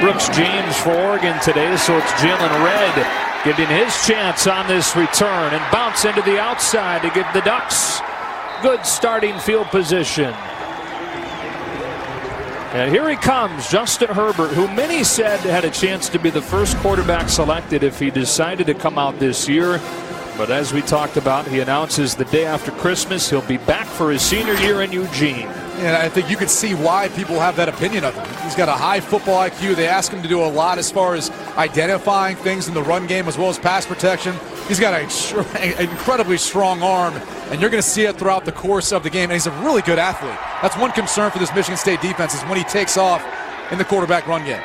Brooks James for Oregon today, so it's Jalen Red getting his chance on this return and bounce into the outside to give the Ducks good starting field position. And here he comes, Justin Herbert, who many said had a chance to be the first quarterback selected if he decided to come out this year. But as we talked about, he announces the day after Christmas he'll be back for his senior year in Eugene. And I think you can see why people have that opinion of him. He's got a high football IQ. They ask him to do a lot as far as identifying things in the run game as well as pass protection. He's got an incredibly strong arm, and you're going to see it throughout the course of the game. And he's a really good athlete. That's one concern for this Michigan State defense is when he takes off in the quarterback run game.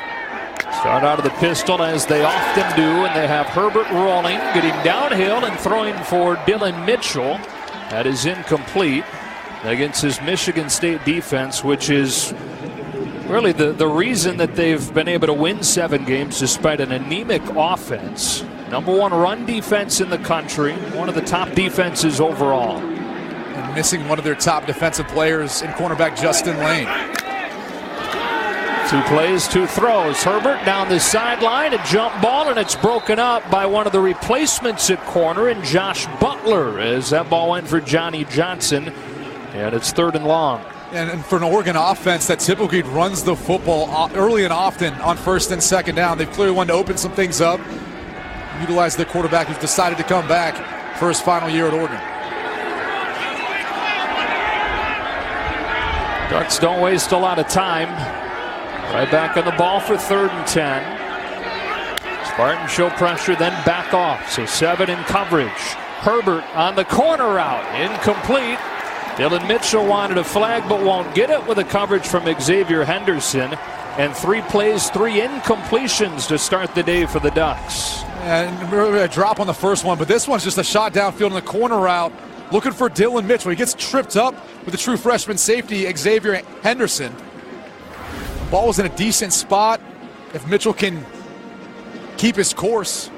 Start out of the pistol as they often do, and they have Herbert rolling, getting downhill and throwing for Dylan Mitchell. That is incomplete against his Michigan State defense, which is really the reason that they've been able to win 7 games despite an anemic offense. #1 run defense in the country, one of the top defenses overall. And missing one of their top defensive players in cornerback Justin Lane. 2 plays, 2 throws. Herbert down the sideline, a jump ball, and it's broken up by one of the replacements at corner in Josh Butler as that ball went for Johnny Johnson, and it's 3rd and long. And for an Oregon offense that typically runs the football early and often on 1st and 2nd down, they've clearly wanted to open some things up, utilize the quarterback who's decided to come back for his final year at Oregon. Ducks don't waste a lot of time. Right back on the ball for 3rd and 10. Spartans show pressure, then back off. So 7 in coverage. Herbert on the corner route. Incomplete. Dylan Mitchell wanted a flag but won't get it with a coverage from Xavier Henderson. And 3 plays, 3 incompletions to start the day for the Ducks. And a drop on the first one, but this one's just a shot downfield in the corner route. Looking for Dylan Mitchell. He gets tripped up with the true freshman safety, Xavier Henderson. Ball was in a decent spot. If Mitchell can keep his course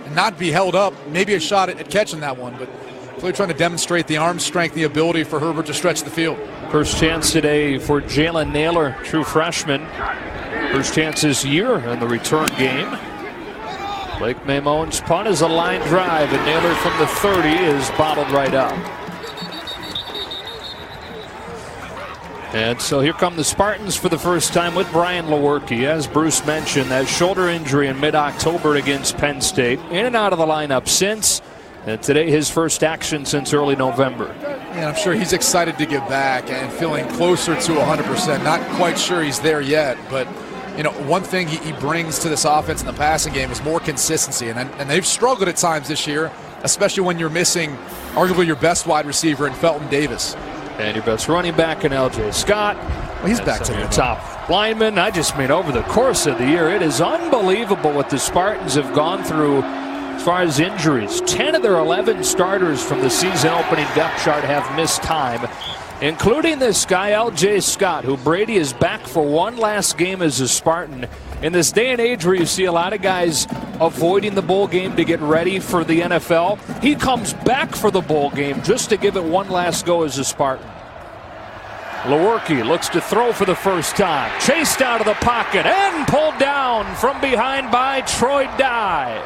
and not be held up, maybe a shot at catching that one. But clearly trying to demonstrate the arm strength, the ability for Herbert to stretch the field. First chance today for Jalen Naylor, true freshman. First chance this year in the return game. Blake Mamone's punt is a line drive, and Naylor from the 30 is bottled right up. And so here come the Spartans for the first time with Brian Lewerke. As Bruce mentioned, that shoulder injury in mid-October against Penn State. In and out of the lineup since. And today his first action since early November. And I'm sure he's excited to get back and feeling closer to 100%. Not quite sure he's there yet, but you know, one thing he brings to this offense in the passing game is more consistency. And they've struggled at times this year, especially when you're missing arguably your best wide receiver in Felton Davis. And your best running back in L.J. Scott. Well, he's back to your top lineman. I just mean over the course of the year, it is unbelievable what the Spartans have gone through as far as injuries. 10 of their 11 starters from the season opening depth chart have missed time, including this guy, L.J. Scott, who Brady is back for one last game as a Spartan. In this day and age where you see a lot of guys avoiding the bowl game to get ready for the NFL, he comes back for the bowl game just to give it one last go as a Spartan. Lewerke looks to throw for the first time. Chased out of the pocket and pulled down from behind by Troy Dye.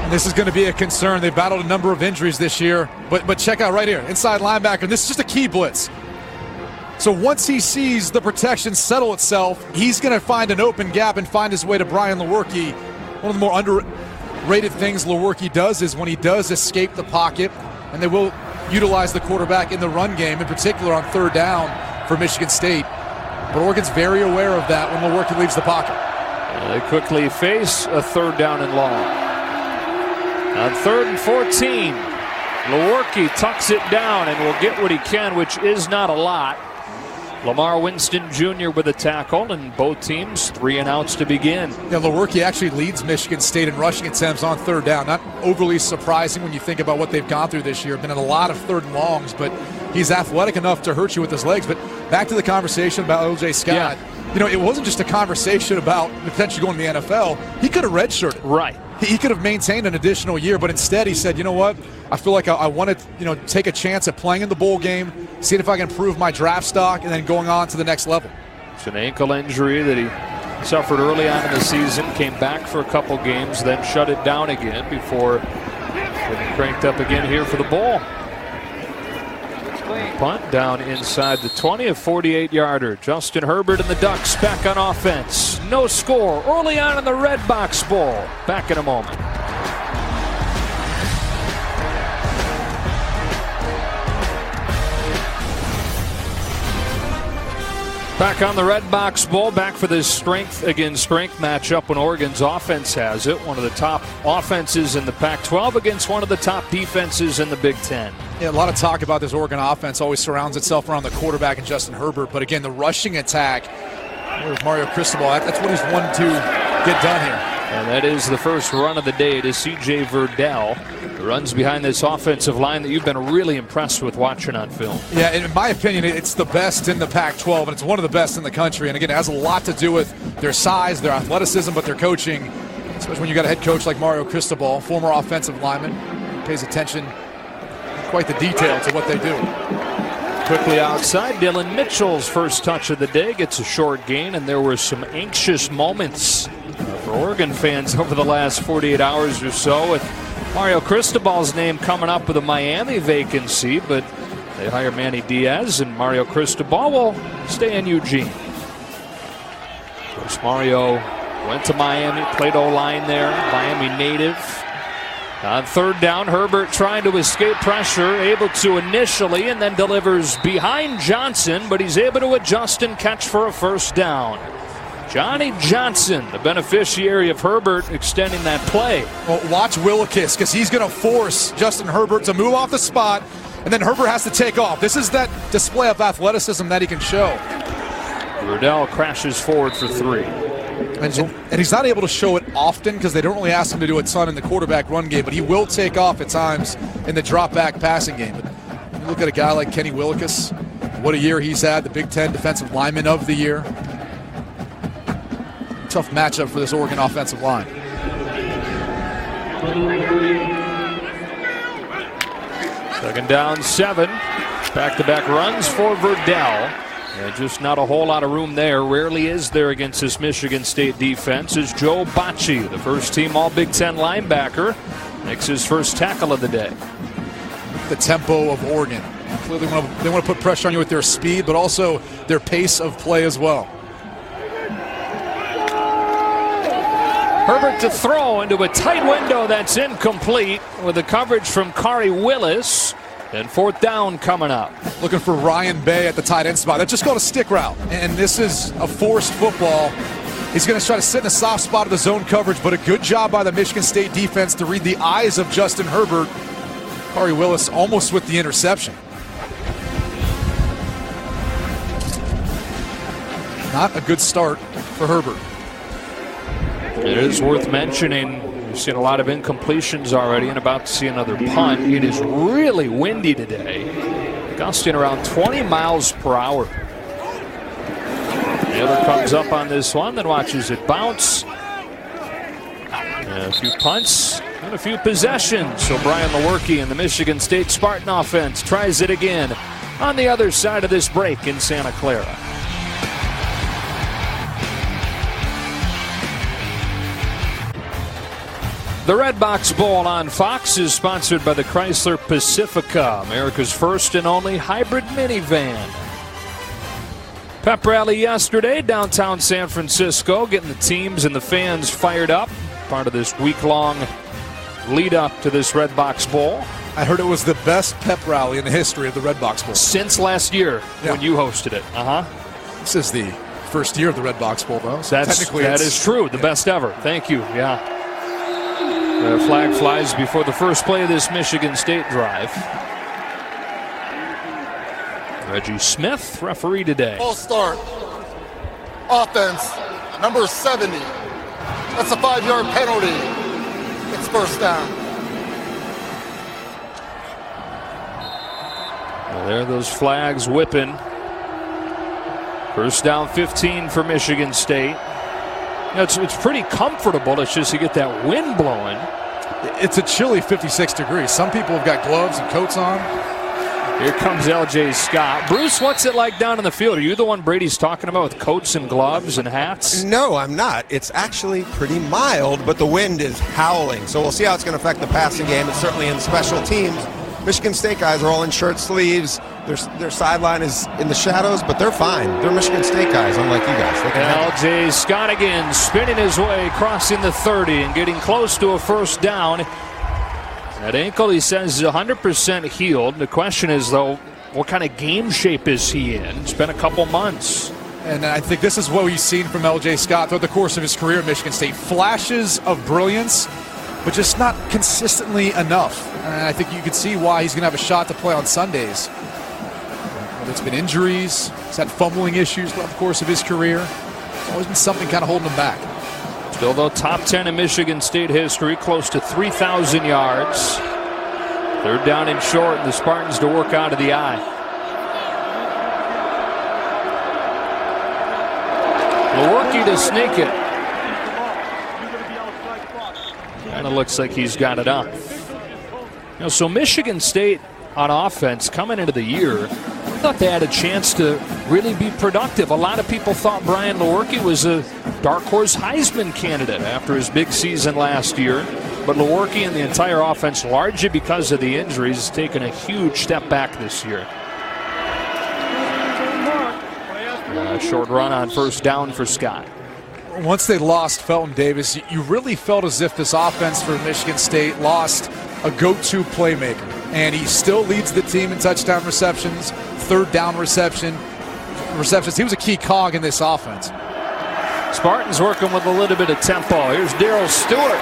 And this is going to be a concern. They've battled a number of injuries this year. But check out right here, inside linebacker. This is just a key blitz. So once he sees the protection settle itself, he's going to find an open gap and find his way to Brian Lewerke. One of the more underrated things Lewerke does is when he does escape the pocket, and they will utilize the quarterback in the run game, in particular on 3rd down for Michigan State. But Oregon's very aware of that when Lewerke leaves the pocket. They quickly face a 3rd down and long. On 3rd and 14, Lewerke tucks it down and will get what he can, which is not a lot. Lamar Winston Jr. with a tackle, and both teams 3 and outs to begin. Yeah, Lewerke actually leads Michigan State in rushing attempts on 3rd down. Not overly surprising when you think about what they've gone through this year. Been in a lot of 3rd and longs, but he's athletic enough to hurt you with his legs. But back to the conversation about L.J. Scott. Yeah. You know, it wasn't just a conversation about potentially going to the NFL. He could have redshirted. Right. He could have maintained an additional year, but instead he said, you know what, I feel like I want to take a chance at playing in the bowl game, seeing if I can improve my draft stock, and then going on to the next level. It's an ankle injury that he suffered early on in the season, came back for a couple games, then shut it down again before getting cranked up again here for the Bowl. Punt down inside the 20, a 48-yarder. Justin Herbert and the Ducks back on offense. No score early on in the Redbox Bowl. Back in a moment. Back on the Redbox Bowl, back for this strength against strength matchup when Oregon's offense has it. One of the top offenses in the Pac-12 against one of the top defenses in the Big Ten. Yeah, a lot of talk about this Oregon offense always surrounds itself around the quarterback and Justin Herbert. But again, the rushing attack, where's Mario Cristobal? That's what he's wanted to get done here. And that is the first run of the day to C.J. Verdell, who runs behind this offensive line that you've been really impressed with watching on film. Yeah, in my opinion, it's the best in the Pac-12, and it's one of the best in the country. And again, it has a lot to do with their size, their athleticism, but their coaching, especially when you got a head coach like Mario Cristobal, former offensive lineman, who pays attention, quite the detail to what they do. Quickly outside, Dylan Mitchell's first touch of the day gets a short gain, and there were some anxious moments for Oregon fans over the last 48 hours or so with Mario Cristobal's name coming up with a Miami vacancy, but they hire Manny Diaz, and Mario Cristobal will stay in Eugene. Of course, Mario went to Miami, played O-line there, Miami native. On third down, Herbert trying to escape pressure, able to initially, and then delivers behind Johnson, but he's able to adjust and catch for a first down. Johnny Johnson, the beneficiary of Herbert extending that play. Well, watch Willekes, because he's going to force Justin Herbert to move off the spot, and then Herbert has to take off. This is that display of athleticism that he can show. Verdell crashes forward for 3. And he's not able to show it often because they don't really ask him to do a ton in the quarterback run game, but he will take off at times in the drop-back passing game. But you look at a guy like Kenny Willekes, what a year he's had, the Big Ten Defensive Lineman of the Year. Tough matchup for this Oregon offensive line. Second down, 7. Back-to-back runs for Verdell. And just not a whole lot of room there. Rarely is there against this Michigan State defense. Is Joe Bacci, the first-team All-Big Ten linebacker, makes his first tackle of the day. The tempo of Oregon. Clearly they want to put pressure on you with their speed, but also their pace of play as well. Herbert to throw into a tight window that's incomplete with the coverage from Kari Willis. And fourth down coming up. Looking for Ryan Bay at the tight end spot. That's just called a stick route. And this is a forced football. He's going to try to sit in a soft spot of the zone coverage, but a good job by the Michigan State defense to read the eyes of Justin Herbert. Kari Willis almost with the interception. Not a good start for Herbert. It is worth mentioning, we've seen a lot of incompletions already and about to see another punt. It is really windy today, gusting around 20 miles per hour. Naylor comes up on this one, then watches it bounce. And a few punts and a few possessions. So Brian Lewerke and the Michigan State Spartan offense tries it again on the other side of this break in Santa Clara. The Redbox Bowl on Fox is sponsored by the Chrysler Pacifica, America's first and only hybrid minivan. Pep rally yesterday, downtown San Francisco, getting the teams and the fans fired up. Part of this week-long lead-up to this Redbox Bowl. I heard it was the best pep rally in the history of the Redbox Bowl. Since last year, when you hosted it. This is the first year of the Redbox Bowl, though. So that is true. The best ever. Thank you. Yeah. The flag flies before the first play of this Michigan State drive. Reggie Smith, referee today. Full start. Offense, number 70. That's a 5-yard penalty. It's first down. Well, there are those flags whipping. First down 15 for Michigan State. It's pretty comfortable. It's just you get that wind blowing. It's a chilly 56 degrees. Some people have got gloves and coats on. Here comes L.J. Scott. Bruce, what's it like down in the field? Are you the one Brady's talking about with coats and gloves and hats? No, I'm not. It's actually pretty mild, but the wind is howling. So we'll see how it's going to affect the passing game. It's certainly in special teams. Michigan State guys are all in shirt sleeves. Their sideline is in the shadows, but they're fine. They're Michigan State guys, unlike you guys. L.J. Scott again, spinning his way, crossing the 30 and getting close to a first down. That ankle, he says, is 100% healed. The question is, though, what kind of game shape is he in? It's been a couple months. And I think this is what we've seen from L.J. Scott throughout the course of his career at Michigan State. Flashes of brilliance, but just not consistently enough. And I think you can see why he's going to have a shot to play on Sundays. Whether it's been injuries, he's had fumbling issues throughout the course of his career. There's always been something kind of holding him back. Still, though, top 10 in Michigan State history, close to 3,000 yards. Third down and short, and the Spartans to work out of the eye. Lewerke to sneak it. Kind of looks like he's got it up. So Michigan State on offense coming into the year, I thought they had a chance to really be productive. A lot of people thought Brian Lewerke was a dark horse Heisman candidate after his big season last year. But Lewerke and the entire offense, largely because of the injuries, has taken a huge step back this year. Short run on first down for Scott. Once they lost Felton Davis, you really felt as if this offense for Michigan State lost a go-to playmaker. And he still leads the team in touchdown receptions, third down receptions. He was a key cog in this offense. Spartans working with a little bit of tempo. Here's Darrell Stewart.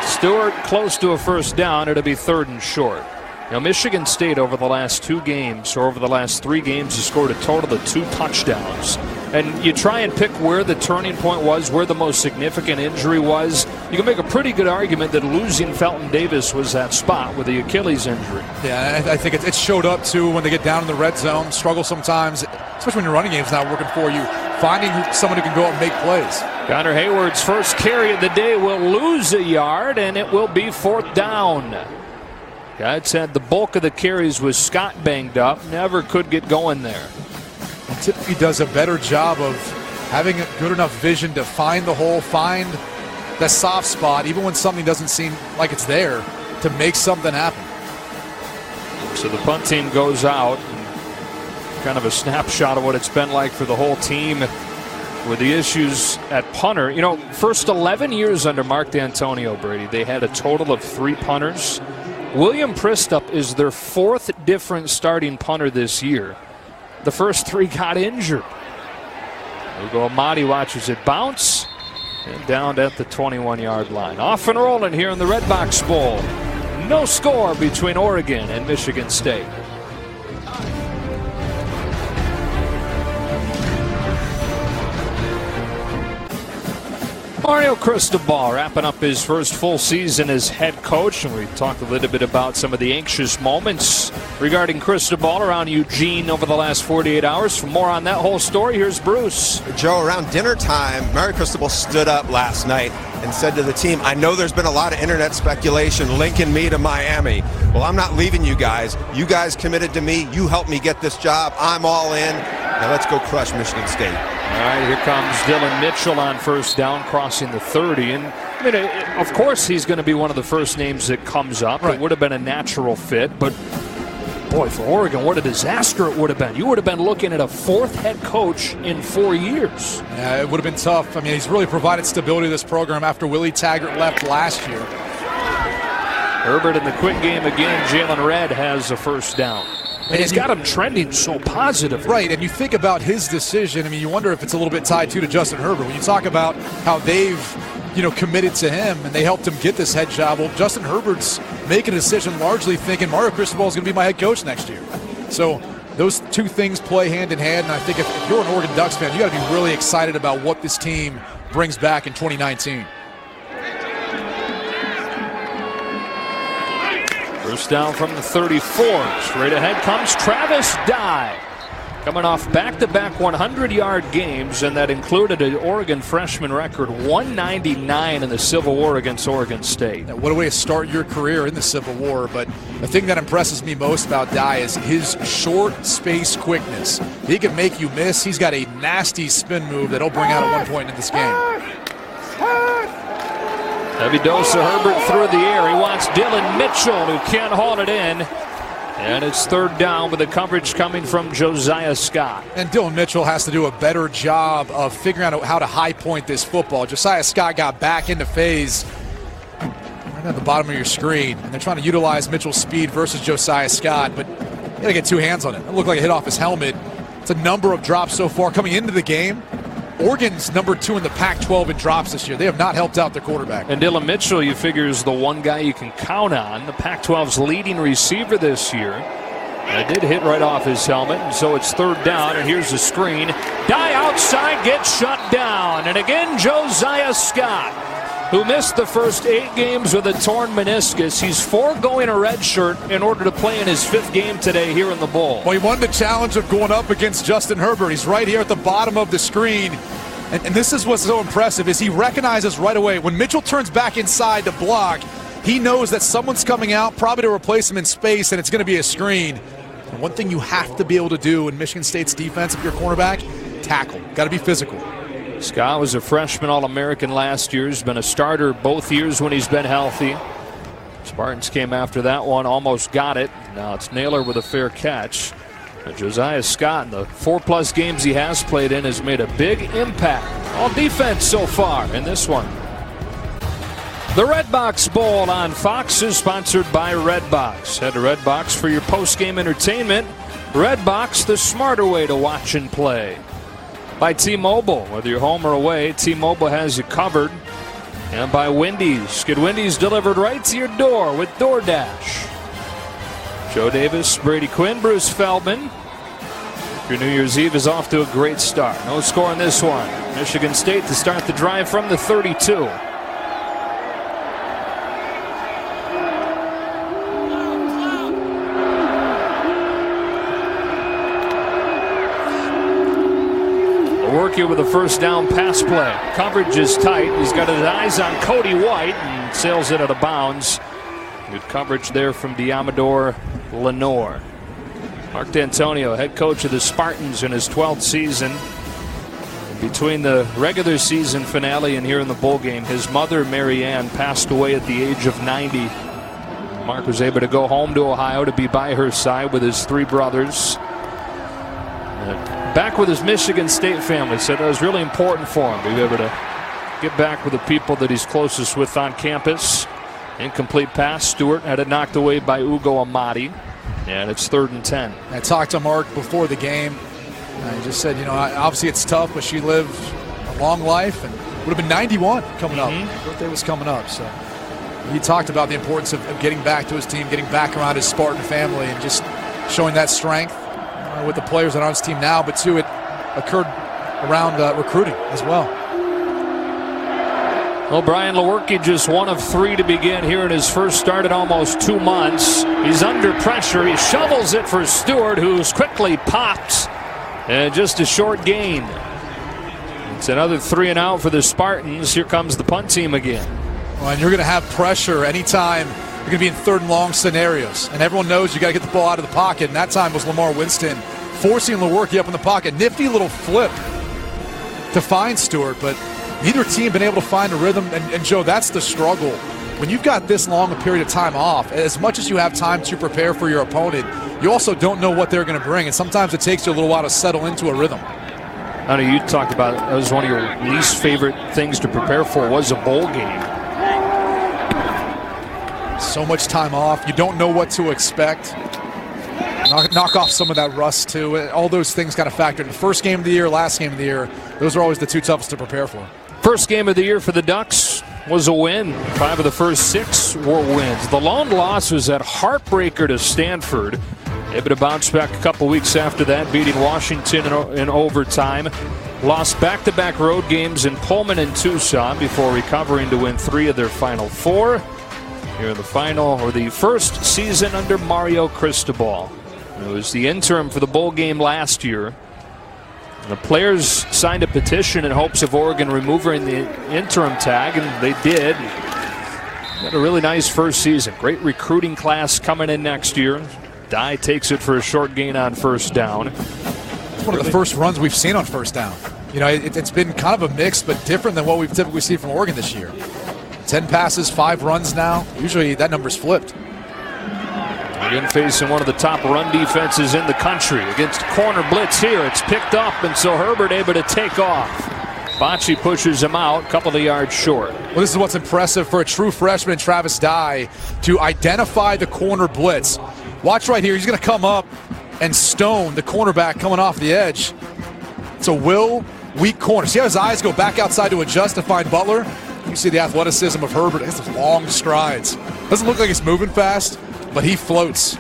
Stewart close to a first down. It'll be third and short. Now, Michigan State over the last 2 games, or over the last 3 games, has scored a total of 2 touchdowns. And you try and pick where the turning point was, where the most significant injury was. You can make a pretty good argument that losing Felton Davis was that spot with the Achilles injury. Yeah, I think it showed up, too, when they get down in the red zone, struggle sometimes, especially when your running game's not working for you, finding someone who can go out and make plays. Connor Hayward's first carry of the day will lose a yard, and it will be fourth down. Guys said the bulk of the carries was Scott banged up, never could get going there. And typically does a better job of having a good enough vision to find the hole, find that soft spot, even when something doesn't seem like it's there, to make something happen. So the punt team goes out. Kind of a snapshot of what it's been like for the whole team with the issues at punter. You know, first 11 years under Mark D'Antonio, Brady, they had a total of 3 punters. William Pristup is their 4th different starting punter this year. The first 3 got injured. Ugo Amadi watches it bounce and down at the 21-yard line. Off and rolling here in the Redbox Bowl. No score between Oregon and Michigan State. Mario Cristobal wrapping up his first full season as head coach, and we talked a little bit about some of the anxious moments regarding Cristobal around Eugene over the last 48 hours. For more on that whole story, here's Bruce. Joe, around dinner time, Mario Cristobal stood up last night and said to the team, I know there's been a lot of internet speculation linking me to Miami. Well, I'm not leaving you guys. You guys committed to me. You helped me get this job. I'm all in. Now let's go crush Michigan State. All right, here comes Dylan Mitchell on first down, crossing the 30. And I mean, of course, he's going to be one of the first names that comes up. Right. It would have been a natural fit, but boy, for Oregon, what a disaster it would have been. You would have been looking at a 4th head coach in 4 years. Yeah, it would have been tough. I mean, he's really provided stability to this program after Willie Taggart left last year. Herbert in the quick game again. Jalen Redd has a first down. And he's got him trending so positive. Right, and you think about his decision. I mean, you wonder if it's a little bit tied to Justin Herbert. When you talk about how they've, committed to him and they helped him get this head job, well, Justin Herbert's making a decision largely thinking Mario Cristobal is going to be my head coach next year. So those 2 things play hand in hand, and I think if you're an Oregon Ducks fan, you got to be really excited about what this team brings back in 2019. First down from the 34. Straight ahead comes Travis Dye. coming off back-to-back 100-yard games, and that included an Oregon freshman record 199 in the Civil War against Oregon State. What a way to start your career in the Civil War. But the thing that impresses me most about Dye is his short space quickness. He can make you miss. He's got a nasty spin move that he'll bring out at one point in this game. Heavy dose of Herbert through the air. He wants Dylan Mitchell, who can't haul it in. And it's third down with the coverage coming from Josiah Scott. And Dylan Mitchell has to do a better job of figuring out how to high point this football. Josiah Scott got back into phase right at the bottom of your screen. And they're trying to utilize Mitchell's speed versus Josiah Scott. But you got to get two hands on it. It looked like it hit off his helmet. It's a number of drops so far coming into the game. Oregon's number 2 in the Pac-12 in drops this year. They have not helped out their quarterback. And Dylan Mitchell, you figure, is the one guy you can count on. The Pac-12's leading receiver this year. And it did hit right off his helmet, and so it's third down, and here's the screen. Dye outside, gets shut down. And again, Josiah Scott, who missed the first 8 games with a torn meniscus. He's foregoing a red shirt in order to play in his 5th game today here in the Bowl. Well, he won the challenge of going up against Justin Herbert. He's right here at the bottom of the screen. And this is what's so impressive is he recognizes right away when Mitchell turns back inside to block, he knows that someone's coming out probably to replace him in space, and it's going to be a screen. And one thing you have to be able to do in Michigan State's defense if you're a cornerback, tackle. Got to be physical. Scott was a freshman All-American last year. He's been a starter both years when he's been healthy. Spartans came after that one, almost got it. Now it's Naylor with a fair catch. But Josiah Scott, in the 4+ games he has played in, has made a big impact. All defense so far in this one. The Redbox Bowl on Fox is sponsored by Redbox. Head to Redbox for your post-game entertainment. Redbox, the smarter way to watch and play. By T-Mobile, whether you're home or away, T-Mobile has you covered. And by Wendy's, get Wendy's delivered right to your door with DoorDash. Joe Davis, Brady Quinn, Bruce Feldman. Your New Year's Eve is off to a great start. No score in this one. Michigan State to start the drive from the 32. Working with a first down pass play. Coverage is tight. He's got his eyes on Cody White and sails it out of bounds. Good coverage there from Diamador Lenore. Mark D'Antonio, head coach of the Spartans in his 12th season. Between the regular season finale and here in the bowl game, his mother, Mary Ann, passed away at the age of 90. Mark was able to go home to Ohio to be by her side with his 3 brothers. Back with his Michigan State family, said it was really important for him to be able to get back with the people that he's closest with on campus. Incomplete pass. Stewart had it knocked away by Ugo Amadi, and it's 3rd and 10. I talked to Mark before the game. He just said, you know, obviously it's tough, but she lived a long life and would have been 91 coming up. Her birthday was coming up, so he talked about the importance of getting back to his team, getting back around his Spartan family, and just showing that strength. With the players that are on his team now, but too, it occurred around recruiting as well. Well, Brian Lewerke just 1 of 3 to begin here in his first start in almost 2 months. He's under pressure. He shovels it for Stewart, who's quickly popped, and just a short gain. It's another 3 and out for the Spartans. Here comes the punt team again. Well, and you're going to have pressure anytime you're going to be in 3rd and long scenarios. And everyone knows you got to get the ball out of the pocket. And that time was Lamar Winston forcing Lewerke up in the pocket. Nifty little flip to find Stewart. But neither team been able to find a rhythm. And Joe, that's the struggle. When you've got this long a period of time off, as much as you have time to prepare for your opponent, you also don't know what they're going to bring. And sometimes it takes you a little while to settle into a rhythm. I know you talked about that was one of your least favorite things to prepare for was a bowl game. So much time off. You don't know what to expect. Knock off some of that rust, too. All those things kind of factor in. The first game of the year, last game of the year, those are always the 2 toughest to prepare for. First game of the year for the Ducks was a win. 5 of the first 6 were wins. The lone loss was that heartbreaker to Stanford. Able to bounce back a couple weeks after that, beating Washington in overtime. Lost back-to-back road games in Pullman and Tucson before recovering to win 3 of their final 4. Here in the final, or the first season under Mario Cristobal. It was the interim for the bowl game last year. And the players signed a petition in hopes of Oregon removing the interim tag, and they did. Had a really nice first season. Great recruiting class coming in next year. Dye takes it for a short gain on first down. It's one of the first runs we've seen on first down. You know, it's been kind of a mix, but different than what we've typically seen from Oregon this year. 10 passes, 5 runs now. Usually that number's flipped. Again, facing one of the top run defenses in the country against corner blitz here. It's picked up, and so Herbert able to take off. Bocce pushes him out, a couple of yards short. Well, this is what's impressive for a true freshman, Travis Dye, to identify the corner blitz. Watch right here. He's going to come up and stone the cornerback coming off the edge. It's a weak corner. See how his eyes go back outside to adjust to find Butler? You see the athleticism of Herbert. He has those long strides. Doesn't look like he's moving fast, but he floats.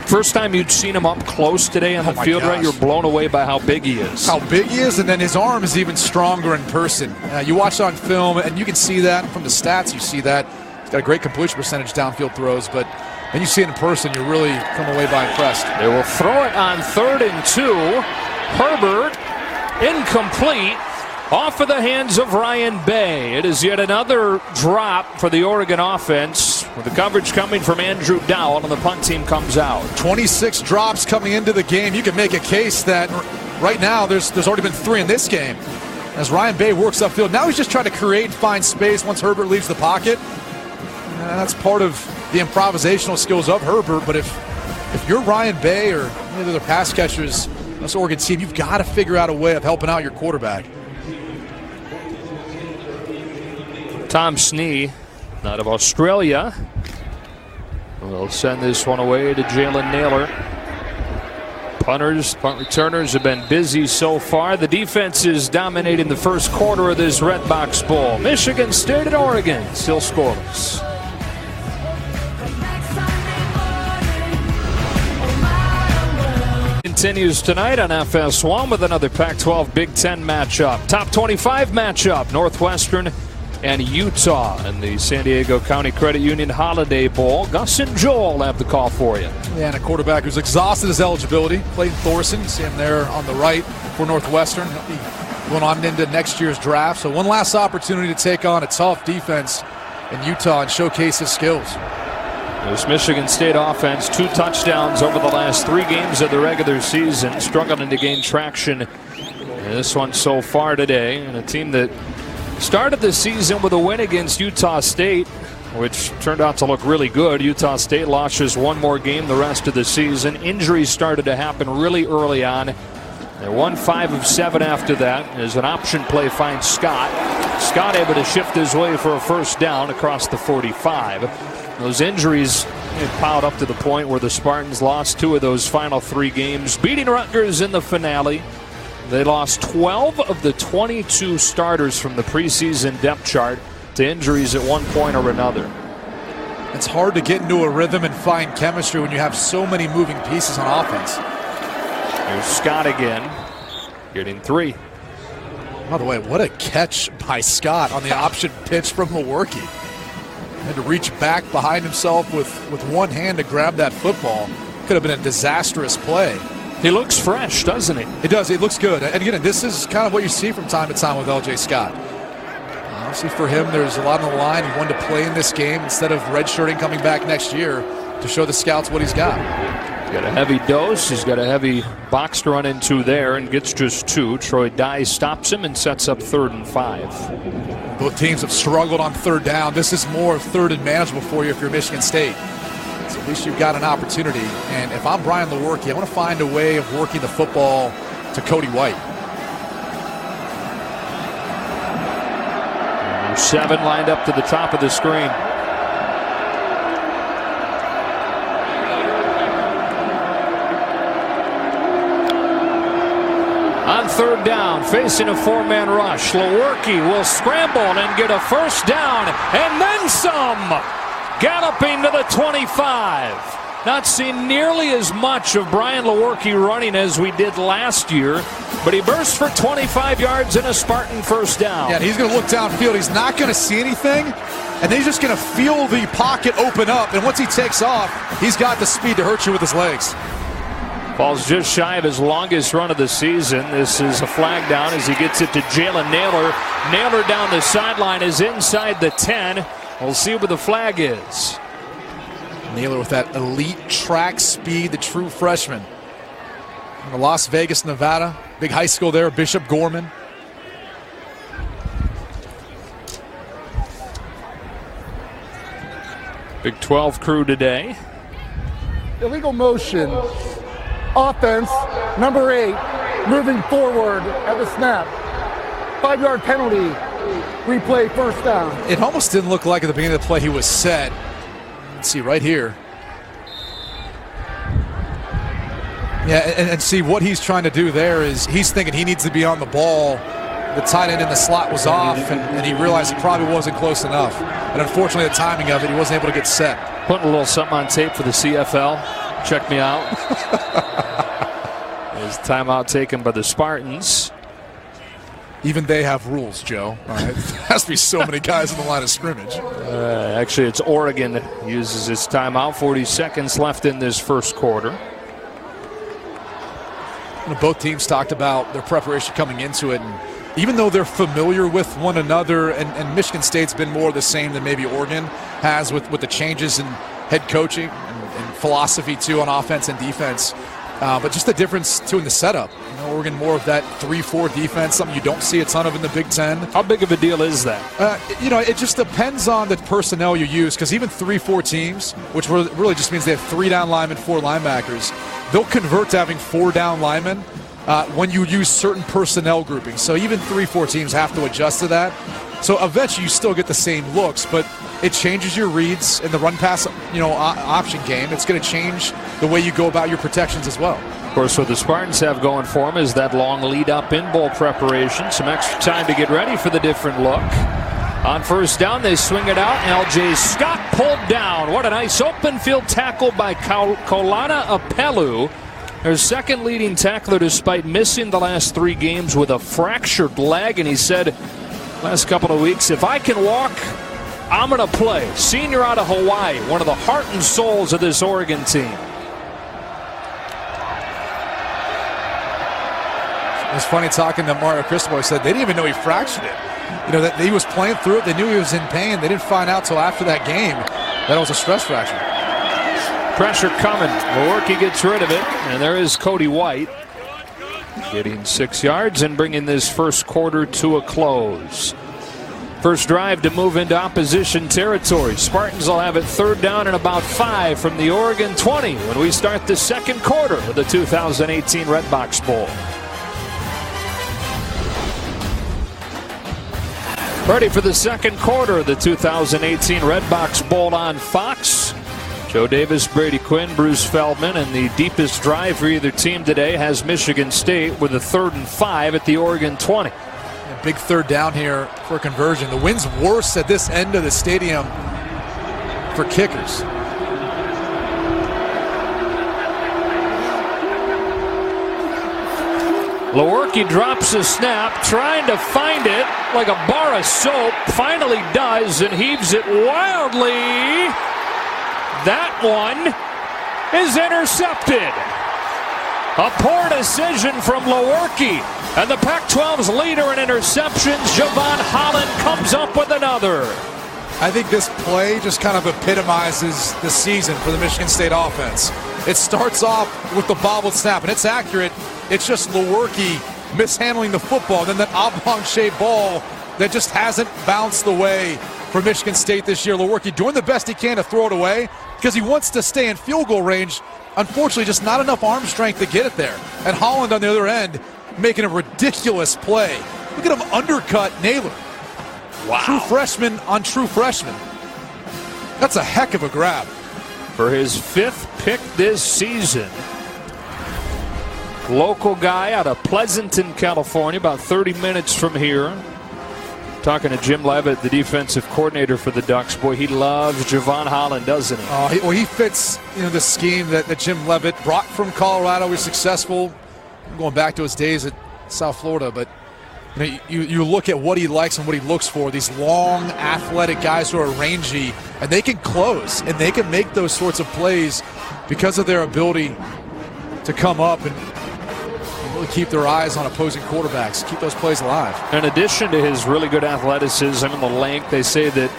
First time you'd seen him up close today on the field, right? You're blown away by how big he is. How big he is, and then his arm is even stronger in person. You watch on film, and you can see that from the stats. You see that. He's got a great completion percentage downfield throws, but then you see it in person, you really come away by impressed. They will throw it on 3rd and 2. Herbert, incomplete. Off of the hands of Ryan Bay. It is yet another drop for the Oregon offense, with the coverage coming from Andrew Dowell, and the punt team comes out. 26 drops coming into the game. You can make a case that right now there's already been 3 in this game. As Ryan Bay works upfield, now he's just trying to create and find space once Herbert leaves the pocket. That's part of the improvisational skills of Herbert, but if you're Ryan Bay or any of the other pass catchers on this Oregon team, you've got to figure out a way of helping out your quarterback. Tom Snee, out of Australia, will send this one away to Jalen Naylor. Punt returners have been busy so far. The defense is dominating the first quarter of this Redbox Bowl. Michigan State and Oregon still scoreless. Continues tonight on FS1 with another Pac-12 Big Ten matchup. Top 25 matchup, Northwestern and Utah in the San Diego County Credit Union Holiday Bowl. Gus and Joel have the call for you. Yeah, and a quarterback who's exhausted his eligibility. Clayton Thorson, you see him there on the right for Northwestern. He'll be going on into next year's draft. So one last opportunity to take on a tough defense in Utah and showcase his skills. This Michigan State offense, 2 touchdowns over the last 3 games of the regular season, struggling to gain traction in this one so far today. And a team that started the season with a win against Utah State, which turned out to look really good. Utah State lost just 1 more game the rest of the season. Injuries started to happen really early on. They won 5 of 7 after that. As an option play finds Scott. Scott able to shift his way for a first down across the 45. Those injuries piled up to the point where the Spartans lost 2 of those final 3 games, beating Rutgers in the finale. They lost 12 of the 22 starters from the preseason depth chart to injuries at one point or another. It's hard to get into a rhythm and find chemistry when you have so many moving pieces on offense. Here's Scott again, getting 3. By the way, what a catch by Scott on the option pitch from Lewerke. Had to reach back behind himself with one hand to grab that football. Could have been a disastrous play. He looks fresh, doesn't he? It does. It looks good. And again, this is kind of what you see from time to time with L.J. Scott. Obviously for him, there's a lot on the line. He wanted to play in this game instead of redshirting coming back next year to show the scouts what he's got. He's got a heavy dose. He's got a heavy box to run into there and gets just 2. Troy Dye stops him and sets up 3rd and 5. Both teams have struggled on 3rd down. This is more 3rd and manageable for you if you're Michigan State. So at least you've got an opportunity. And if I'm Brian Lewerke, I want to find a way of working the football to Cody White. 7 lined up to the top of the screen. On 3rd down, facing a 4-man rush, Lewerke will scramble and get a first down, and then some. Galloping to the 25. Not seen nearly as much of Brian Lewerke running as we did last year, but he bursts for 25 yards and a Spartan first down. Yeah, and he's going to look downfield. He's not going to see anything, and then he's just going to feel the pocket open up, and once he takes off, he's got the speed to hurt you with his legs. Ball's just shy of his longest run of the season. This is a flag down as he gets it to Jalen Naylor. Naylor down the sideline is inside the 10. We'll see what the flag is. Naylor with that elite track speed, the true freshman. From Las Vegas, Nevada. Big high school there, Bishop Gorman. Big 12 crew today. Illegal motion. Offense, number 8, moving forward at the snap. 5-yard penalty. Replay, first down. It almost didn't look like at the beginning of the play he was set. Let's see right here. Yeah, and see what he's trying to do there is he's thinking he needs to be on the ball. The tight end in the slot was off, and he realized he probably wasn't close enough. And unfortunately, the timing of it, he wasn't able to get set. Putting a little something on tape for the CFL. Check me out. There's timeout taken by the Spartans. Even they have rules, Joe. There has to be so many guys in the line of scrimmage. Actually, it's Oregon uses its timeout. 40 seconds left in this first quarter. Both teams talked about their preparation coming into it, and even though they're familiar with one another, and Michigan State's been more the same than maybe Oregon has with the changes in head coaching and philosophy too on offense and defense, but just the difference too in the setup. Oregon more of that 3-4 defense, something you don't see a ton of in the Big Ten. How big of a deal is that? It just depends on the personnel you use, because even 3-4 teams, which really just means they have 3 down linemen, 4 linebackers, they'll convert to having 4 down linemen when you use certain personnel groupings. So even 3-4 teams have to adjust to that. So eventually you still get the same looks, but it changes your reads in the run-pass option game. It's going to change the way you go about your protections as well. Of course, what the Spartans have going for them is that long lead-up in bowl preparation. Some extra time to get ready for the different look. On first down, they swing it out. LJ Scott pulled down. What a nice open field tackle by Kolana Apelu. Their second leading tackler, despite missing the last 3 games with a fractured leg. And he said last couple of weeks, if I can walk, I'm going to play. Senior out of Hawaii, one of the heart and souls of this Oregon team. It was funny talking to Mario Cristobal. He said they didn't even know he fractured it. That he was playing through it. They knew he was in pain. They didn't find out till after that game that it was a stress fracture. Pressure coming. Lewerke gets rid of it. And there is Cody White getting 6 yards and bringing this first quarter to a close. First drive to move into opposition territory. Spartans will have it 3rd down and about 5 from the Oregon 20 when we start the second quarter of the 2018 Redbox Bowl. Ready for the second quarter of the 2018 Redbox Bowl on Fox. Joe Davis, Brady Quinn, Bruce Feldman, and the deepest drive for either team today has Michigan State with a 3rd and 5 at the Oregon 20. A big 3rd down here for conversion. The wind's worse at this end of the stadium for kickers. Lewerke drops a snap, trying to find it like a bar of soap. Finally does, and heaves it wildly. That one is intercepted. A poor decision from Lewerke. And the Pac-12's leader in interceptions, Javon Holland, comes up with another. I think this play just kind of epitomizes the season for the Michigan State offense. It starts off with the bobbled snap, and it's accurate. It's just Lewerke mishandling the football, and then that oblong-shaped ball that just hasn't bounced the way for Michigan State this year. Lewerke doing the best he can to throw it away because he wants to stay in field goal range. Unfortunately, just not enough arm strength to get it there. And Holland on the other end making a ridiculous play. Look at him undercut Naylor. Wow. True freshman on true freshman. That's a heck of a grab. For his 5th pick this season. Local guy out of Pleasanton, California, about 30 minutes from here. Talking to Jim Leavitt, the defensive coordinator for the Ducks. Boy, he loves Javon Holland, doesn't he? He fits the scheme that Jim Leavitt brought from Colorado. He was successful going back to his days at South Florida. But you look at what he likes and what he looks for. These long, athletic guys who are rangy, and they can close, and they can make those sorts of plays because of their ability to come up and really keep their eyes on opposing quarterbacks, keep those plays alive. In addition to his really good athleticism and the length, they say that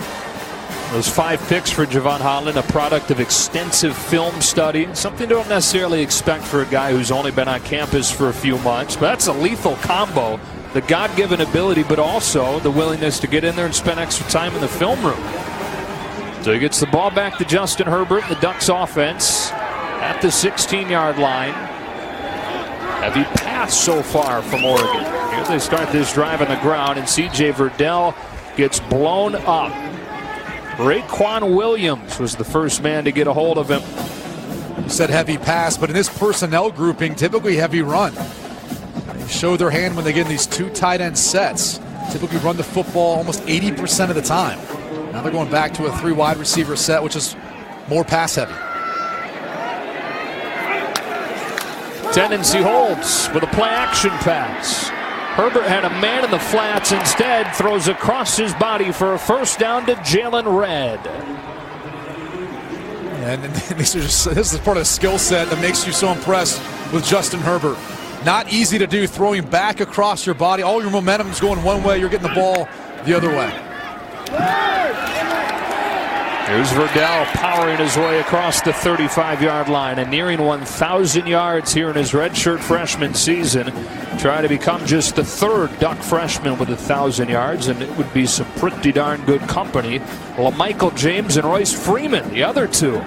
those 5 picks for Javon Holland, a product of extensive film study, something you don't necessarily expect for a guy who's only been on campus for a few months. But that's a lethal combo. The God-given ability, but also the willingness to get in there and spend extra time in the film room. So he gets the ball back to Justin Herbert, the Ducks offense at the 16-yard line. Heavy pass so far from Oregon. Here they start this drive on the ground, and C.J. Verdell gets blown up. Raequan Williams was the first man to get a hold of him. You said heavy pass, but in this personnel grouping, typically heavy run. They show their hand when they get in these 2 tight end sets. Typically run the football almost 80% of the time. Now they're going back to a 3 wide receiver set, which is more pass heavy. Tendency holds with a play action pass. Herbert had a man in the flats, instead throws across his body for a first down to Jalen Red. And this is part of the skill set that makes you so impressed with Justin Herbert. Not easy to do, throwing back across your body. All your momentum is going one way, you're getting the ball the other way. Here's Verdell powering his way across the 35-yard line and nearing 1,000 yards here in his redshirt freshman season. Trying to become just the 3rd Duck freshman with 1,000 yards, and it would be some pretty darn good company. LaMichael James and Royce Freeman, the other 2.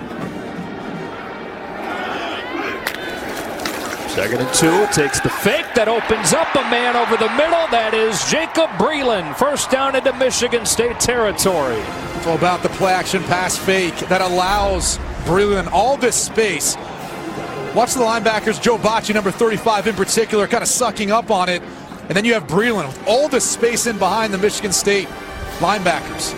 2nd and 2, takes the fake that opens up a man over the middle. That is Jacob Breland. First down into Michigan State territory. It's all about the play action pass fake that allows Breland all this space. Watch the linebackers, Joe Bacci, number 35 in particular, kind of sucking up on it. And then you have Breland with all this space in behind the Michigan State linebackers.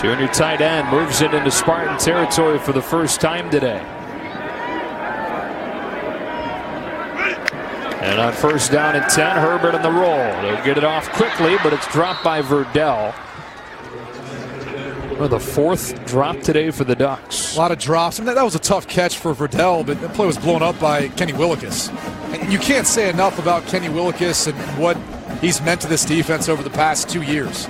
Junior tight end moves it into Spartan territory for the first time today. And on first down and 10, Herbert on the roll. They'll get it off quickly, but it's dropped by Verdell. Well, the 4th drop today for the Ducks. A lot of drops. I mean, that was a tough catch for Verdell, but that play was blown up by Kenny Willekes. And you can't say enough about Kenny Willekes and what he's meant to this defense over the past 2 years.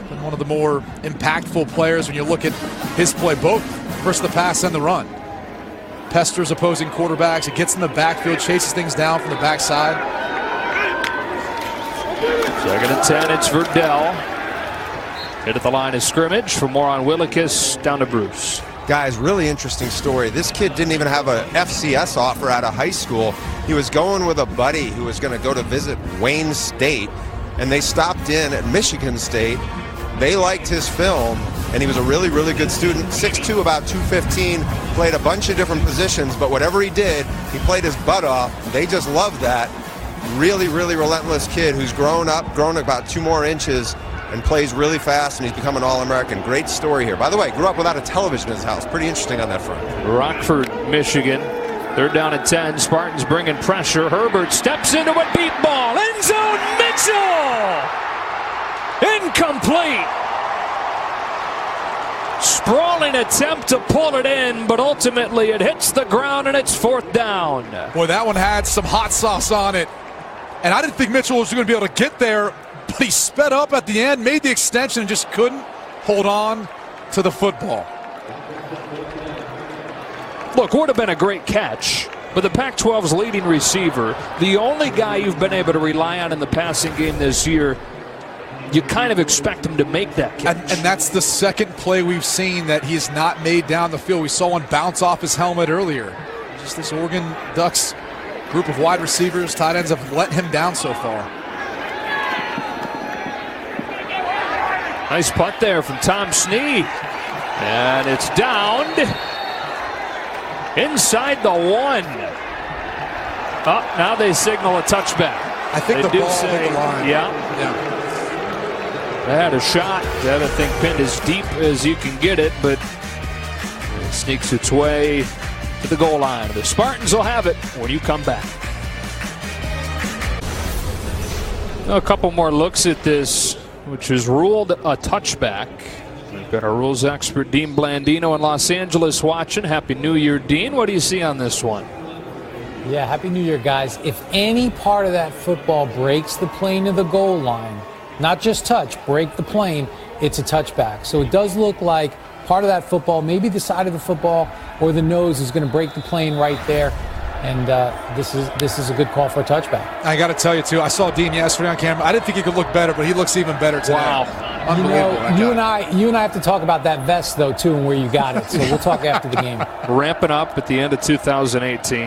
Been one of the more impactful players when you look at his play, both versus the pass and the run. Pesters opposing quarterbacks. It gets in the backfield, chases things down from the backside. 2nd and 10, it's Verdell. Hit at the line of scrimmage. For more on Willekes, down to Bruce. Guys, really interesting story. This kid didn't even have a FCS offer out of high school. He was going with a buddy who was going to go to visit Wayne State, and they stopped in at Michigan State. They liked his film, and he was a really, really good student. 6'2", about 215, played a bunch of different positions, but whatever he did, he played his butt off. They just loved that. Really, really relentless kid who's grown about 2 more inches, and plays really fast, and he's become an All-American. Great story here. By the way, grew up without a television in his house. Pretty interesting on that front. Rockford, Michigan. 3rd down and 10. Spartans bringing pressure. Herbert steps into a deep ball. End zone, Mitchell! Incomplete. Sprawling attempt to pull it in, but ultimately it hits the ground and it's 4th down. Boy, that one had some hot sauce on it. And I didn't think Mitchell was going to be able to get there, but he sped up at the end, made the extension, and just couldn't hold on to the football. Look, would have been a great catch, but the Pac-12's leading receiver, the only guy you've been able to rely on in the passing game this year, you kind of expect him to make that catch. And that's the second play we've seen that he has not made down the field. We saw one bounce off his helmet earlier. Just this Oregon Ducks group of wide receivers, tight ends have let him down so far. Nice punt there from Tom Snead. And it's downed inside the 1. Oh, now they signal a touchback. I think the ball hit the line. Yeah. They had a shot. That, I think, pinned as deep as you can get it, but it sneaks its way to the goal line. The Spartans will have it when you come back. A couple more looks at this, which is ruled a touchback. We've got our rules expert, Dean Blandino, in Los Angeles watching. Happy New Year, Dean. What do you see on this one? Yeah, Happy New Year, guys. If any part of that football breaks the plane of the goal line, not just touch, break the plane, it's a touchback. So it does look like part of that football, maybe the side of the football or the nose is going to break the plane right there. And this is a good call for a touchback. I got to tell you, too, I saw Dean yesterday on camera. I didn't think he could look better, but he looks even better today. Wow. Unbelievable. You and I have to talk about that vest, though, too, and where you got it. So we'll talk after the game. Ramping up at the end of 2018.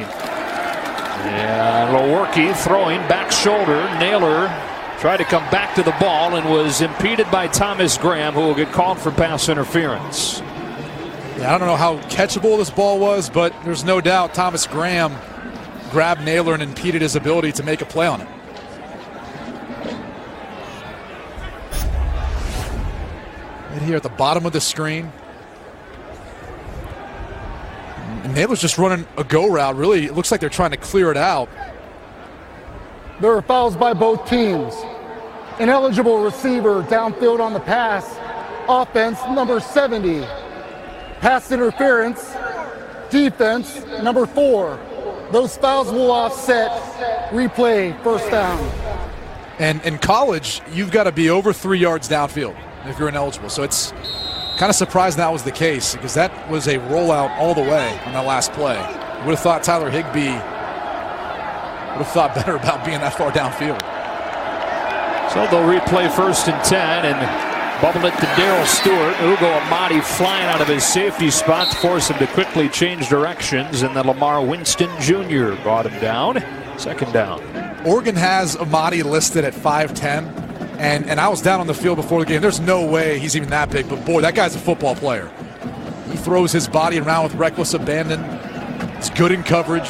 And Lewerke throwing back shoulder. Naylor tried to come back to the ball and was impeded by Thomas Graham, who will get called for pass interference. Yeah, I don't know how catchable this ball was, but there's no doubt Thomas Graham grabbed Naylor and impeded his ability to make a play on it. Right here at the bottom of the screen. And Naylor's just running a go route. Really, it looks like they're trying to clear it out. There are fouls by both teams. Ineligible receiver downfield on the pass. Offense, number 70. Pass interference. Defense, number 4. Those fouls will offset. Replay, first down. And in college, you've got to be over 3 yards downfield if you're ineligible. So it's kind of surprising that was the case, because that was a rollout all the way on that last play. You would have thought Tyler Higbee would have thought better about being that far downfield. So they'll replay 1st and 10 and bubble it to Darrell Stewart. Ugo Amadi flying out of his safety spot to force him to quickly change directions, and then Lamar Winston Jr. brought him down. 2nd down. Oregon has Amadi listed at 5'10", and I was down on the field before the game. There's no way he's even that big, but boy, that guy's a football player. He throws his body around with reckless abandon. It's good in coverage.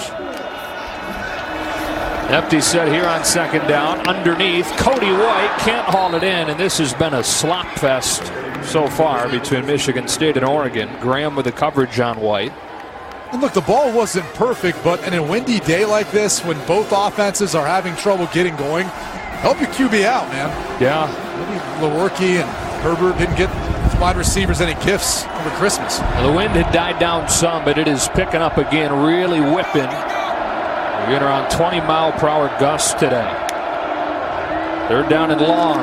Empty set here on 2nd down. Underneath, Cody White can't haul it in, and this has been a slop fest so far between Michigan State and Oregon. Graham with the coverage on White. And look, the ball wasn't perfect, but in a windy day like this, when both offenses are having trouble getting going, help your QB out, man. Yeah. Maybe Lewerke and Herbert didn't get wide receivers any gifts over Christmas. Well, the wind had died down some, but it is picking up again, really whipping. We're getting around 20-mile-per-hour gusts today. 3rd down and long.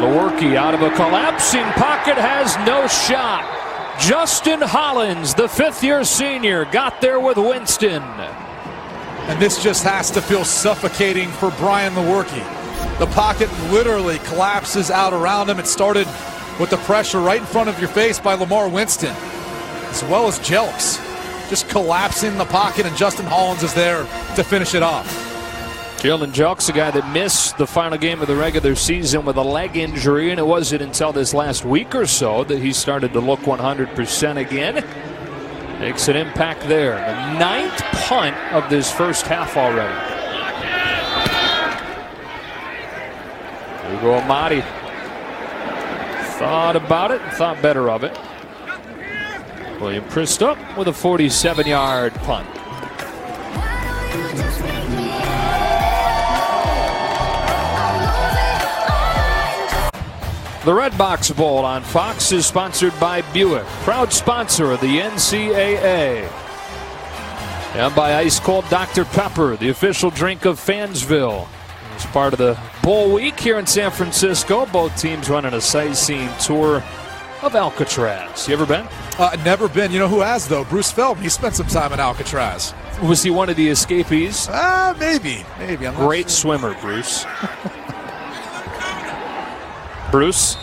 Lewerke out of a collapsing pocket has no shot. Justin Hollins, the 5th-year senior, got there with Winston. And this just has to feel suffocating for Brian Lewerke. The pocket literally collapses out around him. It started with the pressure right in front of your face by Lamar Winston, as well as Jelks. Just collapsing the pocket, and Justin Hollins is there to finish it off. Jalen Jelks, a guy that missed the final game of the regular season with a leg injury, and it wasn't until this last week or so that he started to look 100% again. Makes an impact there. The 9th punt of this first half already. Ugo Amadi thought about it, thought better of it. William Christop with a 47-yard punt. The Redbox Bowl on Fox is sponsored by Buick, proud sponsor of the NCAA. And by Ice Cold Dr. Pepper, the official drink of Fansville. As part of the Bowl week here in San Francisco, both teams running a sightseeing tour of Alcatraz. You ever been? Never been. You know who has, though? Bruce Feldman. He spent some time in Alcatraz. Was he one of the escapees? Maybe. I'm Great swimmer, Bruce. Bruce?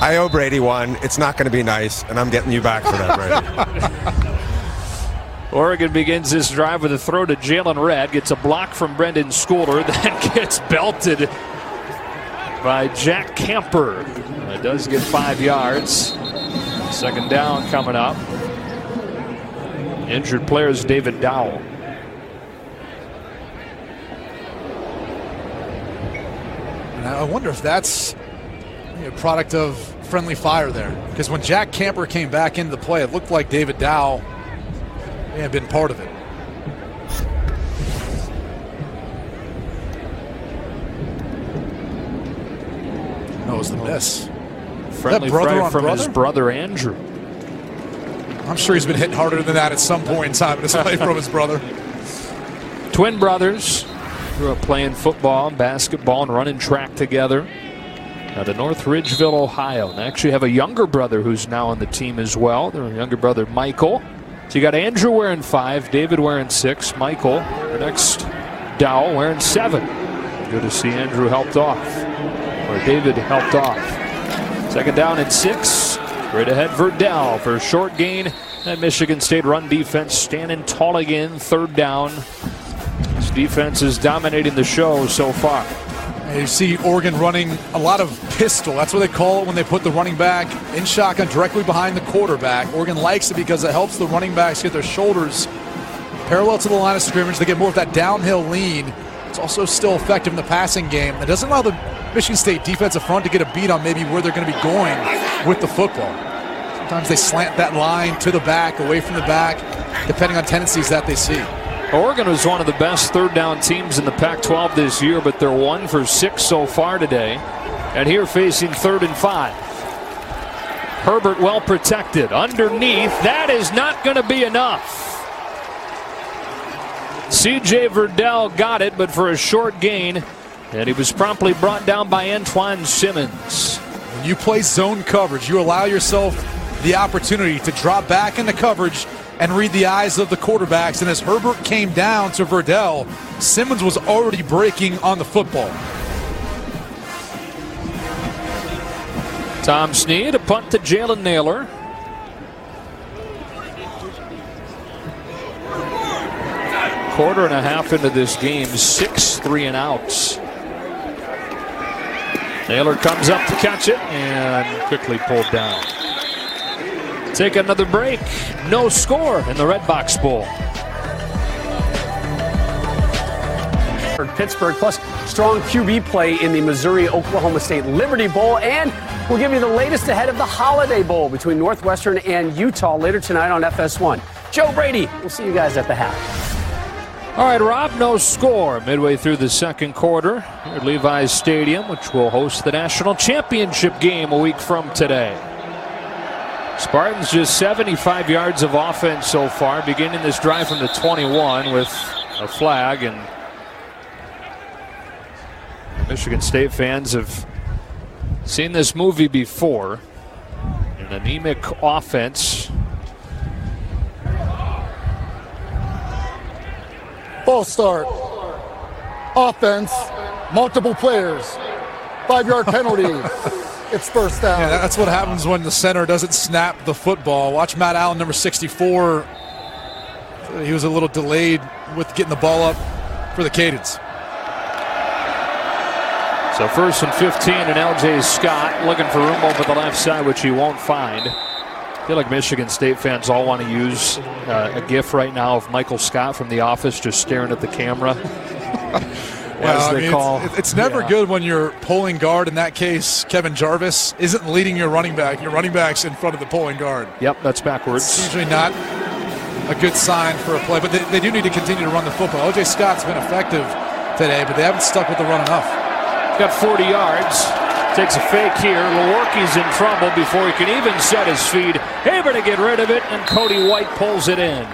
I owe Brady one. It's not going to be nice, and I'm getting you back for that, Brady. Oregon begins this drive with a throw to Jalen Redd. Gets a block from Brendan Schooler. Then gets belted by Jack Camper. It does get 5 yards. 2nd down coming up. Injured player is David Dowell. And I wonder if that's a product of friendly fire there. Because when Jack Camper came back into the play, it looked like David Dowell may have been part of it. That was the miss. friendly fire from his brother Andrew. I'm sure he's been hitting harder than that at some point in time in his life from his brother. Twin brothers grew up playing football, basketball, and running track together out of North Ridgeville, Ohio. And they actually have a younger brother who's now on the team as well. Their younger brother, Michael. So you got Andrew wearing 5, David wearing 6, Michael, the next Dow, wearing 7. Good to see Andrew helped off, or David helped off. Second down and 6. Right ahead, Verdell for a short gain. That Michigan State run defense standing tall again. Third down. This defense is dominating the show so far. You see Oregon running a lot of pistol. That's what they call it when they put the running back in shotgun directly behind the quarterback. Oregon likes it because it helps the running backs get their shoulders parallel to the line of scrimmage. They get more of that downhill lean. It's also still effective in the passing game. It doesn't allow the Michigan State defensive front to get a beat on maybe where they're going to be going with the football. Sometimes they slant that line to the back, away from the back, depending on tendencies that they see. Oregon was one of the best third down teams in the Pac-12 this year, but they're 1 for 6 so far today. And here facing 3rd and 5. Herbert well protected. Underneath, that is not going to be enough. C.J. Verdell got it, but for a short gain. And he was promptly brought down by Antoine Simmons. When you play zone coverage, you allow yourself the opportunity to drop back into coverage and read the eyes of the quarterbacks. And as Herbert came down to Verdell, Simmons was already breaking on the football. Tom Snead, a punt to Jalen Naylor. Quarter and a half into this game, 6 3-and-outs. Naylor comes up to catch it and quickly pulled down. Take another break. No score in the Redbox Bowl. Pittsburgh, plus strong QB play in the Missouri-Oklahoma State Liberty Bowl. And we'll give you the latest ahead of the Holiday Bowl between Northwestern and Utah later tonight on FS1. Joe Brady, we'll see you guys at the half. All right, Rob, no score midway through the second quarter here at Levi's Stadium, which will host the national championship game a week from today. Spartans just 75 yards of offense so far, beginning this drive from the 21 with a flag. And Michigan State fans have seen this movie before. An anemic offense. False start. Offense. Multiple players. 5-yard penalty. It's first down. Yeah, that's what happens when the center doesn't snap the football. Watch Matt Allen, number 64. He was a little delayed with getting the ball up for the Cadets. So 1st and 15, and L.J. Scott looking for room over the left side, which he won't find. I feel like Michigan State fans all want to use a GIF right now of Michael Scott from The Office just staring at the camera. Well, it's never good when you're pulling guard. In that case, Kevin Jarvis isn't leading your running back. Your running back's in front of the pulling guard. Yep, that's backwards. It's usually not a good sign for a play, but they do need to continue to run the football. O.J. Scott's been effective today, but they haven't stuck with the run enough. Got 40 yards. Takes a fake here. Lewerke's in trouble before he can even set his feet. Able to get rid of it, and Cody White pulls it in.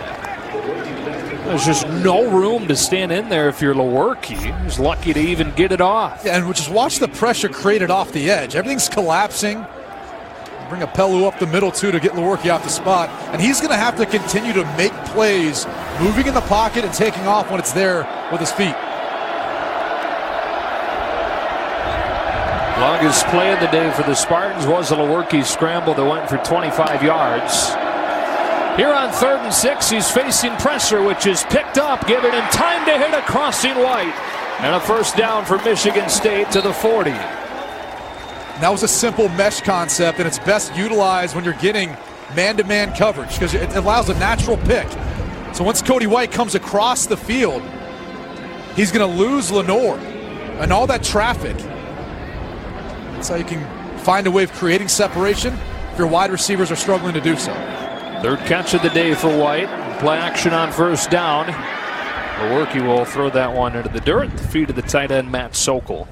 There's just no room to stand in there if you're Lewerke. He's lucky to even get it off. Yeah, and just watch the pressure created off the edge. Everything's collapsing. Bring a Pelu up the middle, too, to get Lewerke off the spot. And he's going to have to continue to make plays, moving in the pocket and taking off when it's there with his feet. Longest play of the day for the Spartans was a Lewerke scramble that went for 25 yards. Here on 3rd and 6, he's facing pressure, which is picked up, giving him time to hit a crossing White. And a first down for Michigan State to the 40. That was a simple mesh concept, and it's best utilized when you're getting man-to-man coverage because it allows a natural pick. So once Cody White comes across the field, he's going to lose Lenore and all that traffic. That's how you can find a way of creating separation if your wide receivers are struggling to do so. 3rd catch of the day for White. Play action on first down. Lewerke will throw that one into the dirt at the feet of the tight end, Matt Sokol.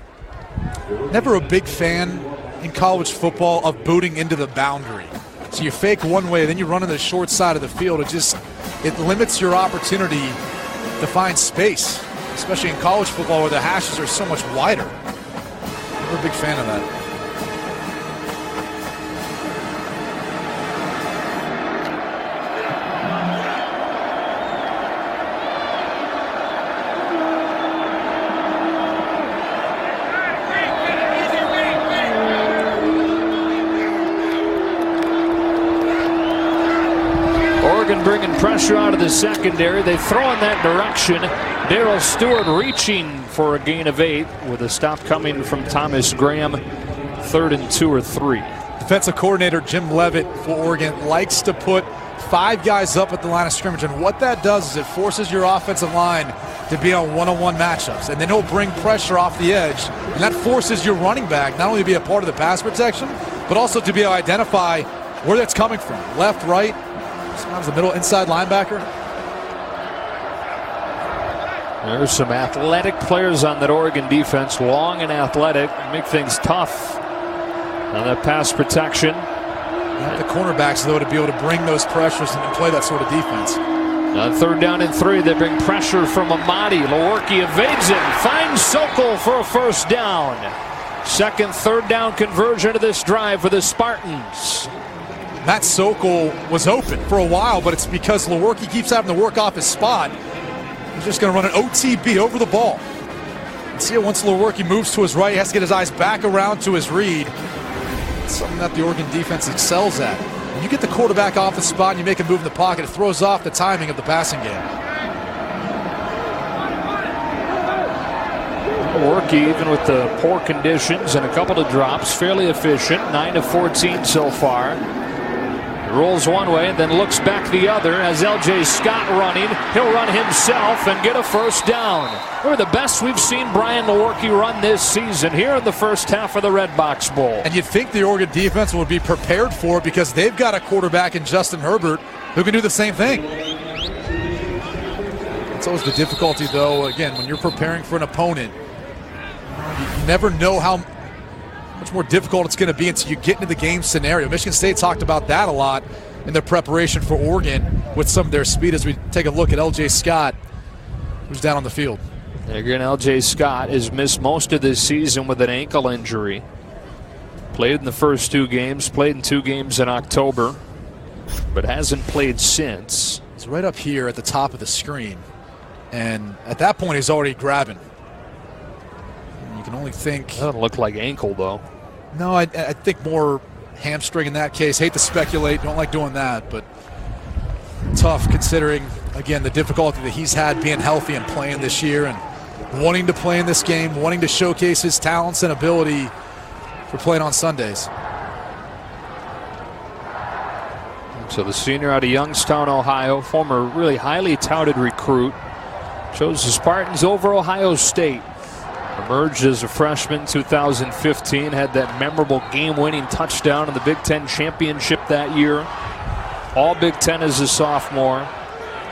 Never a big fan in college football of booting into the boundary. So you fake one way, then you run on the short side of the field. It limits your opportunity to find space, especially in college football where the hashes are so much wider. I'm a big fan of that. Bringing pressure out of the secondary. They throw in that direction. Darrell Stewart reaching for a gain of 8 with a stop coming from Thomas Graham. 3rd and 2 or 3. Defensive coordinator Jim Leavitt for Oregon likes to put 5 guys up at the line of scrimmage, and what that does is it forces your offensive line to be on one-on-one matchups, and then he'll bring pressure off the edge, and that forces your running back not only to be a part of the pass protection, but also to be able to identify where that's coming from, left, right, sometimes the middle inside linebacker. There's some athletic players on that Oregon defense, long and athletic, make things tough on that pass protection. The cornerbacks, though, to be able to bring those pressures and play that sort of defense. On 3rd down and 3, they bring pressure from Amadi. Lewerke evades it, finds Sokol for a 1st down. 2nd, 3rd down conversion of this drive for the Spartans. Matt Sokol was open for a while, but it's because Lewerke keeps having to work off his spot. He's just going to run an OTB over the ball. And see it once Lewerke moves to his right, he has to get his eyes back around to his read. It's something that the Oregon defense excels at. When you get the quarterback off the spot and you make him move in the pocket, it throws off the timing of the passing game. Lewerke, even with the poor conditions and a couple of drops, fairly efficient. 9 of 14 so far. Rolls one way and then looks back the other as L.J. Scott running. He'll run himself and get a 1st down. We're the best we've seen Brian Lewerke run this season here in the first half of the Redbox Bowl. And you'd think the Oregon defense would be prepared for it because they've got a quarterback in Justin Herbert who can do the same thing. It's always the difficulty, though, again, when you're preparing for an opponent, you never know how much more difficult it's going to be until you get into the game scenario. Michigan State talked about that a lot in their preparation for Oregon with some of their speed as we take a look at L.J. Scott, who's down on the field. Again, L.J. Scott has missed most of this season with an ankle injury. Played in the first 2 games, played in 2 games in October, but hasn't played since. He's right up here at the top of the screen, and at that point he's already grabbing. Can only think. Doesn't look like ankle, though. No, I think more hamstring in that case. Hate to speculate. Don't like doing that, but tough considering, again, the difficulty that he's had being healthy and playing this year and wanting to play in this game, wanting to showcase his talents and ability for playing on Sundays. So the senior out of Youngstown, Ohio, former really highly touted recruit, chose the Spartans over Ohio State. Emerged as a freshman 2015, had that memorable game-winning touchdown in the Big Ten championship that year. All Big Ten as a sophomore.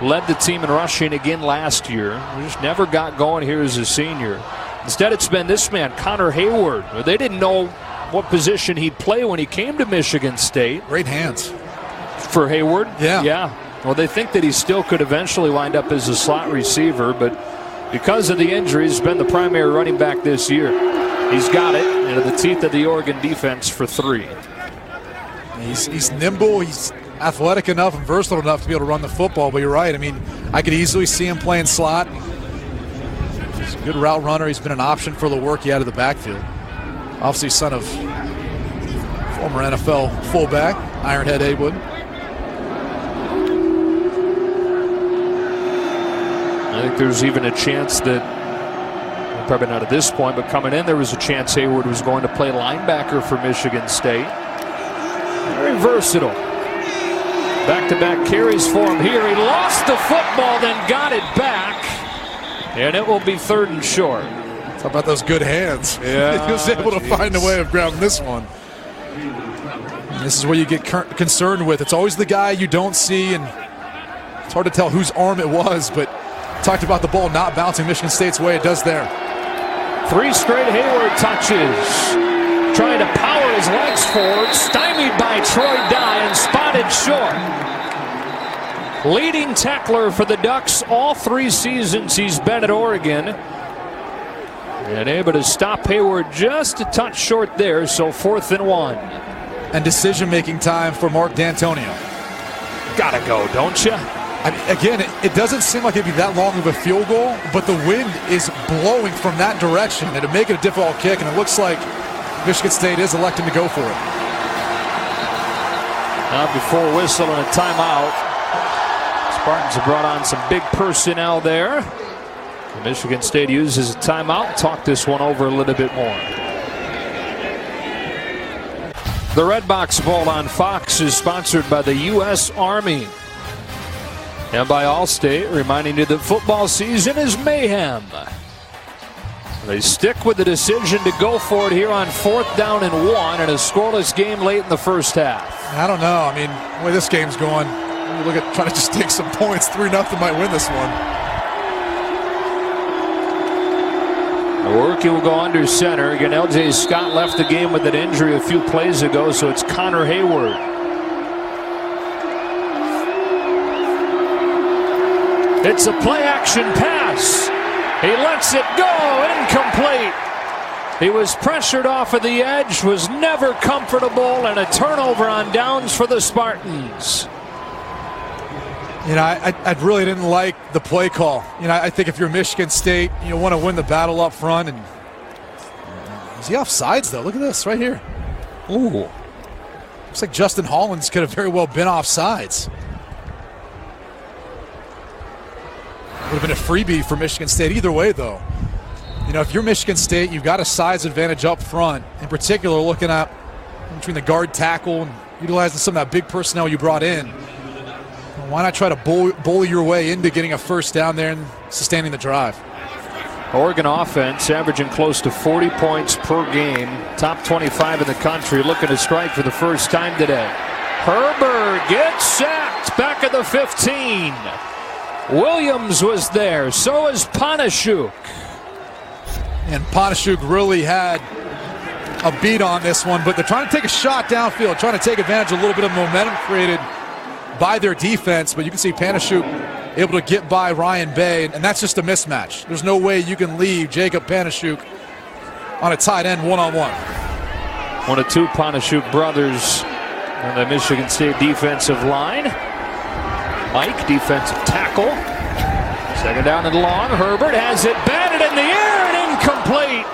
Led the team in rushing again last year. Just never got going here as a senior. Instead, it's been this man, Connor Hayward. They didn't know what position he'd play when he came to Michigan State. Great hands. For Hayward? Yeah. Well, they think that he still could eventually wind up as a slot receiver, but because of the injuries, he's been the primary running back this year. He's got it into the teeth of the Oregon defense for 3. He's nimble, he's athletic enough and versatile enough to be able to run the football, but you're right. I mean, I could easily see him playing slot. He's a good route runner. He's been an option for Lewerke out of the backfield. Obviously son of former NFL fullback, Ironhead Haywood. I think there's even a chance that, probably not at this point, but coming in there was a chance Hayward was going to play linebacker for Michigan State. Very versatile. Back-to-back carries for him here. He lost the football, then got it back. And it will be 3rd and short. How about those good hands? Yeah, he was able to find a way of grabbing this one. And this is what you get concerned with. It's always the guy you don't see, and it's hard to tell whose arm it was, but talked about the ball not bouncing Michigan State's way. It does there. 3 straight Hayward touches. trying to power his legs forward, stymied by Troy Dye and spotted short. Leading tackler for the Ducks all 3 seasons he's been at Oregon. And able to stop Hayward just a touch short there, so 4th and 1. And decision-making time for Mark D'Antonio. Gotta go, don't you? I mean, again, it doesn't seem like it'd be that long of a field goal, but the wind is blowing from that direction. It'd make it a difficult kick, and it looks like Michigan State is electing to go for it. Now before whistle and a timeout. Spartans have brought on some big personnel there. Michigan State uses a timeout. Talk this one over a little bit more. The Redbox Bowl on Fox is sponsored by the U.S. Army and by Allstate, reminding you that football season is mayhem. They stick with the decision to go for it here on 4th down and 1 in a scoreless game late in the first half. I don't know. I mean, the way this game's going, you look at trying to just take some points. 3-0 might win this one. Worky will go under center. Again, L.J. Scott left the game with an injury a few plays ago, so it's Connor Hayward. It's a play-action pass. He lets it go. Incomplete. He was pressured off of the edge, was never comfortable, and a turnover on downs for the Spartans. You know, I really didn't like the play call. You know, I think if you're Michigan State, you want to win the battle up front. And is he offsides, though? Look at this right here. Ooh. Looks like Justin Hollins could have very well been offsides. Would have been a freebie for Michigan State either way, though. You know, if you're Michigan State, you've got a size advantage up front. In particular, looking at between the guard tackle and utilizing some of that big personnel you brought in. Why not try to bully your way into getting a first down there and sustaining the drive? Oregon offense averaging close to 40 points per game. Top 25 in the country, looking to strike for the first time today. Herbert gets sacked back at the 15. Williams was there, so is Panashuk. And Panashuk really had a beat on this one, but they're trying to take a shot downfield, trying to take advantage of a little bit of momentum created by their defense, but you can see Panashuk able to get by Ryan Bay, and that's just a mismatch. There's no way you can leave Jacob Panashuk on a tight end one-on-one. One of 2 Panashuk brothers on the Michigan State defensive line. Mike, defensive tackle. 2nd down and long. Herbert has it batted in the air and incomplete.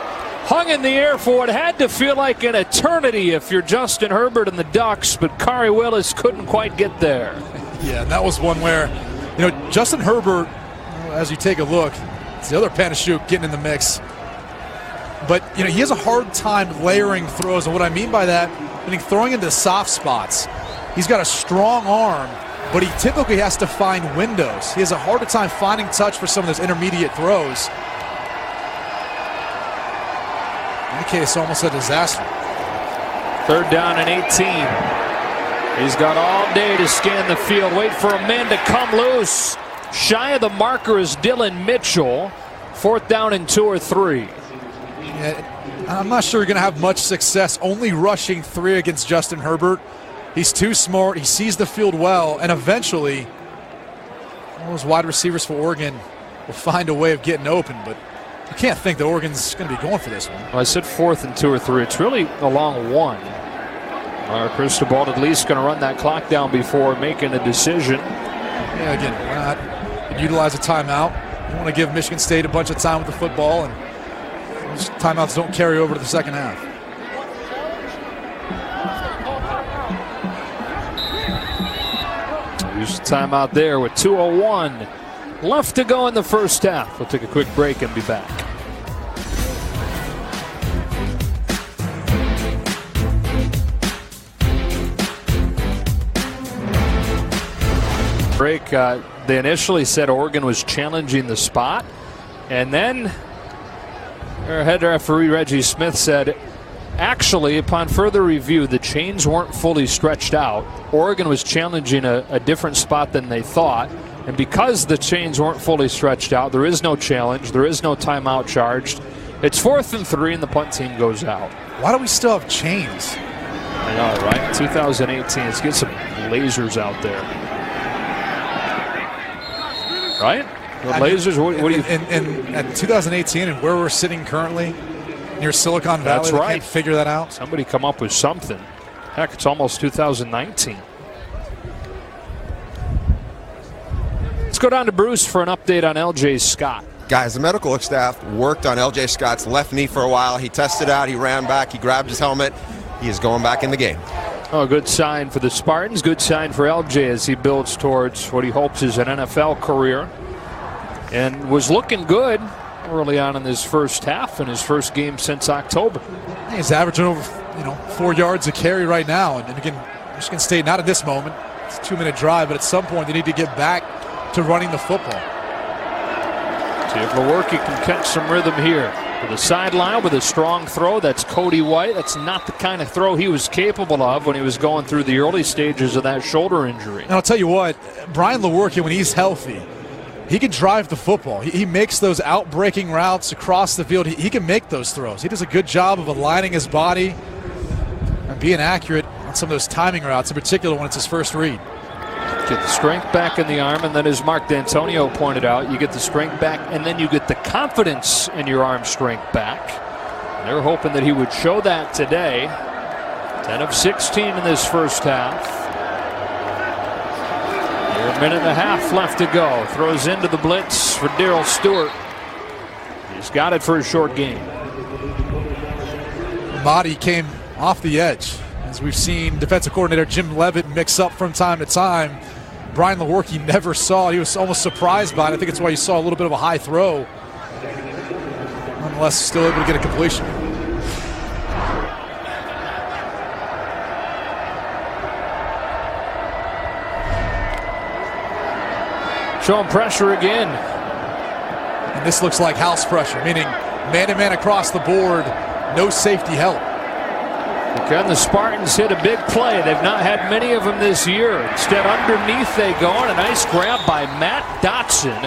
Hung in the air for what had to feel like an eternity if you're Justin Herbert and the Ducks, but Kari Willis couldn't quite get there. Yeah, and that was one where, you know, Justin Herbert, as you take a look, it's the other Panashuk getting in the mix. But, you know, he has a hard time layering throws, and what I mean by that, I mean throwing into soft spots. He's got a strong arm, but he typically has to find windows. He has a harder time finding touch for some of those intermediate throws. In that case, almost a disaster. 3rd down and 18. He's got all day to scan the field, wait for a man to come loose. Shy of the marker is Dylan Mitchell. 4th down and 2 or 3. Yeah, I'm not sure you're going to have much success only rushing 3 against Justin Herbert. He's too smart. He sees the field well, and eventually all those wide receivers for Oregon will find a way of getting open, but you can't think that Oregon's going to be going for this one. Well, I said 4th and 2 or 3. It's really a long 1. Cristobal at least going to run that clock down before making a decision. Yeah, again, why not utilize a timeout? You want to give Michigan State a bunch of time with the football, and those timeouts don't carry over to the second half. Use the timeout there with 2:01 left to go in the first half. We'll take a quick break and be back. Break. They initially said Oregon was challenging the spot, and then their head referee Reggie Smith said, actually, upon further review, the chains weren't fully stretched out. Oregon was challenging a different spot than they thought, and because the chains weren't fully stretched out, there is no challenge, there is no timeout charged, It's 4th and 3, and the punt team goes out. Why do we still have chains? I know, right? 2018. Let's get some lasers out there. Right? The lasers? What do you think? At 2018 and where we're sitting currently, near Silicon Valley, That's right. Can't figure that out. Somebody come up with something. Heck, it's almost 2019. Let's go down to Bruce for an update on L.J. Scott. Guys, the medical staff worked on L.J. Scott's left knee for a while. He tested out, he ran back, he grabbed his helmet. He is going back in the game. Oh, good sign for the Spartans. Good sign for L.J. as he builds towards what he hopes is an NFL career. And was looking good early on in his first half in his first game since October. He's averaging over 4 yards a carry right now. And again, Michigan State, not at this moment. It's a 2-minute drive, but at some point they need to get back to running the football. See if Lewerke can catch some rhythm here. To the sideline with a strong throw. That's Cody White. That's not the kind of throw he was capable of when he was going through the early stages of that shoulder injury. And I'll tell you what, Brian Lewerke, when he's healthy, he can drive the football. He makes those out-breaking routes across the field. He can make those throws. He does a good job of aligning his body and being accurate on some of those timing routes, in particular when it's his first read. Get the strength back in the arm, and then as Mark D'Antonio pointed out, you get the strength back, and then you get the confidence in your arm strength back. And they're hoping that he would show that today. 10 of 16 in this first half. A minute and a half left to go. Throws into the blitz for Darrell Stewart. He's got it for a short game. Mahdi came off the edge. As we've seen defensive coordinator Jim Leavitt mix up from time to time. Brian Lewerke never saw it. He was almost surprised by it. I think it's why you saw a little bit of a high throw. Nonetheless, still able to get a completion. Showing pressure again. And this looks like house pressure, meaning man-to-man across the board, no safety help. Again, the Spartans hit a big play. They've not had many of them this year. Instead, underneath they go, and a nice grab by Matt Dotson.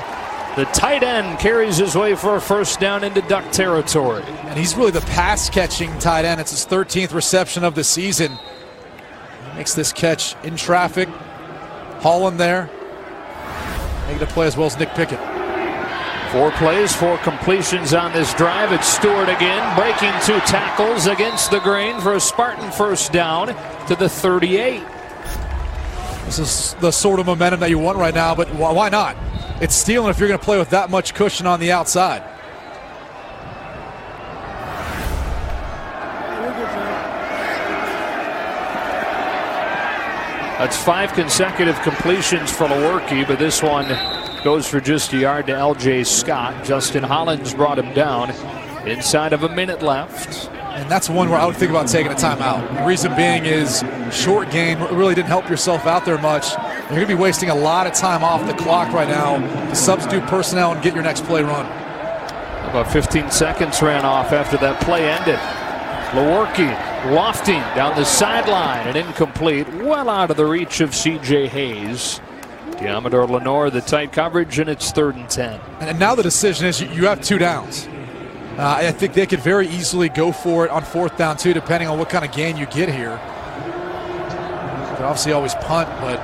The tight end carries his way for a first down into Duck territory. And he's really the pass-catching tight end. It's his 13th reception of the season. He makes this catch in traffic. Holland there. Making a play as well as Nick Pickett. 4 plays, 4 completions on this drive. It's Stewart again, breaking 2 tackles against the grain for a Spartan first down to the 38. This is the sort of momentum that you want right now, but why not? It's stealing if you're going to play with that much cushion on the outside. That's 5 consecutive completions for Lewerke, but this one goes for just a yard to L.J. Scott. Justin Hollins brought him down inside of a minute left. And that's one where I would think about taking a timeout. The reason being is short game really didn't help yourself out there much. You're going to be wasting a lot of time off the clock right now to substitute personnel and get your next play run. About 15 seconds ran off after that play ended. Lewerke lofting down the sideline and incomplete, well out of the reach of C.J. Hayes. Diamador Lenore, the tight coverage, and it's 3rd and 10. And now the decision is you have 2 downs. I think they could very easily go for it on 4th down too, depending on what kind of gain you get here. You could obviously always punt, but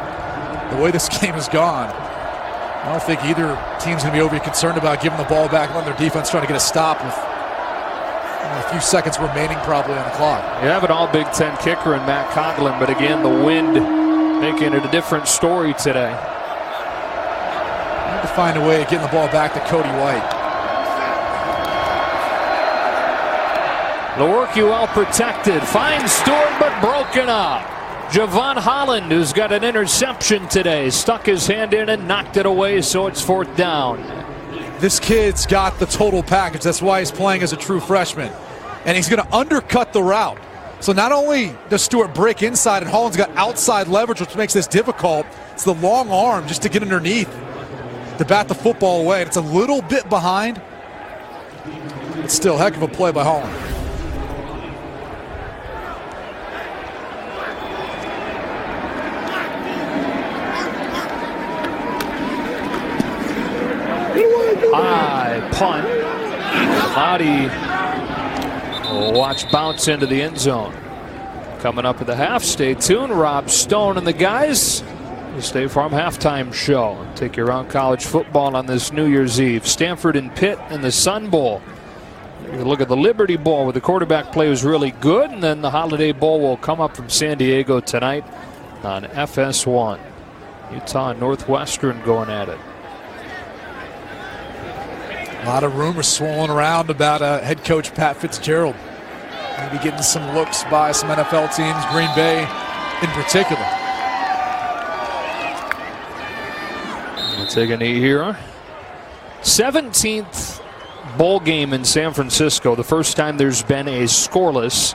the way this game has gone, I don't think either team's going to be overly concerned about giving the ball back on their defense, trying to get a stop with a few seconds remaining probably on the clock. You have an all-Big Ten kicker in Matt Coughlin, but again, the wind making it a different story today. To find a way of getting the ball back to Cody White. Lewerke well protected, finds Stewart but broken up. Javon Holland, who's got an interception today, stuck his hand in and knocked it away, so it's 4th down. This kid's got the total package. That's why he's playing as a true freshman. And he's going to undercut the route. So not only does Stewart break inside, and Holland's got outside leverage, which makes this difficult, it's the long arm just to get underneath to bat the football away. It's a little bit behind. It's still a heck of a play by Holland. High punt. Mahdi We'll watch bounce into the end zone. Coming up at the half, stay tuned. Rob Stone and the guys. The State Farm halftime show. Take you around college football on this New Year's Eve. Stanford and Pitt in the Sun Bowl. You look at the Liberty Bowl where the quarterback play was really good, and then the Holiday Bowl will come up from San Diego tonight on FS1. Utah and Northwestern going at it. A lot of rumors swirling around about head coach Pat Fitzgerald. Maybe getting some looks by some NFL teams, Green Bay in particular. We'll take a knee here. 17th bowl game in San Francisco. The first time there's been a scoreless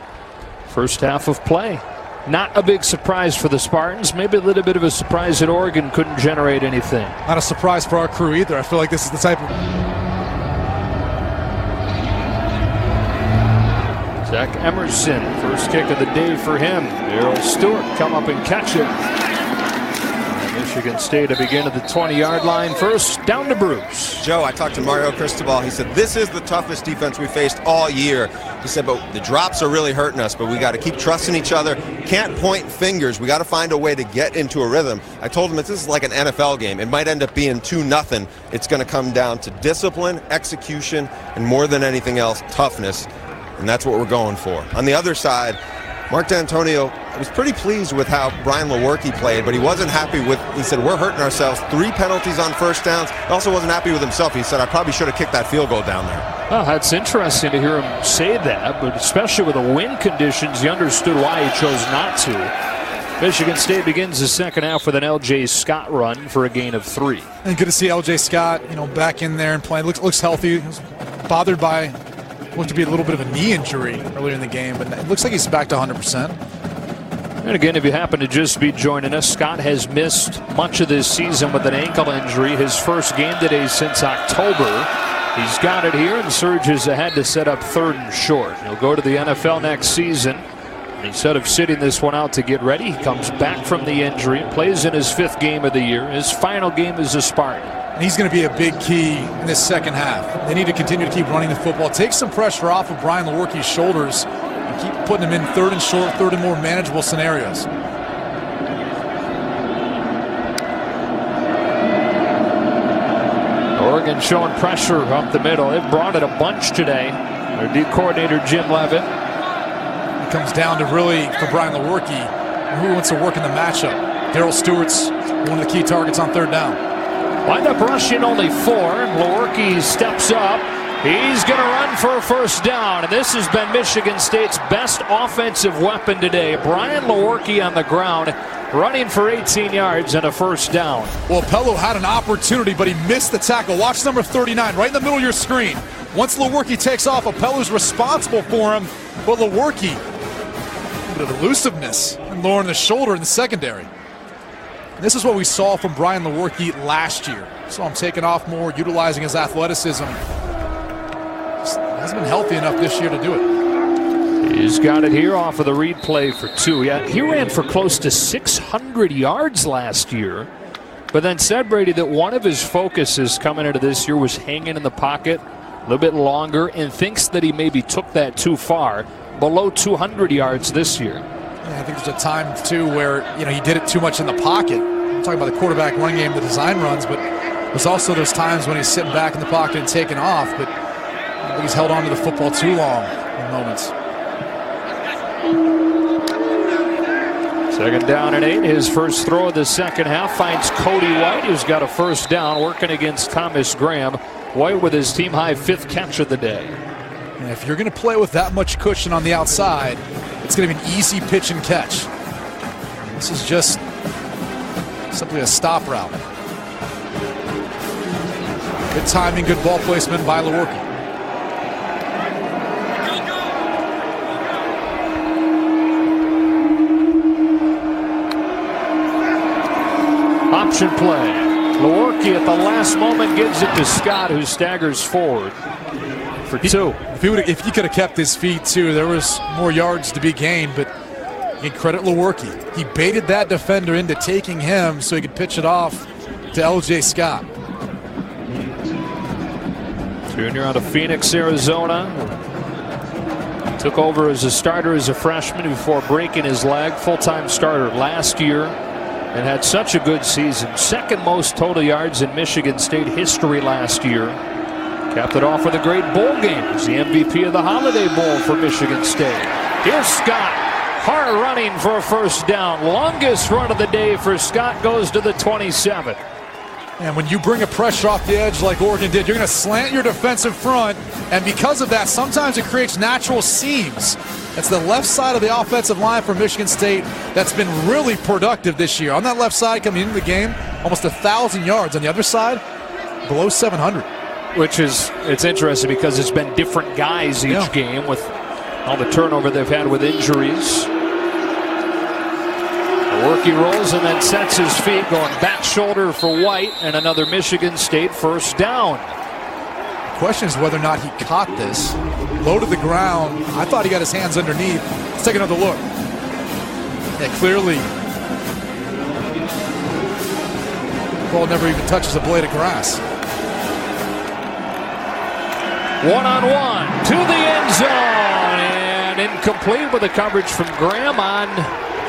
first half of play. Not a big surprise for the Spartans. Maybe a little bit of a surprise that Oregon couldn't generate anything. Not a surprise for our crew either. I feel like this is the type of... Zach Emerson, first kick of the day for him. Errol Stewart come up and catch it. Michigan State to begin at the 20-yard line. First down to Bruce. Joe, I talked to Mario Cristobal. He said, this is the toughest defense we faced all year. He said, but the drops are really hurting us, but we got to keep trusting each other. Can't point fingers. We got to find a way to get into a rhythm. I told him this is like an NFL game. It might end up being 2-0. It's going to come down to discipline, execution, and more than anything else, toughness. And that's what we're going for. On the other side, Mark D'Antonio was pretty pleased with how Brian Lewerke played, but he wasn't happy with, he said, we're hurting ourselves. 3 penalties on first downs. He also wasn't happy with himself. He said, I probably should have kicked that field goal down there. Well, that's interesting to hear him say that, but especially with the wind conditions, he understood why he chose not to. Michigan State begins the second half with an L.J. Scott run for a gain of 3. And good to see L.J. Scott, back in there and playing. Looks healthy. He was bothered by looked to be a little bit of a knee injury earlier in the game, but it looks like he's back to 100%. And again, if you happen to just be joining us, Scott has missed much of this season with an ankle injury. His first game today since October. He's got it here and surges ahead to set up 3rd and short. He'll go to the NFL next season. And instead of sitting this one out to get ready, he comes back from the injury, plays in his 5th game of the year. His final game is a Spartan. And he's going to be a big key in this second half. They need to continue to keep running the football. Take some pressure off of Brian Lewerke's shoulders and keep putting him in 3rd and short, 3rd and more manageable scenarios. Oregon showing pressure up the middle. They've brought it a bunch today. Their D coordinator, Jim Leavitt. It comes down to really, for Brian Lewerke, who wants to work in the matchup. Darrell Stewart's one of the key targets on 3rd down. Wind up rushing only 4. Lewerke steps up. He's going to run for a first down. And this has been Michigan State's best offensive weapon today. Brian Lewerke on the ground, running for 18 yards and a first down. Well, Pello had an opportunity, but he missed the tackle. Watch number 39 right in the middle of your screen. Once Lewerke takes off, Pello's responsible for him. But Lewerke, a bit of elusiveness and lowering the shoulder in the secondary. This is what we saw from Brian Lewerke last year. Saw him taking off more, utilizing his athleticism. Just hasn't been healthy enough this year to do it. He's got it here off of the read play for 2. Yeah, he ran for close to 600 yards last year. But then said, Brady, that one of his focuses coming into this year was hanging in the pocket a little bit longer, and thinks that he maybe took that too far, below 200 yards this year. Yeah, I think there's a time, too, where he did it too much in the pocket. I'm talking about the quarterback running game, the design runs, but there's also those times when he's sitting back in the pocket and taking off, but I think he's held on to the football too long in moments. 2nd down and 8. His first throw of the second half finds Cody White, who's got a first down, working against Thomas Graham. White with his team-high 5th catch of the day. And if you're going to play with that much cushion on the outside, it's going to be an easy pitch and catch. This is just simply a stop route. Good timing, good ball placement by Lewerke. Option play. Lewerke at the last moment gives it to Scott, who staggers forward for 2. If he could have kept his feet, too, there was more yards to be gained, but you can credit Lewerke. He baited that defender into taking him so he could pitch it off to L.J. Scott. Junior out of Phoenix, Arizona. Took over as a starter as a freshman before breaking his leg. Full-time starter last year and had such a good season. Second most total yards in Michigan State history last year. Capped it off with a great bowl game. He's the MVP of the Holiday Bowl for Michigan State. Here's Scott. Hard running for a first down. Longest run of the day for Scott goes to the 27. And when you bring a pressure off the edge like Oregon did, you're going to slant your defensive front. And because of that, sometimes it creates natural seams. That's the left side of the offensive line for Michigan State that's been really productive this year. On that left side coming into the game, almost 1,000 yards. On the other side, below 700. Which is, it's interesting because it's been different guys each game with all the turnover they've had with injuries. The work he rolls and then sets his feet, going back shoulder for White, and another Michigan State first down. The question is whether or not he caught this. Low to the ground. I thought he got his hands underneath. Let's take another look. Yeah, clearly, the ball never even touches a blade of grass. One-on-one to the end zone, and incomplete with the coverage from Graham on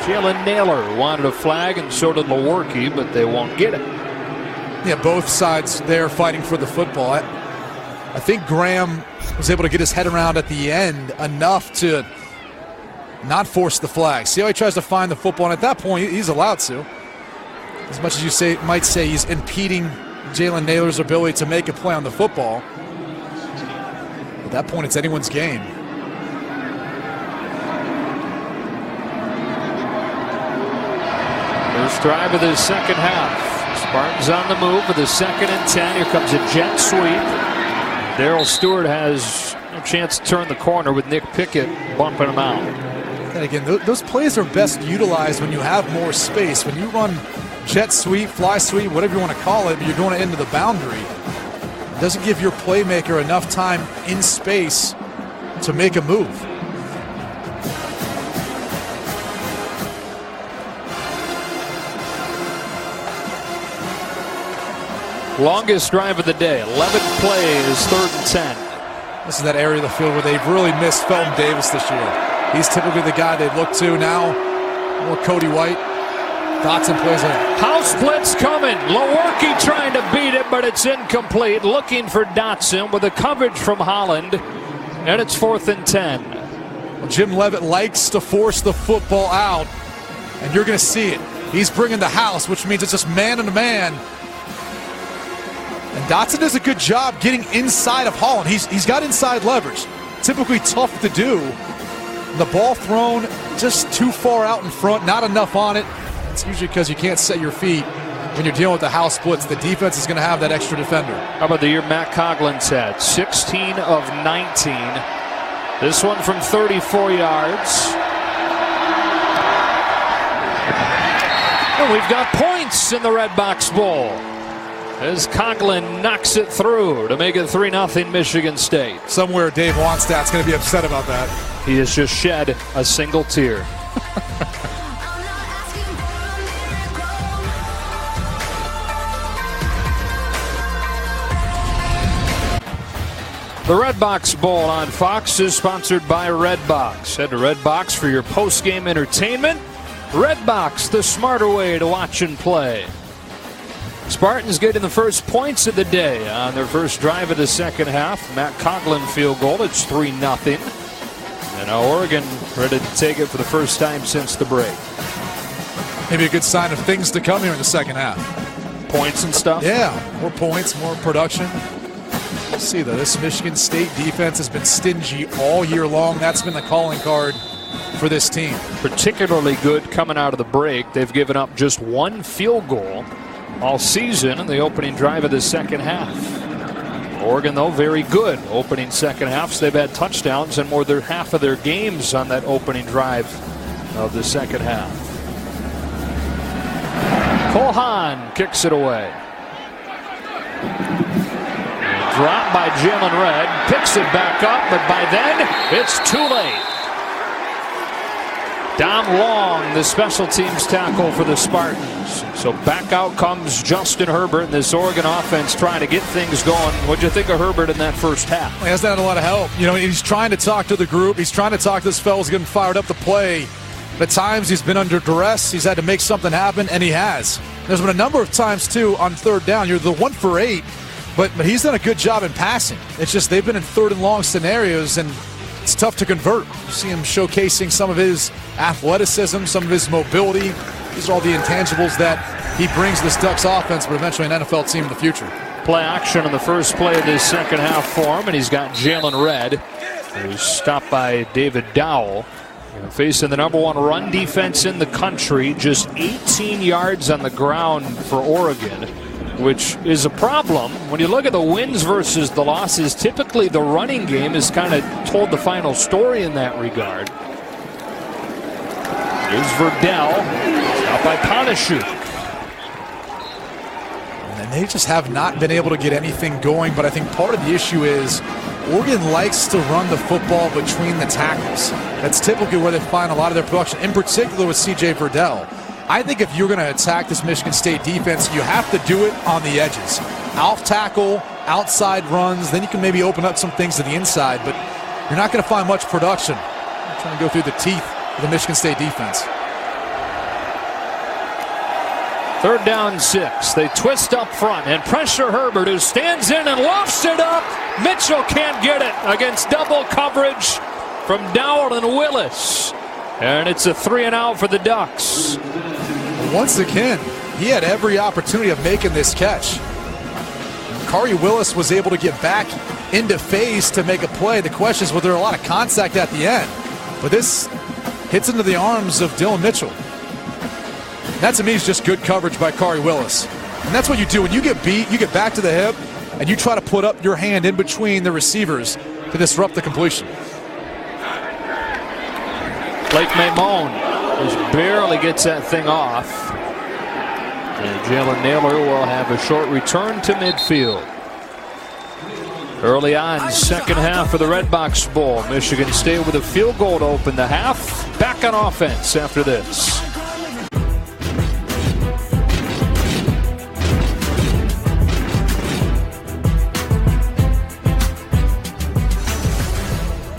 Jalen Naylor. Wanted a flag, and so did Lewerke, but they won't get it. Yeah, both sides there fighting for the football. I think Graham was able to get his head around at the end enough to not force the flag. See how he tries to find the football, and at that point, he's allowed to. As much as you might say he's impeding Jalen Naylor's ability to make a play on the football. At that point, it's anyone's game. First drive of the second half. Spartans on the move with a 2nd and 10. Here comes a jet sweep. Darrell Stewart has a chance to turn the corner with Nick Pickett bumping him out. And again, those plays are best utilized when you have more space. When you run jet sweep, fly sweep, whatever you want to call it, but you're going into the boundary. It doesn't give your playmaker enough time in space to make a move. Longest drive of the day, 11 plays, 3rd and 10. This is that area of the field where they've really missed Felton Davis this year. He's typically the guy they look to now. More Cody White. Dotson plays it. House blitz coming. Lewerke trying to beat it, but it's incomplete. Looking for Dotson with a coverage from Holland, and it's 4th and 10. Well, Jim Leavitt likes to force the football out, and you're going to see it. He's bringing the house, which means it's just man to man. And Dotson does a good job getting inside of Holland. He's got inside leverage. Typically tough to do. The ball thrown just too far out in front, not enough on it. It's usually because you can't set your feet when you're dealing with the house splits. The defense is going to have that extra defender. How about the year Matt Coughlin's had? 16 of 19. This one from 34 yards. And we've got points in the Redbox Bowl as Coughlin knocks it through to make it 3-0 Michigan State. Somewhere Dave Wannstedt's going to be upset about that. He has just shed a single tear. The Redbox Bowl on Fox is sponsored by Redbox. Head to Redbox for your post-game entertainment. Redbox, the smarter way to watch and play. Spartans getting the first points of the day on their first drive of the second half. Matt Coughlin field goal. It's 3-0. And now Oregon ready to take it for the first time since the break. Maybe a good sign of things to come here in the second half. Points and stuff? Yeah, more points, more production. We'll see, though. This Michigan State defense has been stingy all year long. That's been the calling card for this team. Particularly good coming out of the break. They've given up just one field goal all season in the opening drive of the second half. Oregon, though, very good opening second halves. They've had touchdowns in more than half of their games on that opening drive of the second half. Cole Haan kicks it away. Dropped by Jalen Red, picks it back up, but by then it's too late. Dom Long, the special teams tackle for the Spartans. So back out comes Justin Herbert and this Oregon offense trying to get things going. What'd you think of Herbert in that first half? He hasn't had a lot of help. You know, he's trying to talk to the group. He's trying to talk to this fella's getting fired up to play. But at times he's been under duress. He's had to make something happen, and he has. There's been a number of times, too, on third down. You're the 1 for 8, but he's done a good job in passing. It's just they've been in third and long scenarios, and it's tough to convert. You see him showcasing some of his athleticism, some of his mobility. These are all the intangibles that he brings this Ducks offense, but eventually an NFL team in the future. Play action on the first play of this second half for him, and he's got Jalen Redd, who's stopped by David Dowell. Facing the number 1 run defense in the country, just 18 yards on the ground for Oregon, which is a problem. When you look at the wins versus the losses, typically the running game has kind of told the final story in that regard. Here's Verdell, stopped by Ponishuk. And they just have not been able to get anything going, but I think part of the issue is Oregon likes to run the football between the tackles. That's typically where they find a lot of their production, in particular with C.J. Verdell. I think if you're going to attack this Michigan State defense, you have to do it on the edges. Off tackle, outside runs, then you can maybe open up some things to the inside, but you're not going to find much production. I'm trying to go through the teeth of the Michigan State defense. 3rd down 6. They twist up front and pressure Herbert, who stands in and lofts it up. Mitchell can't get it against double coverage from Dowell and Willis. And it's a 3-and-out for the Ducks. Once again, he had every opportunity of making this catch. Kari Willis was able to get back into phase to make a play. The question is, was there a lot of contact at the end? But this hits into the arms of Dylan Mitchell. That to me is just good coverage by Kari Willis. And that's what you do. When you get beat, you get back to the hip, and you try to put up your hand in between the receivers to disrupt the completion. Blake Mamone just barely gets that thing off. And Jalen Naylor will have a short return to midfield. Early on, second half of the Redbox Bowl. Michigan State with a field goal to open the half. Back on offense after this.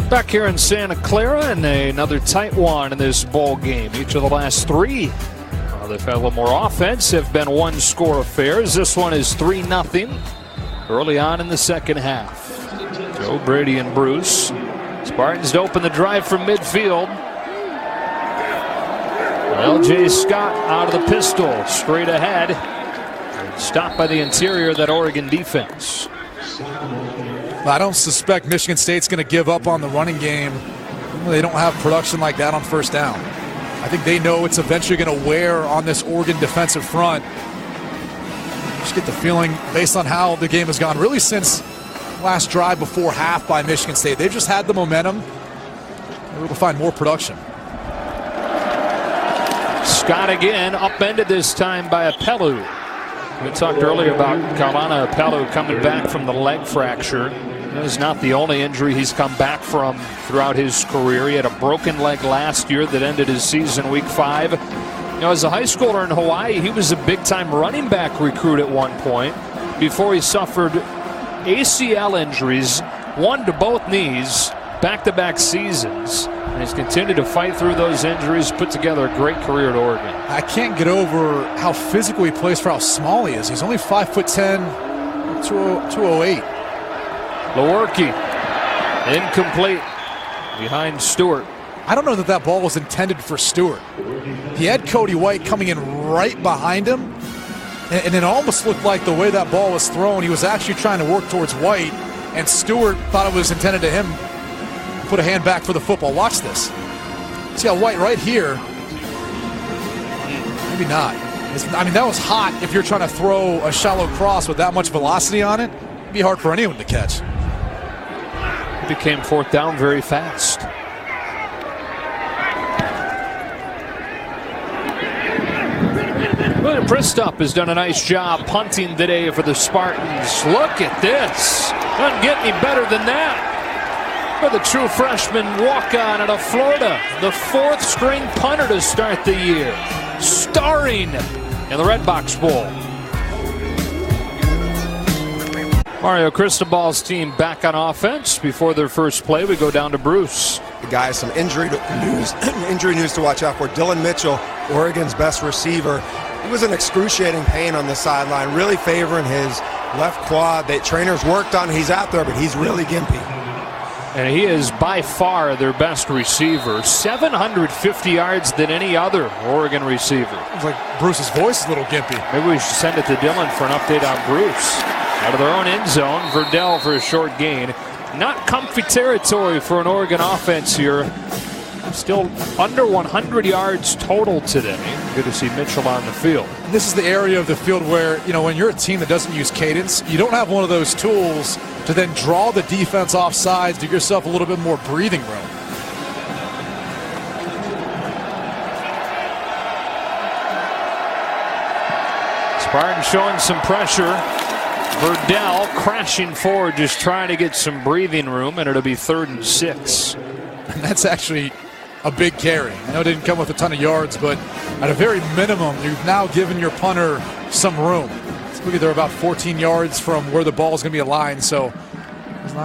Back here in Santa Clara, and another tight one in this bowl game. Each of the last 3, they've had a little more offense, have been 1-score affairs. This one is 3-0 early on in the second half. Joe Brady and Bruce. Spartans to open the drive from midfield. L.J. Scott out of the pistol, straight ahead. Stopped by the interior of that Oregon defense. I don't suspect Michigan State's going to give up on the running game. They don't have production like that on first down. I think they know it's eventually going to wear on this Oregon defensive front. Just get the feeling, based on how the game has gone, really since last drive before half by Michigan State, they've just had the momentum. They're able to find more production. Scott again, upended this time by Apelu. We talked earlier about Kaulana Apelu coming back from the leg fracture. That is not the only injury he's come back from throughout his career. He had a broken leg last year that ended his season week 5. You know, as a high schooler in Hawaii, he was a big-time running back recruit at one point before he suffered ACL injuries, one to both knees, back-to-back seasons. And he's continued to fight through those injuries, put together a great career at Oregon. I can't get over how physical he plays for how small he is. He's only 5'10", 208. Lewerke, incomplete, behind Stewart. I don't know that that ball was intended for Stewart. He had Cody White coming in right behind him, and it almost looked like the way that ball was thrown, he was actually trying to work towards White, and Stewart thought it was intended to him. Put a hand back for the football. Watch this. See how White right here. Maybe not. I mean, that was hot if you're trying to throw a shallow cross with that much velocity on it. It'd be hard for anyone to catch. It became 4th down very fast. Pristup has done a nice job punting today for the Spartans. Look at this. Doesn't get any better than that. For the true freshman walk-on out of Florida, the 4th string punter to start the year, starring in the Redbox Bowl. Mario Cristobal's team back on offense. Before their first play, we go down to Bruce. The guys, some injury news to watch out for. Dylan Mitchell, Oregon's best receiver. He was in excruciating pain on the sideline, really favoring his left quad. The trainers worked on. He's out there, but he's really gimpy. And he is by far their best receiver. 750 yards than any other Oregon receiver. It's like Bruce's voice is a little gimpy. Maybe we should send it to Dylan for an update on Bruce. Out of their own end zone, Verdell for a short gain. Not comfy territory for an Oregon offense here. Still under 100 yards total today. Good to see Mitchell on the field. And this is the area of the field where, when you're a team that doesn't use cadence, you don't have one of those tools to then draw the defense off sides, give yourself a little bit more breathing room. Spartans showing some pressure. Verdell crashing forward, just trying to get some breathing room, and it'll be 3rd and 6. And that's actually a big carry. I know it didn't come with a ton of yards, but at a very minimum, you've now given your punter some room. Look at, they're about 14 yards from where the ball is going to be aligned, so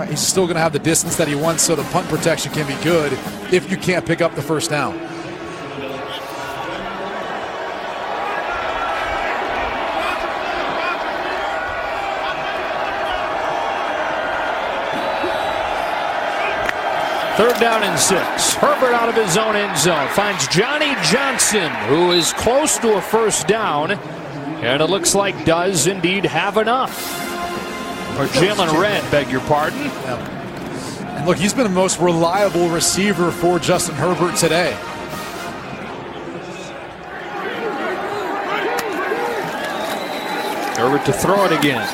he's still going to have the distance that he wants, so the punt protection can be good if you can't pick up the first down. Third down and 6. Herbert out of his own end zone finds Johnny Johnson, who is close to a first down, and it looks like does indeed have enough. Or Jalen Redd, beg your pardon. Yeah. And look, he's been the most reliable receiver for Justin Herbert today. Herbert to throw it again.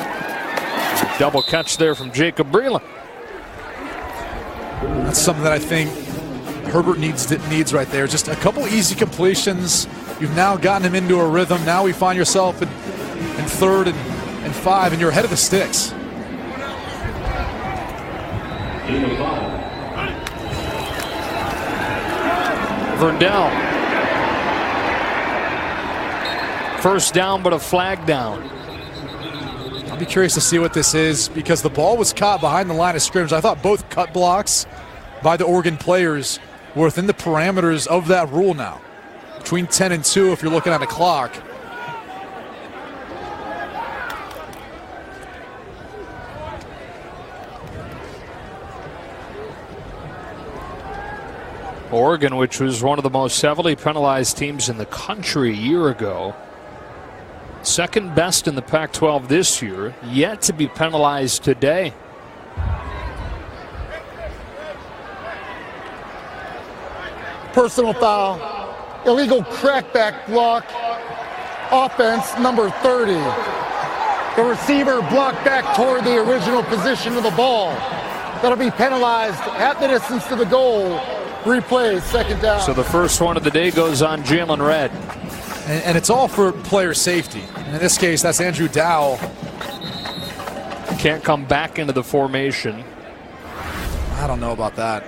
Double catch there from Jacob Breland. That's something that I think Herbert needs right there. Just a couple easy completions. You've now gotten him into a rhythm. Now we find yourself in 3rd and 5, and you're ahead of the sticks. Verdell. First down, but a flag down. I'll be curious to see what this is, because the ball was caught behind the line of scrimmage. I thought both cut blocks by the Oregon players were within the parameters of that rule now. Between 10 and 2 if you're looking at a clock. Oregon, which was one of the most heavily penalized teams in the country a year ago. Second best in the Pac-12 this year, yet to be penalized today. Personal foul, illegal crackback block, offense number 30. The receiver blocked back toward the original position of the ball. That'll be penalized at the distance to the goal. Replay, 2nd down. So the first one of the day goes on Jalen Redd. And it's all for player safety. And in this case, that's Andrew Dow. Can't come back into the formation. I don't know about that.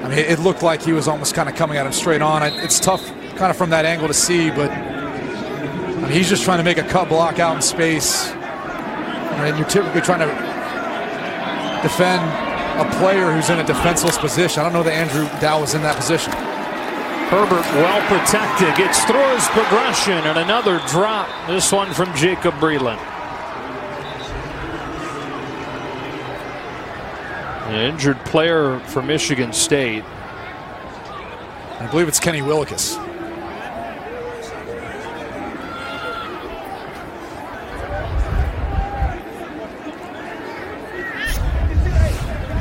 I mean, it looked like he was almost kind of coming at him straight on. It's tough kind of from that angle to see, but I mean, he's just trying to make a cut block out in space. And you're typically trying to defend a player who's in a defenseless position. I don't know that Andrew Dow was in that position. Herbert well protected, gets through his progression, and another drop. This one from Jacob Breland. An injured player for Michigan State. I believe it's Kenny Willekes.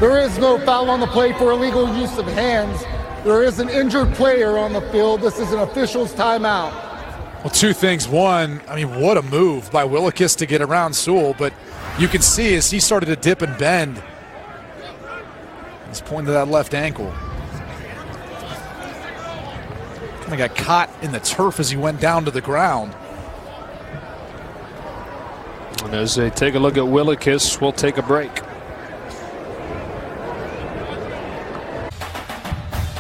There is no foul on the play for illegal use of hands. There is an injured player on the field. This is an official's timeout. Well, two things. One, I mean, what a move by Willekes to get around Sewell, but you can see as he started to dip and bend, he's pointing to that left ankle. Kind of got caught in the turf as he went down to the ground. And as they take a look at Willekes, we'll take a break.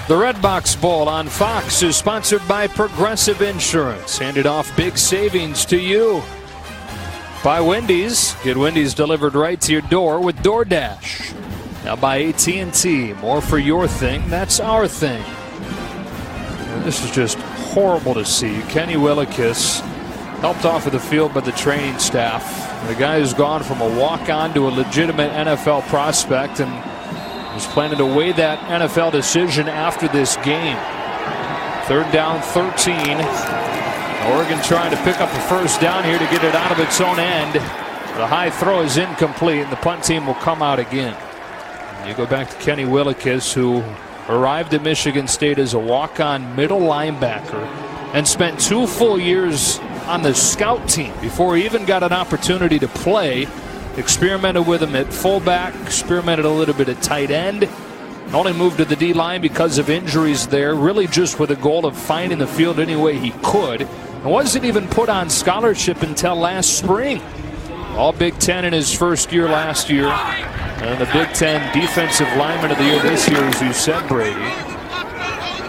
The Redbox Bowl on Fox is sponsored by Progressive Insurance. Handed off big savings to you by Wendy's. Get Wendy's delivered right to your door with DoorDash. Now by AT&T. More for your thing. That's our thing. And this is just horrible to see. Kenny Willekes helped off of the field by the training staff. The guy who's gone from a walk-on to a legitimate NFL prospect and was planning to weigh that NFL decision after this game. 3rd down, 13. Oregon trying to pick up a first down here to get it out of its own end. The high throw is incomplete, and the punt team will come out again. You go back to Kenny Willekes, who arrived at Michigan State as a walk-on middle linebacker and spent 2 full years on the scout team before he even got an opportunity to play. Experimented with him at fullback, experimented a little bit at tight end. Only moved to the D-line because of injuries there, really just with the goal of finding the field any way he could. And wasn't even put on scholarship until last spring. All Big Ten in his first year last year. And the Big Ten Defensive Lineman of the Year this year, as you said, Brady.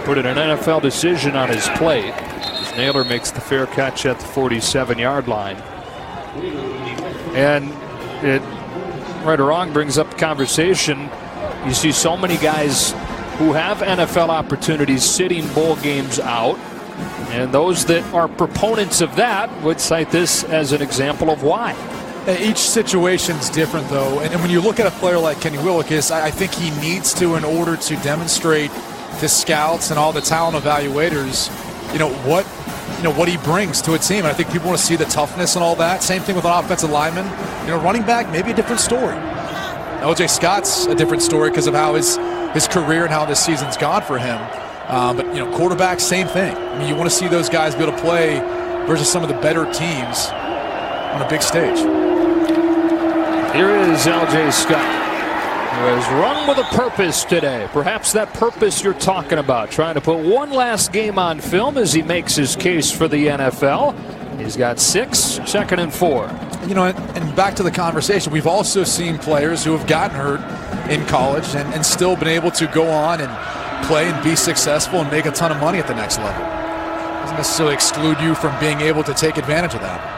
Put an NFL decision on his plate. As Naylor makes the fair catch at the 47-yard line. And it, right or wrong, brings up the conversation. You see so many guys who have NFL opportunities sitting bowl games out, and those that are proponents of that would cite this as an example of why. Each situation's different, though, and when you look at a player like Kenny Willekes, I think he needs to, in order to demonstrate to scouts and all the talent evaluators, what he brings to a team. And I think people want to see the toughness and all that. Same thing with an offensive lineman. Running back, maybe a different story. O.J. Scott's a different story because of how his career and how this season's gone for him. But quarterback, same thing. I mean, you want to see those guys be able to play versus some of the better teams on a big stage. Here is L.J. Scott, who has run with a purpose today. Perhaps that purpose you're talking about, trying to put one last game on film as he makes his case for the NFL. He's got 6, 2nd and 4. And back to the conversation, we've also seen players who have gotten hurt in college and still been able to go on and play and be successful and make a ton of money at the next level. Doesn't necessarily exclude you from being able to take advantage of that.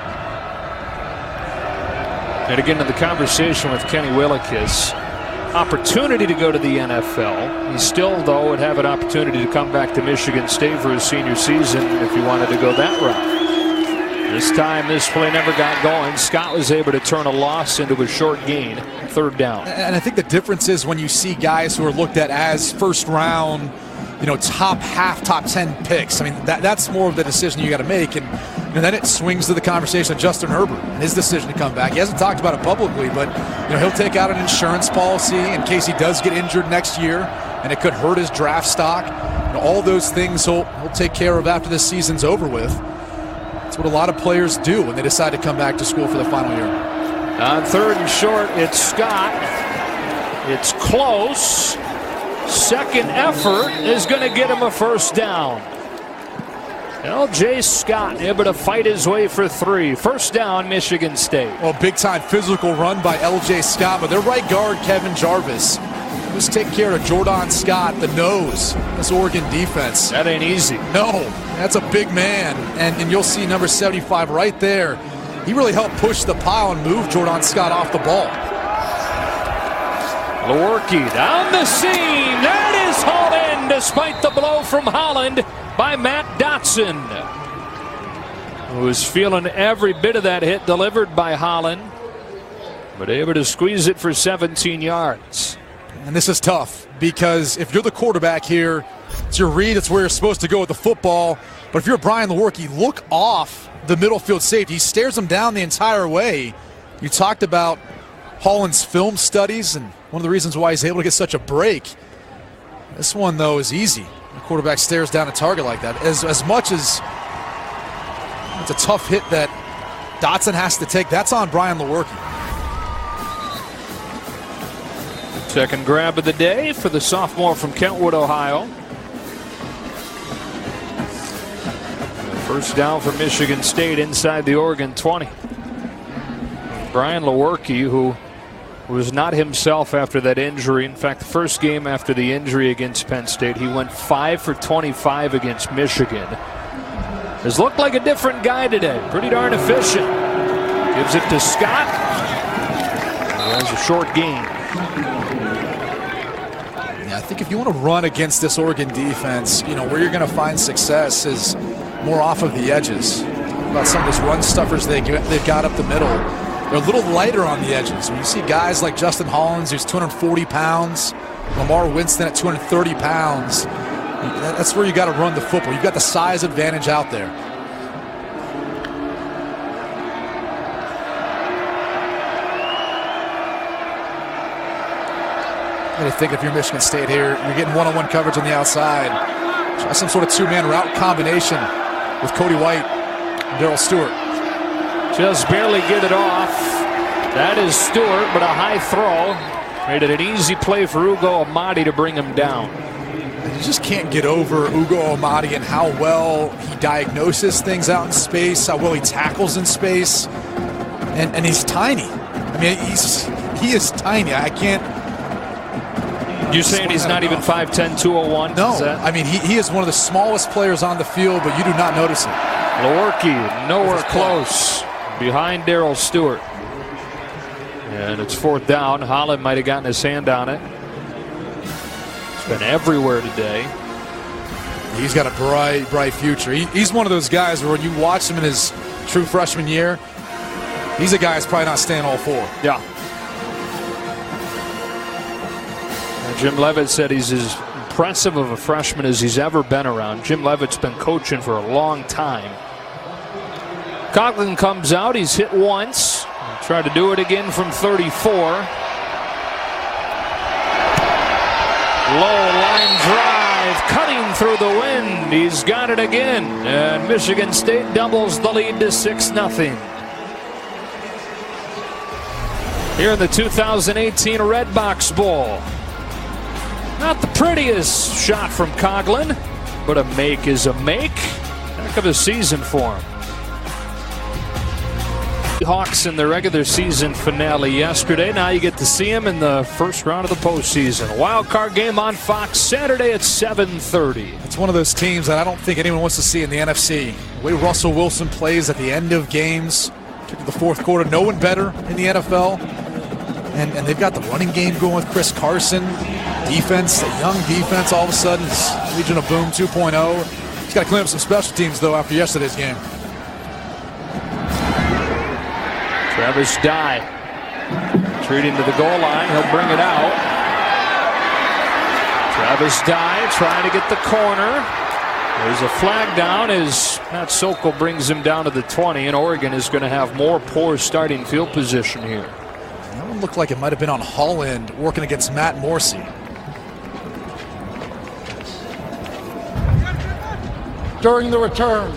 And again, in the conversation with Kenny Willekes, opportunity to go to the NFL. He still, though, would have an opportunity to come back to Michigan State for his senior season if he wanted to go that route. This time, this play never got going. Scott was able to turn a loss into a short gain, 3rd down. And I think the difference is when you see guys who are looked at as first round, top half, top 10 picks. I mean, that's more of the decision you got to make. And then it swings to the conversation of Justin Herbert and his decision to come back. He hasn't talked about it publicly, but he'll take out an insurance policy in case he does get injured next year, and it could hurt his draft stock. All those things he'll take care of after this season's over with. That's what a lot of players do when they decide to come back to school for the final year. On 3rd and short, it's Scott. It's close. Second effort is going to get him a first down. L.J. Scott able to fight his way for 3. First down, Michigan State. Well, big-time physical run by L.J. Scott, but their right guard, Kevin Jarvis, just take care of Jordan Scott, the nose. This Oregon defense. That ain't easy. No, that's a big man, and you'll see number 75 right there. He really helped push the pile and move Jordan Scott off the ball. Lewerke down the seam. That is hauled in despite the blow from Holland by Matt Dotson, who was feeling every bit of that hit delivered by Holland, but able to squeeze it for 17 yards. And this is tough because if you're the quarterback here, it's your read, it's where you're supposed to go with the football. But if you're Brian Lewerke, look off the middle field safety. He stares him down the entire way. You talked about Holland's film studies and one of the reasons why he's able to get such a break. This one, though, is easy. The quarterback stares down a target like that. As much as it's a tough hit that Dotson has to take, that's on Brian Lewerke. Second grab of the day for the sophomore from Kentwood, Ohio. First down for Michigan State inside the Oregon 20. Brian Lewerke, who was not himself after that injury. In fact, the first game after the injury against Penn State, he went 5 for 25 against Michigan. Has looked like a different guy today. Pretty darn efficient. Gives it to Scott. That's a short gain. Yeah, I think if you want to run against this Oregon defense, where you're going to find success is more off of the edges. About some of those run stuffers they've got up the middle. They're a little lighter on the edges. When you see guys like Justin Hollins, who's 240 pounds, Lamar Winston at 230 pounds, that's where you got to run the football. You've got the size advantage out there. I think if you're Michigan State here, you're getting one-on-one coverage on the outside. Try some sort of two-man route combination with Cody White and Darrell Stewart. Just barely get it off. That is Stewart, but a high throw. Made it an easy play for Ugo Amadi to bring him down. You just can't get over Ugo Amadi and how well he diagnoses things out in space, how well he tackles in space, and he's tiny. I mean, he is tiny. I can't. You're saying he's not even 5'10", 201? No, I mean, he is one of the smallest players on the field, but you do not notice it. Lewerke nowhere close behind Darrell Stewart. And it's 4th down. Holland might have gotten his hand on it. It's been everywhere today. He's got a bright future. He's one of those guys where when you watch him in his true freshman year, he's a guy that's probably not staying all 4. Yeah. Jim Leavitt said he's as impressive of a freshman as he's ever been around. Jim Leavitt's been coaching for a long time. Coughlin comes out. He's hit once. Tried to do it again from 34. Low line drive, cutting through the wind. He's got it again. And Michigan State doubles the lead to 6-0. Here in the 2018 Redbox Bowl. Not the prettiest shot from Coughlin, but a make is a make. Heck of a season for him. Hawks in the regular season finale yesterday. Now you get to see him in the first round of the postseason. Wild card game on Fox Saturday at 7:30. It's one of those teams that I don't think anyone wants to see in the NFC. The way Russell Wilson plays at the end of games, to the fourth quarter, no one better in the NFL. And they've got the running game going with Chris Carson. Defense, the young defense, all of a sudden is Legion of Boom 2.0. He's got to clean up some special teams, though, after yesterday's game. Travis Dye treating to the goal line. He'll bring it out. Travis Dye trying to get the corner. There's a flag down as Matt Sokol brings him down to the 20, and Oregon is going to have more poor starting field position here. That one looked like it might have been on Holland working against Matt Morsey. During the return,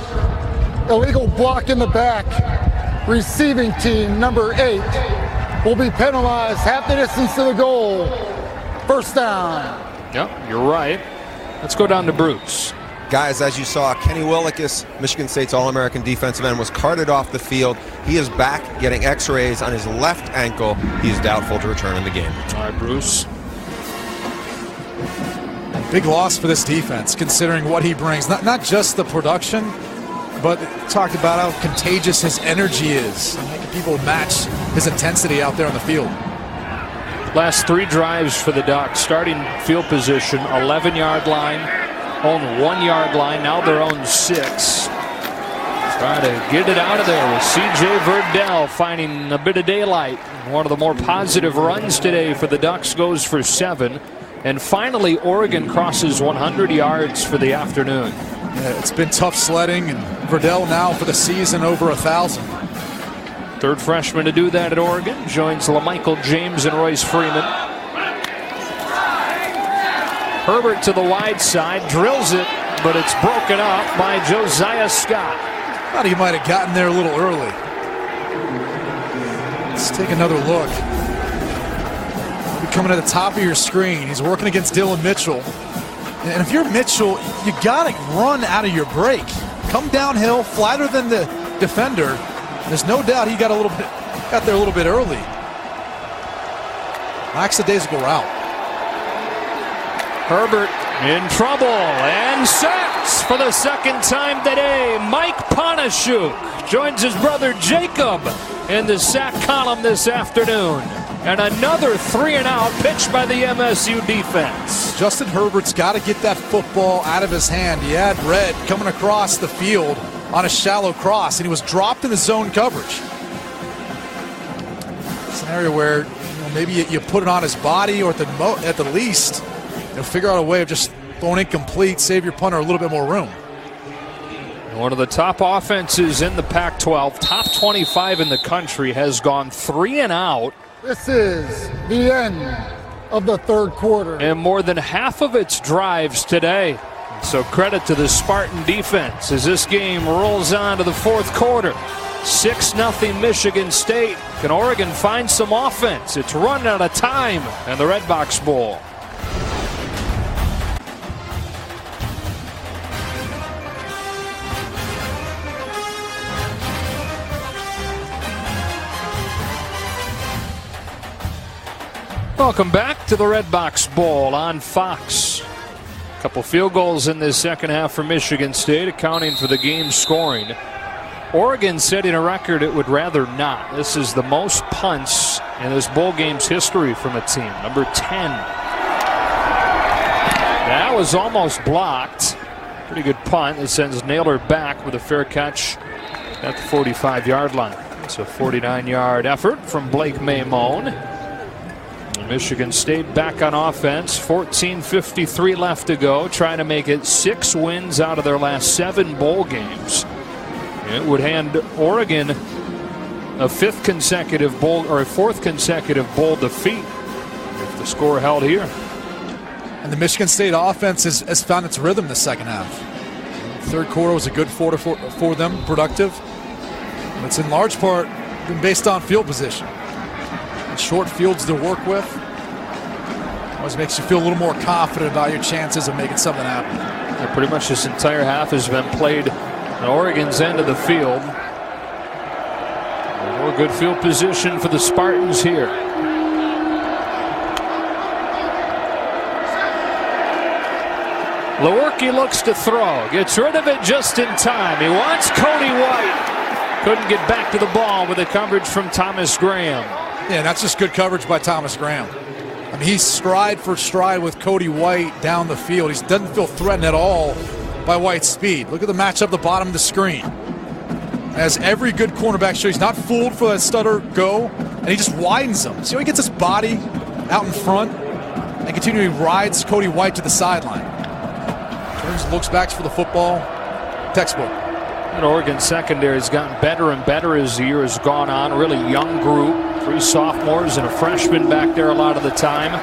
illegal block in the back. Receiving team number 8 will be penalized half the distance to the goal. First down. Yep, you're right. Let's go down to Bruce. Guys, as you saw, Kenny Willekes, Michigan State's All-American defensive end, was carted off the field. He is back getting x-rays on his left ankle. He is doubtful to return in the game. All right, Bruce. Big loss for this defense, considering what he brings. Not just the production, but talked about how contagious his energy is. Making people match his intensity out there on the field. Last 3 drives for the Ducks. Starting field position, 11-yard line, own 1-yard line. Now they're on 6. Trying to get it out of there with C.J. Verdell finding a bit of daylight. One of the more positive runs today for the Ducks goes for 7. And finally, Oregon crosses 100 yards for the afternoon. Yeah, it's been tough sledding, and Verdell now for the season over 1,000. Third freshman to do that at Oregon. Joins LaMichael James and Royce Freeman. Herbert to the wide side, drills it, but it's broken up by Josiah Scott. Thought he might have gotten there a little early. Let's take another look. Coming to the top of your screen, he's working against Dylan Mitchell. And if you're Mitchell, you got to run out of your break. Come downhill, flatter than the defender. There's no doubt he got there a little bit early. lackadaisical route. Herbert in trouble and sacks for the second time today. Mike Panashuk joins his brother Jacob in the sack column this afternoon. And another 3-and-out pitched by the MSU defense. Justin Herbert's got to get that football out of his hand. He had Red coming across the field on a shallow cross, and he was dropped in the zone coverage. Scenario where maybe you put it on his body, or at the least, figure out a way of just throwing incomplete, save your punter a little bit more room. One of the top offenses in the Pac-12, top 25 in the country, has gone 3-and-out. This is the end of the third quarter. And more than half of its drives today. So credit to the Spartan defense as this game rolls on to the fourth quarter. 6-0 Michigan State. Can Oregon find some offense? It's run out of time in the Redbox Bowl. Welcome back to the Redbox Bowl on Fox. A couple field goals in this second half for Michigan State, accounting for the game's scoring. Oregon setting a record it would rather not. This is the most punts in this bowl game's history from a team, number 10. That was almost blocked. Pretty good punt. It sends Naylor back with a fair catch at the 45-yard line. It's a 49-yard effort from Blake Maimone. Michigan State back on offense. 14:53 left to go, trying to make it 6 wins out of their last 7 bowl games. It would hand Oregon a 4th consecutive bowl defeat if the score held here. And the Michigan State offense has found its rhythm the second half. Third quarter was a good quarter for them, productive. It's in large part been based on field position. Short fields to work with always makes you feel a little more confident about your chances of making something happen. Yeah, pretty much this entire half has been played on Oregon's end of the field. More good field position for the Spartans here. Lewerke looks to throw, gets rid of it just in time. He wants Cody White. Couldn't get back to the ball with the coverage from Thomas Graham. Yeah, that's just good coverage by Thomas Graham. I mean, he's stride for stride with Cody White down the field. He doesn't feel threatened at all by White's speed. Look at the matchup at the bottom of the screen. As every good cornerback shows, he's not fooled for that stutter go, and he just widens them. See how he gets his body out in front and continually rides Cody White to the sideline. Turns, looks back for the football. Textbook. And Oregon secondary has gotten better and better as the year has gone on. Really young group. 3 sophomores and a freshman back there a lot of the time.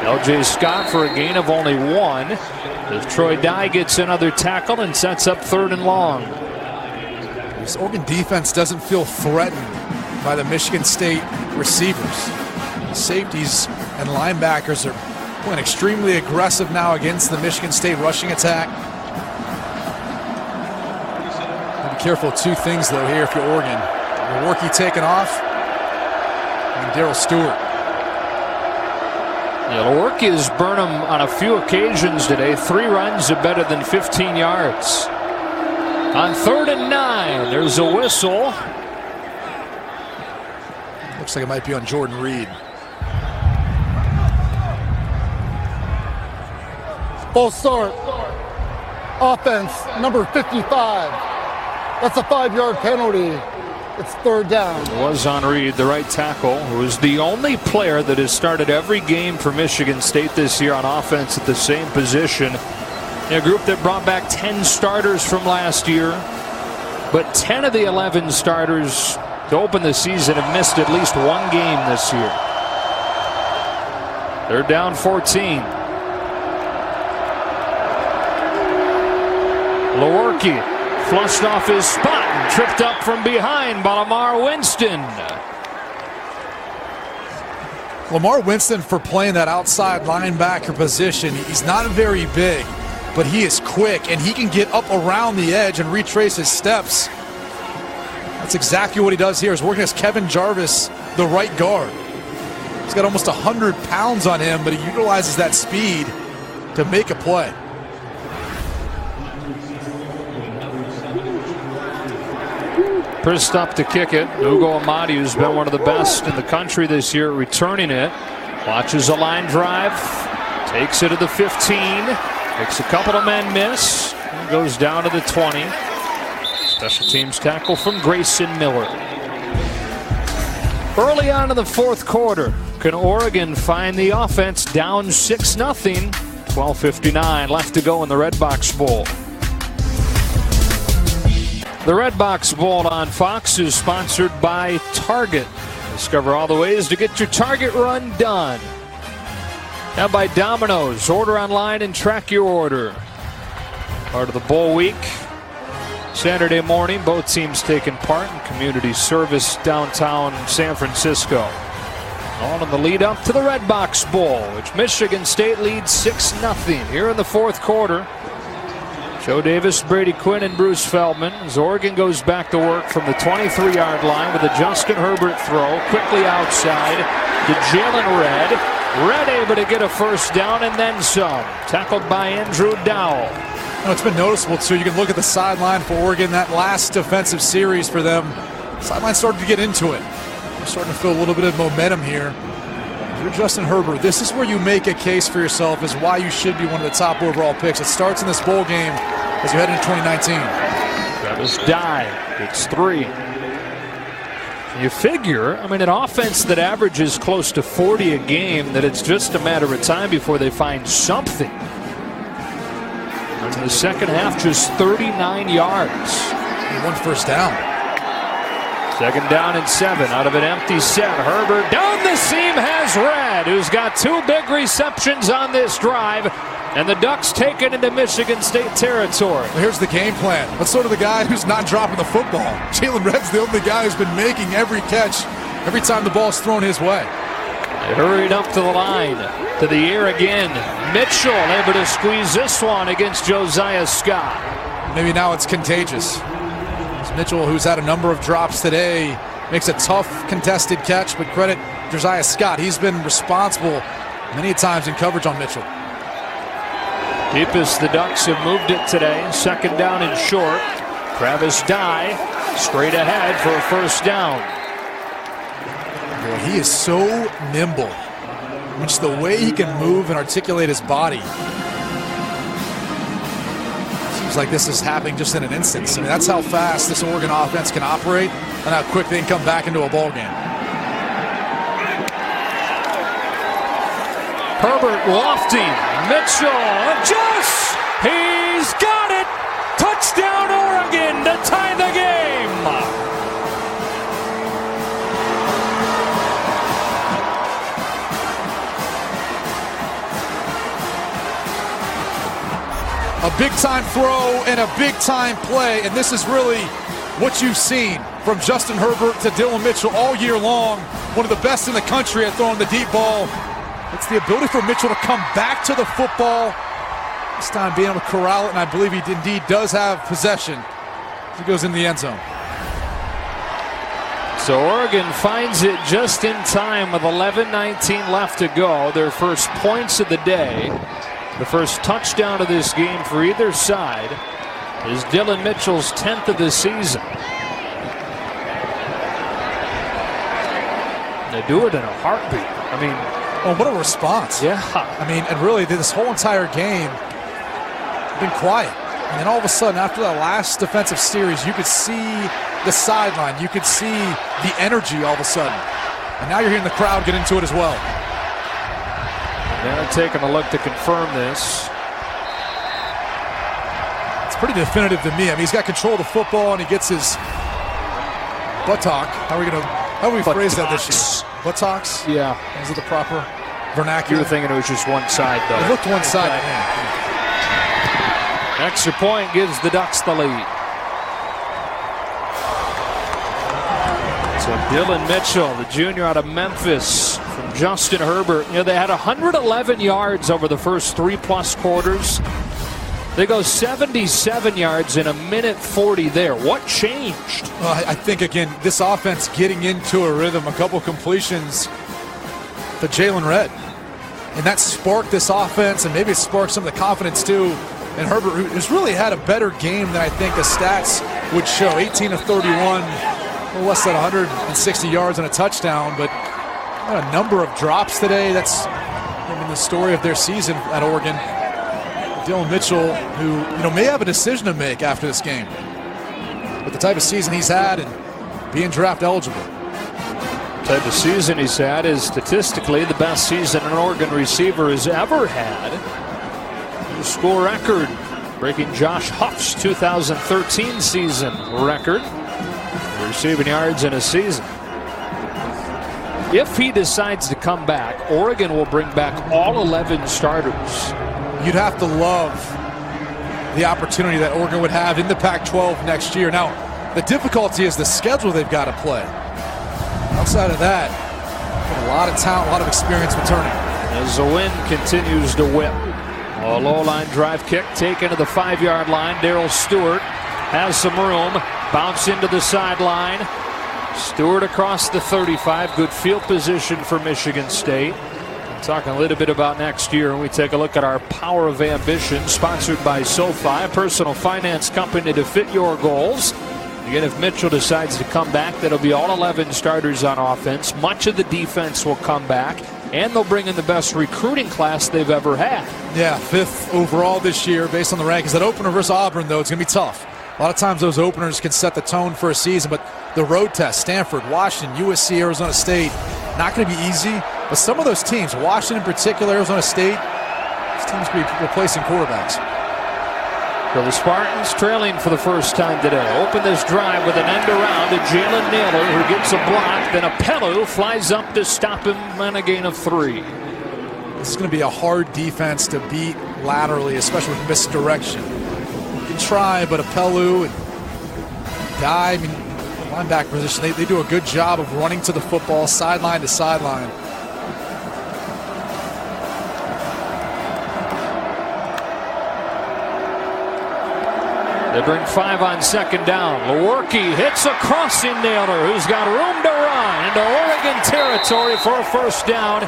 L.J. Scott for a gain of only 1. As Troy Dye gets another tackle and sets up 3rd and long. This Oregon defense doesn't feel threatened by the Michigan State receivers. Safeties and linebackers are playing extremely aggressive now against the Michigan State rushing attack. Be careful of 2 things though here if you're Oregon. Lewerke taking off, and Darryl Stewart. Yeah, Lewerke has burned him on a few occasions today. 3 runs of better than 15 yards. On 3rd and 9, there's a whistle. Looks like it might be on Jordan Reed. Full start. Offense, number 55. That's a 5-yard penalty. It's 3rd down. It was on Reed, the right tackle, who is the only player that has started every game for Michigan State this year on offense at the same position. A group that brought back 10 starters from last year, but 10 of the 11 starters to open the season have missed at least 1 game this year. They're down 14. Lewerke flushed off his spot and tripped up from behind by Lamar Winston. Lamar Winston, for playing that outside linebacker position, he's not very big, but he is quick and he can get up around the edge and retrace his steps. That's exactly what he does here. He's working as Kevin Jarvis, the right guard. He's got almost 100 pounds on him, but he utilizes that speed to make a play. First up to kick it, Ugo Amadi, who's been one of the best in the country this year, returning it. Watches a line drive, takes it to the 15, makes a couple of men miss, and goes down to the 20. Special teams tackle from Grayson Miller. Early on in the fourth quarter, can Oregon find the offense down 6-0? 12:59 left to go in the Redbox Bowl. The Redbox Bowl on Fox is sponsored by Target. Discover all the ways to get your Target run done. Now by Domino's. Order online and track your order. Part of the bowl week. Saturday morning, both teams taking part in community service downtown San Francisco. All in the lead up to the Redbox Bowl, which Michigan State leads 6-0 here in the fourth quarter. Joe Davis, Brady Quinn, and Bruce Feldman as Oregon goes back to work from the 23-yard line with a Justin Herbert throw. Quickly outside to Jalen Red. Red able to get a first down and then some. Tackled by Andrew Dowell. It's been noticeable, too. You can look at the sideline for Oregon. That last defensive series for them, sideline started to get into it. We're starting to feel a little bit of momentum here. If you're Justin Herbert, this is where you make a case for yourself as why you should be one of the top overall picks. It starts in this bowl game as you head into 2019. Travis Dye gets 3. You figure, I mean, an offense that averages close to 40 a game, that it's just a matter of time before they find something. In the second half, just 39 yards. One first down. Second down and 7 out of an empty set. Herbert down the seam has Red, who's got 2 big receptions on this drive. And the Ducks take it into Michigan State territory. Well, here's the game plan. Let's go to the guy who's not dropping the football. Jalen Red's the only guy who's been making every catch every time the ball's thrown his way. They hurried up to the line, to the air again. Mitchell able to squeeze this one against Josiah Scott. Maybe now it's contagious. It's Mitchell, who's had a number of drops today, makes a tough contested catch, but credit Josiah Scott. He's been responsible many times in coverage on Mitchell. Deepest the Ducks have moved it today. Second down and short. Travis Dye straight ahead for a first down. Boy, he is so nimble. Just the way he can move and articulate his body. Seems like this is happening just in an instant. I mean, that's how fast this Oregon offense can operate and how quick they can come back into a ball game. Herbert lofting. Mitchell adjusts. He's got it. Touchdown Oregon to tie the game. A big-time throw and a big-time play, and this is really what you've seen from Justin Herbert to Dylan Mitchell all year long. One of the best in the country at throwing the deep ball. It's the ability for Mitchell to come back to the football. This time being able to corral it, and I believe he indeed does have possession as he goes in the end zone. So Oregon finds it just in time with 11:19 left to go. Their first points of the day. The first touchdown of this game for either side is Dylan Mitchell's 10th of the season. They do it in a heartbeat. I mean, oh, what a response. Yeah. I mean, and really, this whole entire game been quiet. And then all of a sudden, after that last defensive series, you could see the sideline. You could see the energy all of a sudden. And now you're hearing the crowd get into it as well. Now taking a look to confirm this. It's pretty definitive to me. I mean, he's got control of the football, and he gets his buttock. How do we phrase that this year? Buttocks? Yeah. Is it the proper vernacular? You were thinking it was just one side, though. It looked one side. Extra point gives the Ducks the lead. So Dylan Mitchell, the junior out of Memphis, from Justin Herbert. You know, they had 111 yards over the first 3+ quarters. They go 77 yards in a minute 40 there. What changed? I think, again, this offense getting into a rhythm, a couple completions. to Jalen Redd. And that sparked this offense, and maybe it sparked some of the confidence too. And Herbert, who's really had a better game than I think the stats would show. 18 of 31, less than 160 yards and a touchdown, but a number of drops today. That's the story of their season at Oregon. Dylan Mitchell, who may have a decision to make after this game, with the type of season he's had and being draft eligible. The type of season he's had is statistically the best season an Oregon receiver has ever had. New school record, breaking Josh Huff's 2013 season record for receiving yards in a season. If he decides to come back, Oregon will bring back all 11 starters. You'd have to love the opportunity that Oregon would have in the Pac-12 next year. Now, the difficulty is the schedule they've got to play. Outside of that, a lot of talent, a lot of experience returning. As the wind continues to whip. A low-line drive kick taken to the 5-yard line. Darrell Stewart has some room. Bounce into the sideline. Stewart across the 35. Good field position for Michigan State. Talking a little bit about next year, and we take a look at our Power of Ambition, sponsored by SoFi, a personal finance company to fit your goals. Again, if Mitchell decides to come back, that'll be all 11 starters on offense. Much of the defense will come back, and they'll bring in the best recruiting class they've ever had. Yeah, 5th overall this year based on the rankings. That opener versus Auburn, though, it's going to be tough. A lot of times those openers can set the tone for a season, but the road test, Stanford, Washington, USC, Arizona State, not going to be easy. But some of those teams, Washington in particular, Arizona State, these teams will be replacing quarterbacks. So the Spartans trailing for the first time today. Open this drive with an end around to Jalen Naylor, who gets a block. Then Apelu flies up to stop him and a gain of 3. This is going to be a hard defense to beat laterally, especially with misdirection. You can try, but Apelu and Dye, linebacker position, they do a good job of running to the football, sideline to sideline. They bring 5 on second down. Lewerke hits a crossing Naylor, who's got room to run into Oregon territory for a first down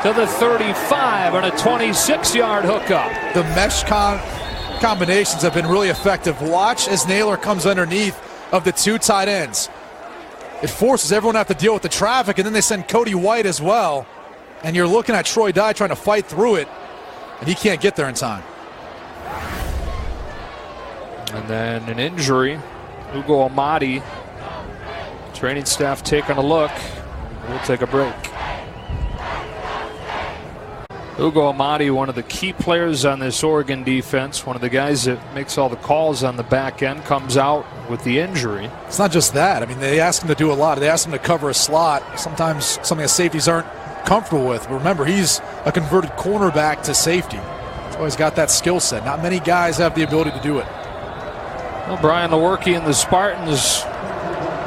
to the 35 on a 26-yard hookup. The mesh combinations have been really effective. Watch as Naylor comes underneath of the 2 tight ends. It forces everyone to have to deal with the traffic, and then they send Cody White as well. And you're looking at Troy Dye trying to fight through it, and he can't get there in time. And then an injury. Ugo Amadi. Training staff taking a look. We'll take a break. Ugo Amadi, one of the key players on this Oregon defense, one of the guys that makes all the calls on the back end, comes out with the injury. It's not just that. They ask him to do a lot. They ask him to cover a slot. Sometimes something that safeties aren't comfortable with. But remember, he's a converted cornerback to safety. So he's got that skill set. Not many guys have the ability to do it. Well, Brian Lewerke and the Spartans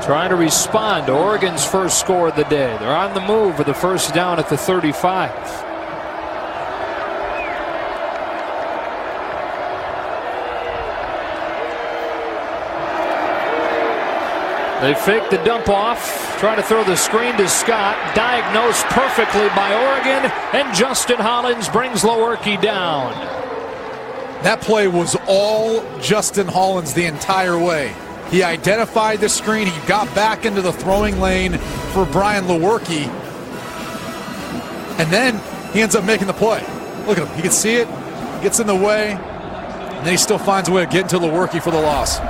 trying to respond to Oregon's first score of the day. They're on the move with the first down at the 35. They fake the dump off, try to throw the screen to Scott. Diagnosed perfectly by Oregon, and Justin Hollins brings Lewerke down. That play was all Justin Hollins the entire way. He identified the screen. He got back into the throwing lane for Brian Lewerke. And then he ends up making the play. Look at him. You can see it. He gets in the way. And then he still finds a way to get into Lewerke for the loss.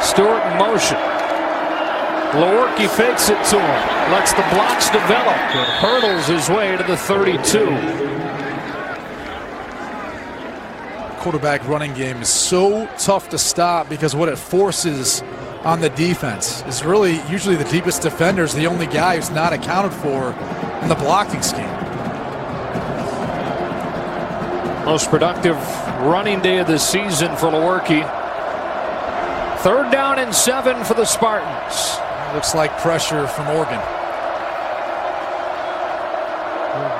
Stewart in motion. Lewerke fakes it to him. Lets the blocks develop and hurdles his way to the 32. Quarterback running game is so tough to stop because what it forces on the defense is really usually the deepest defender is the only guy who's not accounted for in the blocking scheme. Most productive running day of the season for Lewerke. 3rd down and 7 for the Spartans. Looks like pressure from Oregon.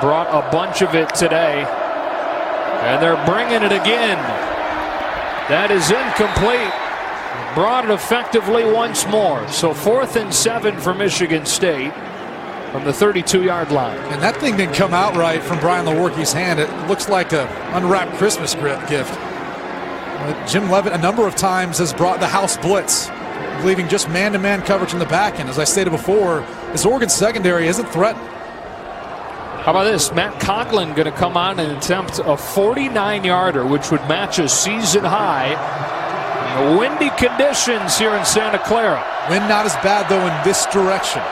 Brought a bunch of it today. And they're bringing it again. That is incomplete. Brought it effectively once more. So 4th and 7 for Michigan State from the 32-yard line. And that thing didn't come out right from Brian Lewerke's hand. It looks like an unwrapped Christmas gift. Jim Leavitt a number of times has brought the house blitz, leaving just man-to-man coverage in the back end. As I stated before, this Oregon secondary isn't threatened. How about this? Matt Conklin going to come on and attempt a 49-yarder, which would match a season high. In the windy conditions here in Santa Clara. Wind not as bad, though, in this direction.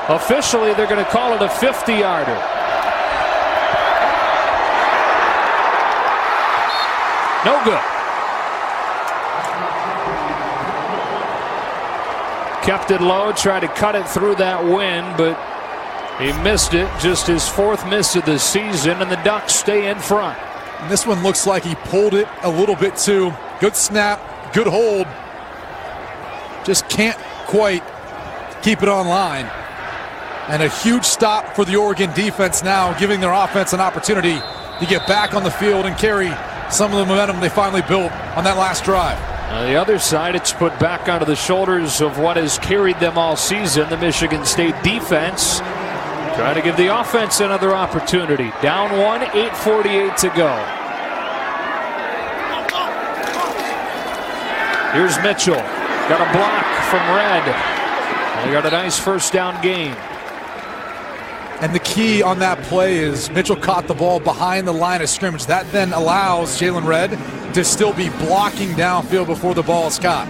Officially, they're going to call it a 50-yarder. No good. Kept it low, tried to cut it through that wind, but he missed it. Just his 4th miss of the season, and the Ducks stay in front. And this one looks like he pulled it a little bit too. Good snap, good hold. Just can't quite keep it on line. And a huge stop for the Oregon defense now, giving their offense an opportunity to get back on the field and carry some of the momentum they finally built on that last drive. On the other side, it's put back onto the shoulders of what has carried them all season, the Michigan State defense. Trying to give the offense another opportunity. Down 1, 8:48 to go. Here's Mitchell. Got a block from Red. They got a nice first down gain. And the key on that play is Mitchell caught the ball behind the line of scrimmage. That then allows Jalen Red to still be blocking downfield before the ball is caught.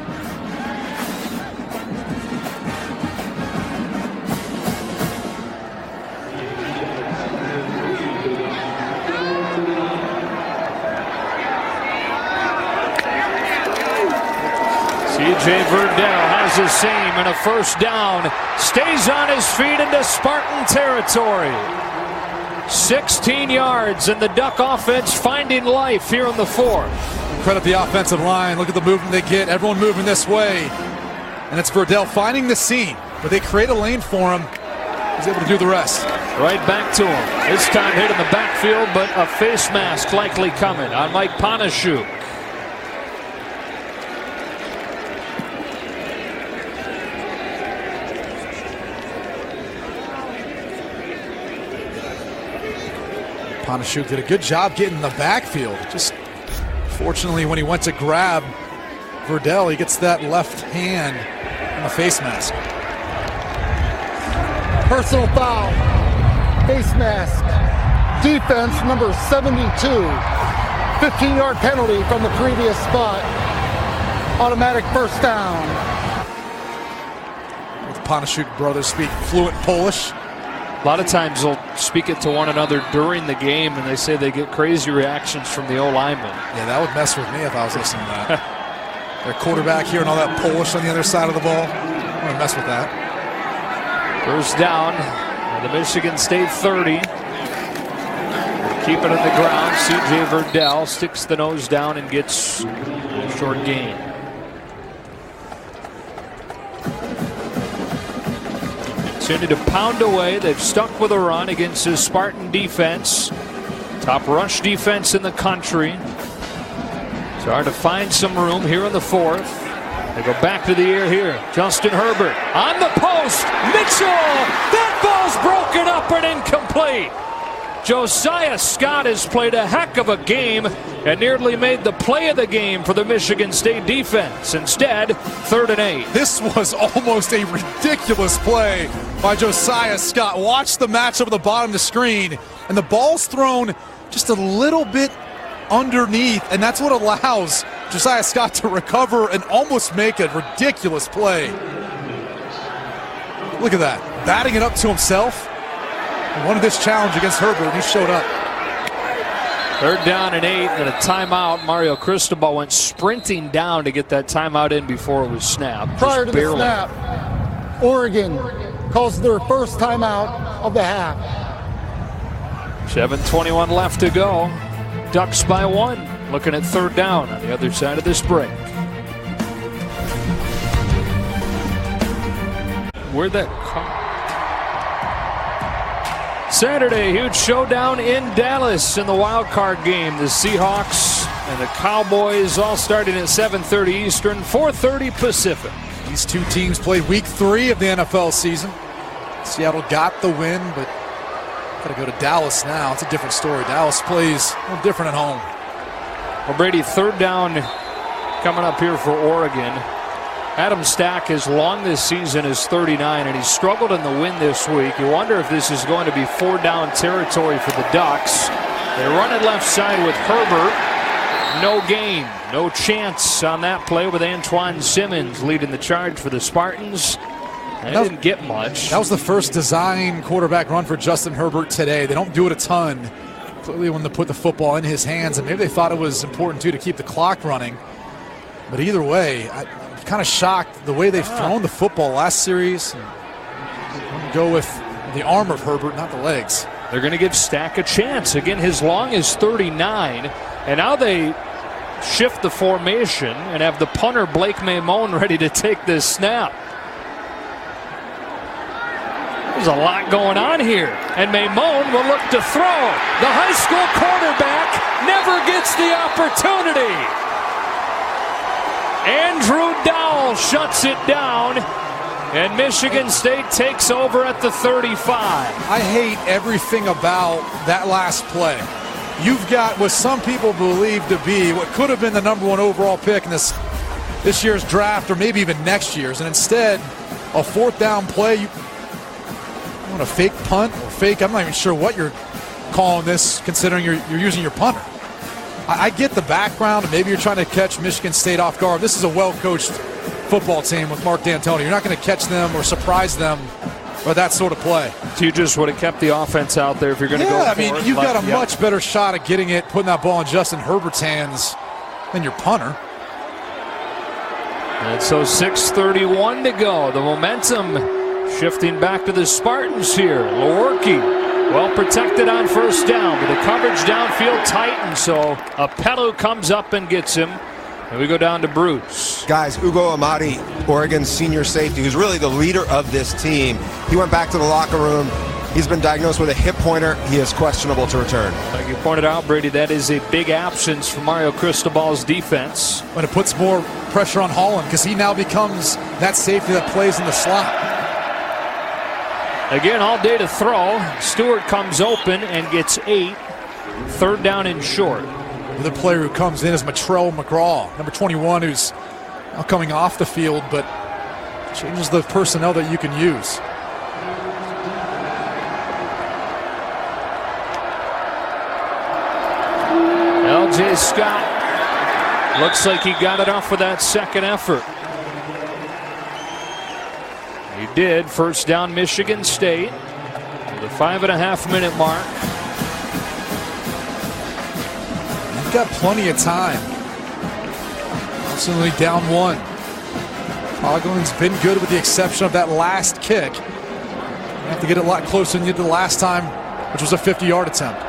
C.J. Verdell has the same and a first down. Stays on his feet into Spartan territory. 16 yards and the Duck offense finding life here in the 4th. Credit the offensive line. Look at the movement they get. Everyone moving this way. And it's Verdell finding the seam. But they create a lane for him. He's able to do the rest. Right back to him. This time hit in the backfield, but a face mask likely coming on Mike Panashuk. Panashuk did a good job getting in the backfield. Just fortunately, when he went to grab Verdell, he gets that left hand on the face mask. Personal foul. Face mask. Defense number 72. 15-yard penalty from the previous spot. Automatic first down. Both Panashuk brothers speak fluent Polish. A lot of times they'll speak it to one another during the game, and they say they get crazy reactions from the O-linemen. Yeah, that would mess with me if I was listening to that. Their quarterback hearing all that Polish on the other side of the ball. I would mess with that. First down at the Michigan State 30. Keep it on the ground. C.J. Verdell sticks the nose down and gets a short gain. Continue to pound away. They've stuck with a run against his Spartan defense. Top rush defense in the country. It's hard to find some room here in the 4th. They go back to the air here. Justin Herbert on the post. Mitchell! That ball's broken up and incomplete. Josiah Scott has played a heck of a game and nearly made the play of the game for the Michigan State defense. Instead, 3rd and 8. This was almost a ridiculous play by Josiah Scott. Watch the match over the bottom of the screen, and the ball's thrown just a little bit underneath, and that's what allows Josiah Scott to recover and almost make a ridiculous play. Look at that. Batting it up to himself. He wanted this challenge against Herbert, and he showed up. 3rd down and 8 and a timeout. Mario Cristobal went sprinting down to get that timeout in before it was snapped. Prior to the snap, Oregon calls their first timeout of the half. 7:21 left to go. Ducks by 1. Looking at 3rd down on the other side of this break. Where'd that come? Saturday, huge showdown in Dallas in the wild card game. The Seahawks and the Cowboys all starting at 7:30 Eastern, 4:30 Pacific. These two teams played week 3 of the NFL season. Seattle got the win, but got to go to Dallas now. It's a different story. Dallas plays a little different at home. Well, Brady, third down coming up here for Oregon. Adam Stack, his long this season is 39, and he struggled in the win this week. You wonder if this is going to be 4-down territory for the Ducks. They run it left side with Herbert. No gain, no chance on that play with Antoine Simmons leading the charge for the Spartans. They didn't get much. That was the first design quarterback run for Justin Herbert today. They don't do it a ton. Clearly when they put the football in his hands, and maybe they thought it was important too to keep the clock running. But either way, I'm kind of shocked the way they've thrown the football last series. I'm going to go with the arm of Herbert, not the legs. They're going to give Stack a chance. Again, his long is 39, and now they shift the formation and have the punter Blake Maimone ready to take this snap. There's a lot going on here, and Maimone will look to throw. The high school quarterback never gets the opportunity. Andrew Dowell shuts it down, and Michigan State takes over at the 35. I hate everything about that last play. You've got what some people believe to be what could have been the #1 overall pick in this year's draft, or maybe even next year's, and instead a 4th down play. You want a fake punt or fake? I'm not even sure what you're calling this, considering you're using your punter. I get the background, and maybe you're trying to catch Michigan State off guard. This is a well-coached football team with Mark D'Antoni. You're not going to catch them or surprise them with that sort of play. So you just would have kept the offense out there if you're going to go for it. I mean, you've got a much better shot at getting it, putting that ball in Justin Herbert's hands than your punter. And so 6:31 to go. The momentum shifting back to the Spartans here. Lewerke well protected on first down, but the coverage downfield tightened, so Apelu comes up and gets him. And we go down to Bruce. Guys, Ugo Amadi, Oregon's senior safety, who's really the leader of this team. He went back to the locker room. He's been diagnosed with a hip pointer. He is questionable to return. Like you pointed out, Brady, that is a big absence for Mario Cristobal's defense. But it puts more pressure on Holland because he now becomes that safety that plays in the slot. Again, all day to throw. Stewart comes open and gets 8. 3rd down and short. The player who comes in is Matrell McGraw, number 21, who's now coming off the field, but changes the personnel that you can use. L.J. Scott looks like he got it off with that second effort. He did. First down, Michigan State. The 5.5-minute mark. You've got plenty of time. Absolutely down 1. Coughlin's been good with the exception of that last kick. You have to get it a lot closer than you did the last time, which was a 50-yard attempt.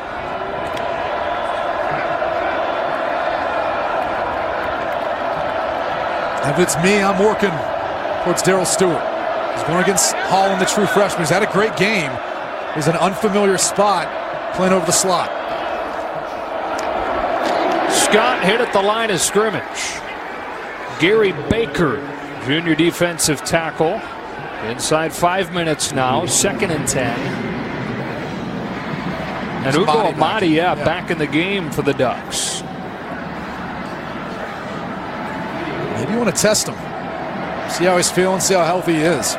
If it's me, I'm working towards Darrell Stewart. He's going against Holland, the true freshman. He's had a great game. He's in an unfamiliar spot, playing over the slot. Scott hit at the line of scrimmage. Gary Baker, junior defensive tackle. Inside 5 minutes now, 2nd and 10. And Ugo Amadi, back in the game for the Ducks. Maybe you want to test him. See how he's feeling, see how healthy he is.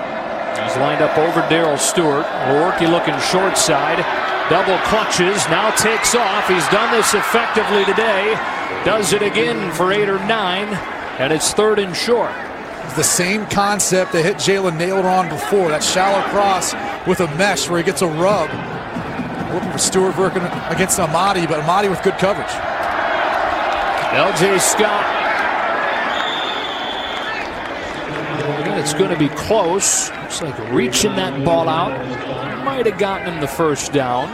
He's lined up over Darrell Stewart. Lewerke looking short side. Double clutches, now takes off. He's done this effectively today. Does it again for 8 or 9. And it's 3rd and short. It's the same concept that hit Jalen Naylor on before. That shallow cross with a mesh where he gets a rub. Looking for Stewart working against Amadi, but Amadi with good coverage. L.J. Scott. It's going to be close. Looks like reaching that ball out. Might have gotten him the first down.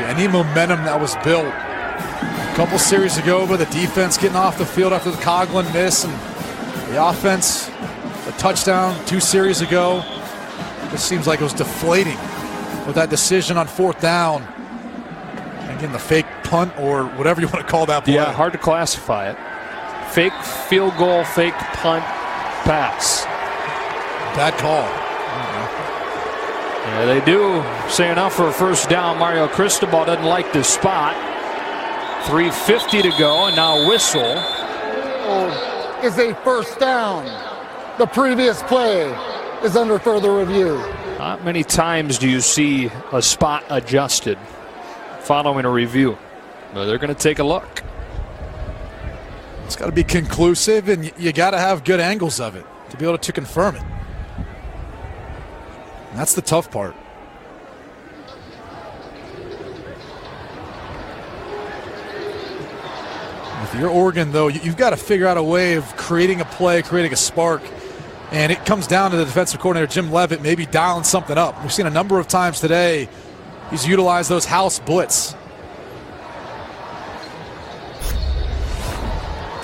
Any momentum that was built a couple series ago, but the defense getting off the field after the Coughlin miss, and the offense, a touchdown 2 series ago. It seems like it was deflating with that decision on 4th down. Again, the fake punt or whatever you want to call that play. Yeah, hard to classify it. Fake field goal, fake punt, pass. Bad call. Yeah, they do say enough for a first down. Mario Cristobal doesn't like this spot. 3:50 to go, and now whistle. Is a first down. The previous play is under further review. Not many times do you see a spot adjusted following a review. But they're going to take a look. It's got to be conclusive, and you got to have good angles of it to be able to confirm it. And that's the tough part. If you're Oregon, though, you've got to figure out a way of creating a play, creating a spark. And it comes down to the defensive coordinator, Jim Leavitt, maybe dialing something up. We've seen a number of times today he's utilized those house blitz.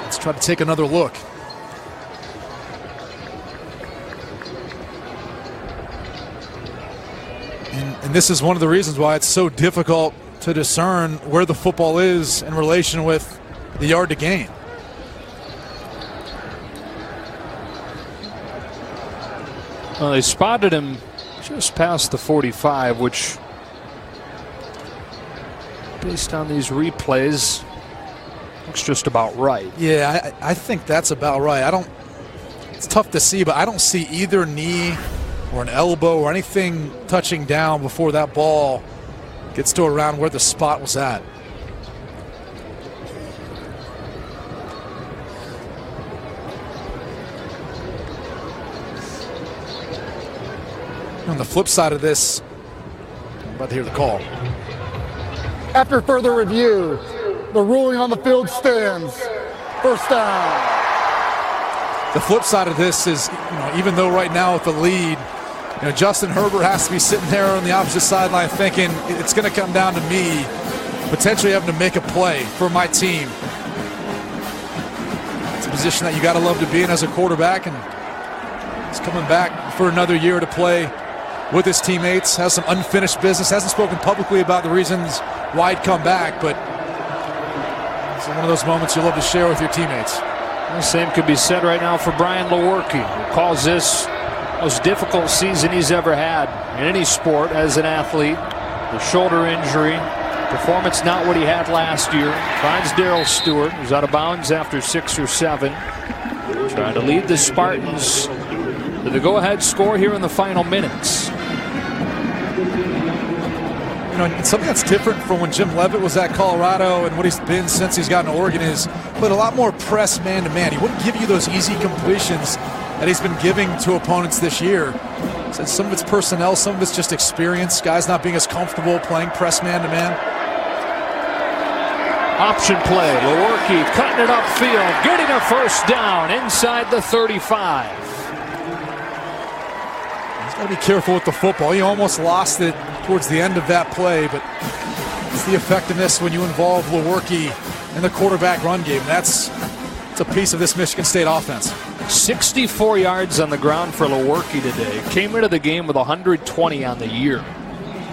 Let's try to take another look. And this is one of the reasons why it's so difficult to discern where the football is in relation with the yard to gain. Well, they spotted him just past the 45, which, based on these replays, looks just about right. Yeah, I think that's about right. It's tough to see, but I don't see either knee or an elbow or anything touching down before that ball gets to around where the spot was at. On the flip side of this, I'm about to hear the call. After further review, the ruling on the field stands. First down. The flip side of this is, even though right now with the lead, Justin Herbert has to be sitting there on the opposite sideline thinking it's going to come down to me potentially having to make a play for my team. It's a position that you got to love to be in as a quarterback, and he's coming back for another year to play with his teammates, has some unfinished business, hasn't spoken publicly about the reasons why he'd come back, but it's one of those moments you love to share with your teammates. The same could be said right now for Brian Lewerke, who calls this the most difficult season he's ever had in any sport as an athlete. The shoulder injury, performance not what he had last year. Finds Darrell Stewart, who's out of bounds after 6 or 7. Trying to lead the Spartans to the go-ahead score here in the final minutes. Something that's different from when Jim Leavitt was at Colorado and what he's been since he's gotten to Oregon is played a lot more press man-to-man. He wouldn't give you those easy completions that he's been giving to opponents this year. So some of it's personnel, some of it's just experience. Guys not being as comfortable playing press man-to-man. Option play. Lewerke cutting it upfield, getting a first down inside the 35. He's got to be careful with the football. He almost lost it towards the end of that play, but it's the effectiveness when you involve Lewerke in the quarterback run game. It's a piece of this Michigan State offense. 64 yards on the ground for Lewerke today. Came into the game with 120 on the year.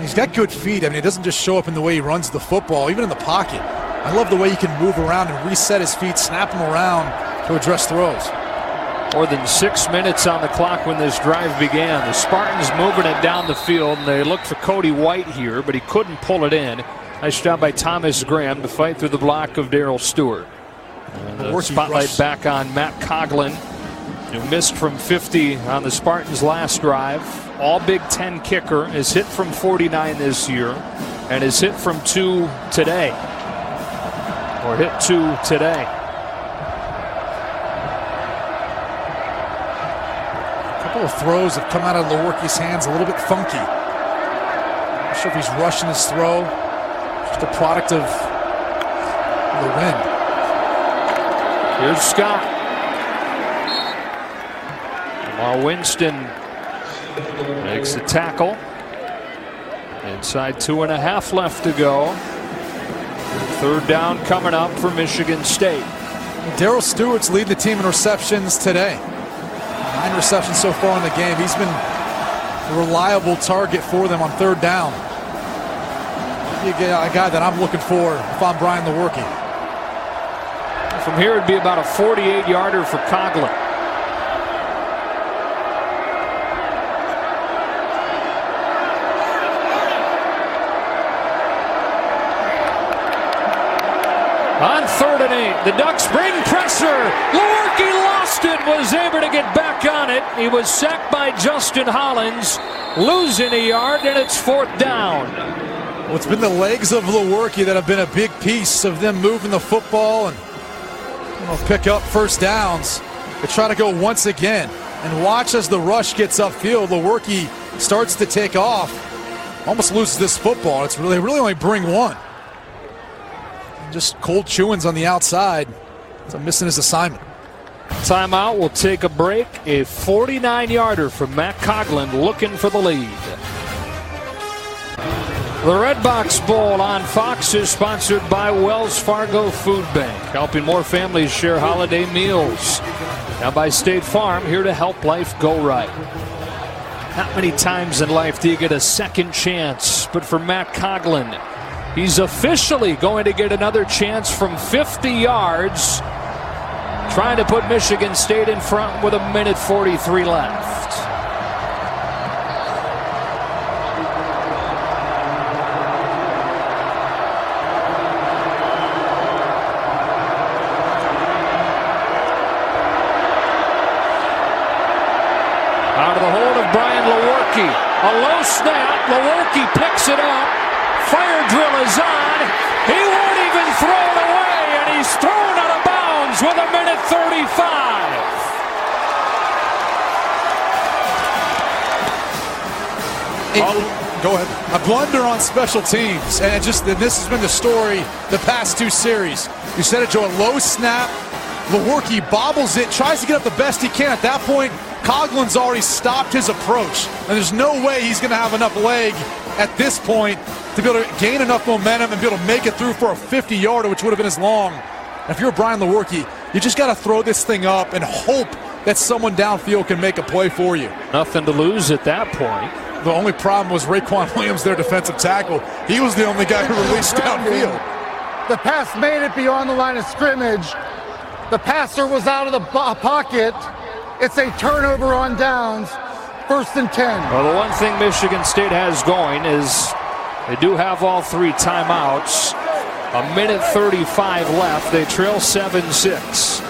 He's got good feet. It doesn't just show up in the way he runs the football, even in the pocket. I love the way he can move around and reset his feet, snap them around to address throws. More than 6 minutes on the clock when this drive began. The Spartans moving it down the field, and they looked for Cody White here, but he couldn't pull it in. Nice job by Thomas Graham to fight through the block of Darrell Stewart. And the spotlight back on Matt Coughlin, who missed from 50 on the Spartans' last drive. All Big Ten kicker, is hit from 49 this year, and is hit from 2 today. Or hit 2 today. Of throws have come out of Lewerke's hands a little bit funky. Not sure if he's rushing his throw. Just a product of the wind. Here's Scott. While Winston makes the tackle. Inside 2.5 left to go. Third down coming up for Michigan State. Darrell Stewart's leading the team in receptions today. 9 receptions so far in the game. He's been a reliable target for them on third down. A guy that I'm looking for if I'm Brian Lewerke. From here, it'd be about a 48-yarder for Coughlin. On 3rd and 8, the Ducks bring pressure. Lewerke lost it, was able to get back on it. He was sacked by Justin Hollins, losing a yard, and it's 4th down. Well, it's been the legs of Lewerke that have been a big piece of them moving the football and pick up first downs. They try to go once again. And watch as the rush gets upfield. Lewerke starts to take off. Almost loses this football. It's really only bring one. Just cold chewings on the outside. So missing his assignment. Timeout. We'll take a break. A 49-yarder from Matt Coughlin looking for the lead. The Redbox Bowl on Fox is sponsored by Wells Fargo Food Bank, helping more families share holiday meals. Now by State Farm, here to help life go right. Not many times in life do you get a second chance, but for Matt Coughlin, he's officially going to get another chance from 50 yards, trying to put Michigan State in front with 1:43 left. Out of the hold of Brian Lewerke. A low snap. Lewerke picks it up. Fire drill is on. He won't even throw it away, and he's thrown out of bounds with 1:35. Go ahead. A blunder on special teams, and this has been the story the past two series. You said it, Joe. A low snap. Lewerke bobbles it, tries to get up the best he can. At that point, Coughlin's already stopped his approach, and there's no way he's going to have enough leg at this point to be able to gain enough momentum and be able to make it through for a 50-yarder, which would have been as long. If you're Brian Lewerke, you just got to throw this thing up and hope that someone downfield can make a play for you. Nothing to lose at that point. The only problem was Raekwon Williams, their defensive tackle. He was the only guy who released downfield. The pass made it beyond the line of scrimmage. The passer was out of the pocket. It's a turnover on downs. 1st and 10. Well, the one thing Michigan State has going is they do have all 3 timeouts. 1:35 left. They trail 7-6.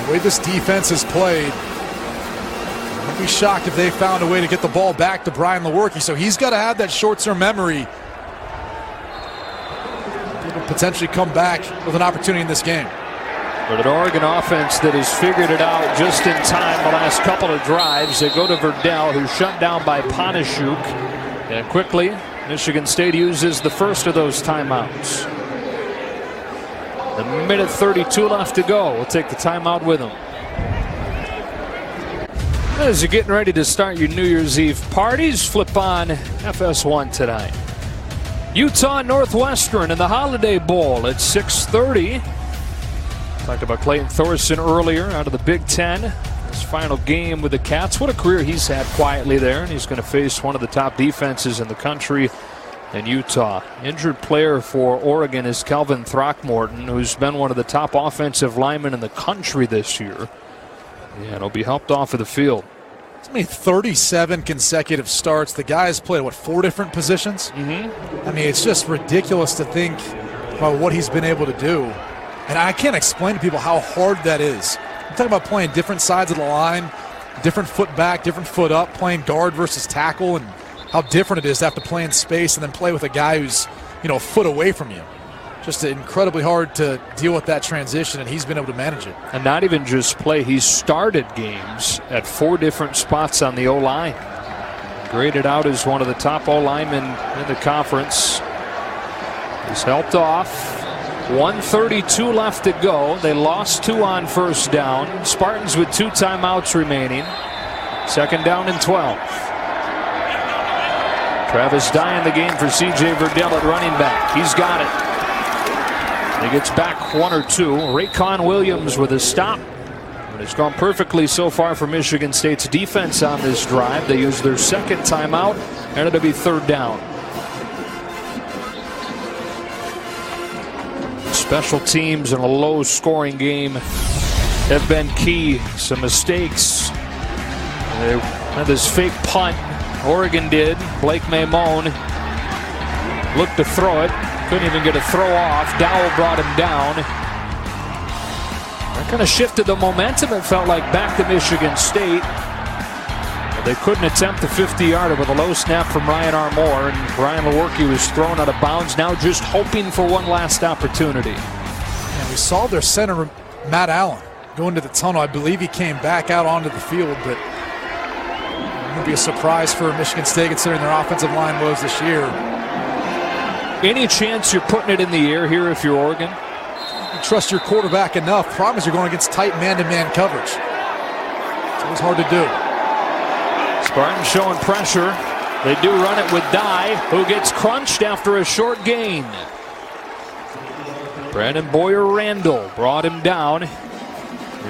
The way this defense has played, I'd be shocked if they found a way to get the ball back to Brian Lewerke. So he's got to have that short-term memory to potentially come back with an opportunity in this game. But an Oregon offense that has figured it out just in time the last couple of drives. They go to Verdell, who's shut down by Panashuk. And quickly, Michigan State uses the first of those timeouts. 1:32 left to go. We'll take the timeout with them. As you're getting ready to start your New Year's Eve parties, flip on FS1 tonight. Utah Northwestern in the Holiday Bowl at 6:30. Talked about Clayton Thorson earlier out of the Big Ten. His final game with the Cats. What a career he's had quietly there. And he's going to face one of the top defenses in the country in Utah. Injured player for Oregon is Kelvin Throckmorton, who's been one of the top offensive linemen in the country this year. Yeah, it'll be helped off of the field. It's made 37 consecutive starts. The guy has played, 4 different positions? I mean, it's just ridiculous to think about what he's been able to do. And I can't explain to people how hard that is. I'm talking about playing different sides of the line, different foot back, different foot up, playing guard versus tackle, and how different it is to have to play in space and then play with a guy who's, a foot away from you. Just incredibly hard to deal with that transition, and he's been able to manage it. And not even just play, he's started games at 4 different spots on the O-line. Graded out as one of the top O-linemen in the conference. He's helped off. 1:32 left to go. They lost 2 on first down. Spartans with 2 timeouts remaining. 2nd down and 12. Travis Dye in the game for C.J. Verdell at running back. He's got it. He gets back 1 or 2. Raekwon Williams with a stop. And it's gone perfectly so far for Michigan State's defense on this drive. They used their second timeout, and it'll be third down. Special teams in a low-scoring game have been key. Some mistakes. They had this fake punt. Oregon did. Blake Mamone looked to throw it. Couldn't even get a throw off. Dowell brought him down. That kind of shifted the momentum, it felt like, back to Michigan State. But they couldn't attempt the 50-yarder with a low snap from Ryan Armour, and Brian Lewerke was thrown out of bounds, now just hoping for one last opportunity. And we saw their center, Matt Allen, go into the tunnel. I believe he came back out onto the field, but it would be a surprise for Michigan State considering their offensive line woes this year. Any chance you're putting it in the air here if you're Oregon? You trust your quarterback enough. Problem is you're going against tight man-to-man coverage. It's always hard to do. Spartans showing pressure. They do run it with Dye, who gets crunched after a short gain. Brandon Boyer-Randall brought him down.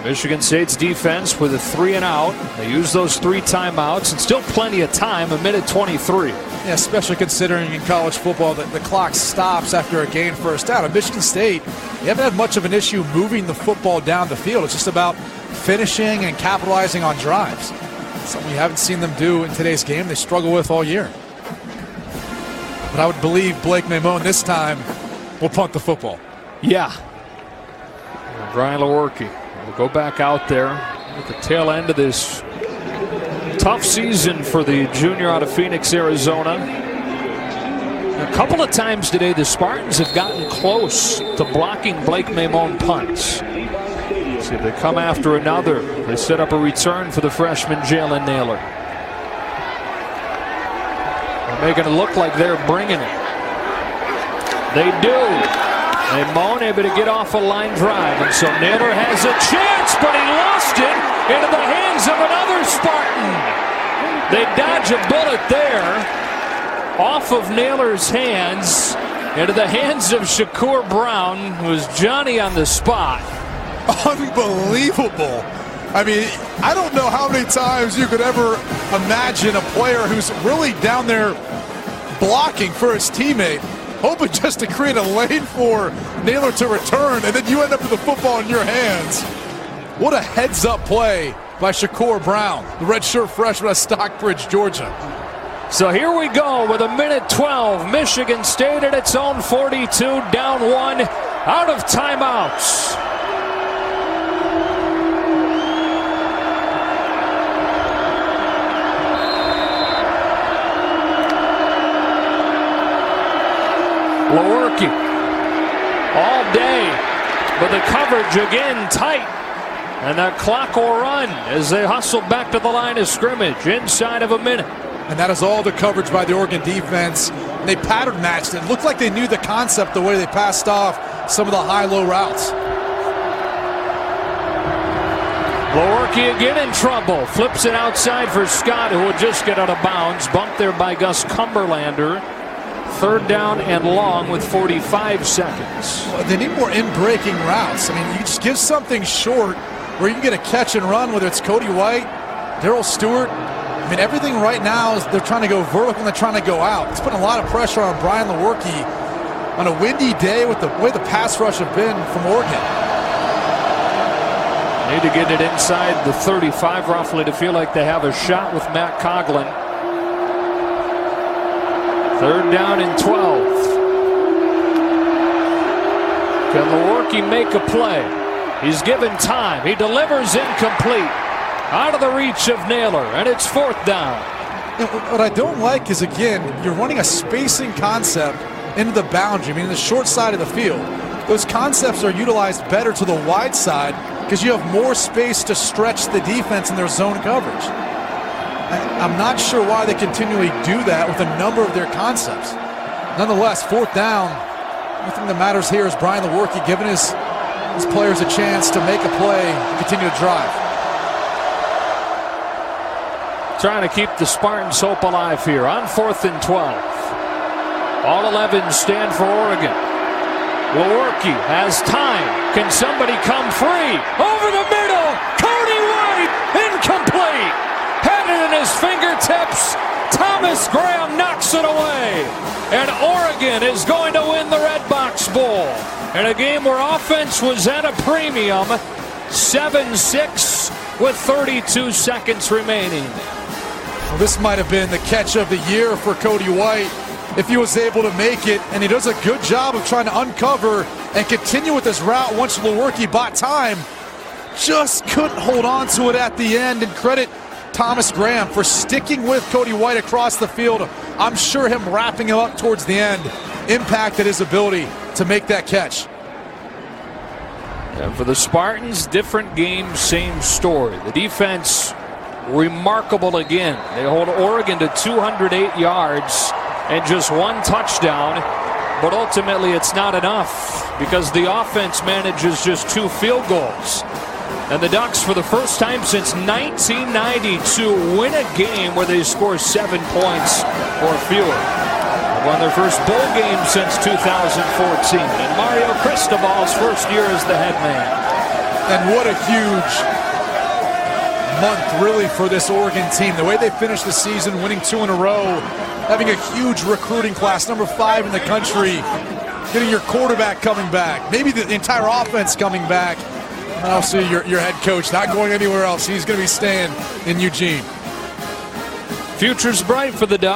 Michigan State's defense with a 3-and-out. They use those 3 timeouts, and still plenty of time, 1:23. Yeah, especially considering in college football that the clock stops after a gain first down. At Michigan State, they haven't had much of an issue moving the football down the field. It's just about finishing and capitalizing on drives. Something we haven't seen them do in today's game. They struggle with all year. But I would believe Blake Mamone this time will punt the football. Yeah. And Brian Lewerke will go back out there at the tail end of this tough season for the junior out of Phoenix, Arizona. A couple of times today, the Spartans have gotten close to blocking Blake Mamone punts. See, they come after another. They set up a return for the freshman Jalen Naylor. They're making it look like they're bringing it. They do. Mamone able to get off a line drive, and so Naylor has a chance, but he lost it into the hands of another Spartan. They dodge a bullet there off of Naylor's hands into the hands of Shakur Brown, who is Johnny on the spot. Unbelievable. I mean, I don't know how many times you could ever imagine a player who's really down there blocking for his teammate, hoping just to create a lane for Naylor to return, and then you end up with the football in your hands. What a heads-up play by Shakur Brown, the redshirt freshman at Stockbridge, Georgia. So here we go with 1:12. Michigan State at its own 42, down 1, out of timeouts. Lewerke all day, but the coverage again tight, and that clock will run as they hustle back to the line of scrimmage inside of a minute. And that is all the coverage by the Oregon defense. They pattern matched it. Looked like they knew the concept the way they passed off some of the high-low routes. Lewerke again in trouble. Flips it outside for Scott, who would just get out of bounds. Bumped there by Gus Cumberlander. Third down and long with 45 seconds. Well, they need more in-breaking routes. I mean, you just give something short where you can get a catch and run, whether it's Cody White, Darrell Stewart. I mean, everything right now is they're trying to go vertical and they're trying to go out. It's putting a lot of pressure on Brian Lewerke on a windy day with the way the pass rush have been from Oregon. Need to get it inside the 35 roughly to feel like they have a shot with Matt Coughlin. Third down and 12. Can Lewerke make a play? He's given time. He delivers incomplete. Out of the reach of Naylor, and it's fourth down. And what I don't like is, again, you're running a spacing concept into the boundary, I mean, the short side of the field. Those concepts are utilized better to the wide side because you have more space to stretch the defense in their zone coverage. I'm not sure why they continually do that with a number of their concepts. Nonetheless, fourth down, the thing that matters here is Brian Lewerke giving his players a chance to make a play and continue to drive. Trying to keep the Spartans' hope alive here on 4th and 12. All 11 stand for Oregon. Lewerke has time. Can somebody come free? Over the middle. Incomplete. Had it in his fingertips. Thomas Graham knocks it away. And Oregon is going to win the Redbox Bowl. In a game where offense was at a premium, 7-6 with 32 seconds remaining. Well, this might have been the catch of the year for Cody White if he was able to make it, and he does a good job of trying to uncover and continue with this route once Lewerke bought time. Just couldn't hold on to it at the end, and credit Thomas Graham for sticking with Cody White across the field. I'm sure him wrapping him up towards the end impacted his ability to make that catch. And for the Spartans, different game, same story. The defense, remarkable again. They hold Oregon to 208 yards and just one touchdown, but ultimately it's not enough because the offense manages just 2 field goals. And the Ducks, for the first time since 1992, win a game where they score 7 points or fewer. They've won their first bowl game since 2014. And Mario Cristobal's first year as the head man. And what a huge month, really, for this Oregon team. The way they finished the season, winning 2 in a row, having a huge recruiting class, number 5 in the country, getting your quarterback coming back, maybe the entire offense coming back. I'll see your head coach not going anywhere else. He's going to be staying in Eugene. Future's bright for the Ducks.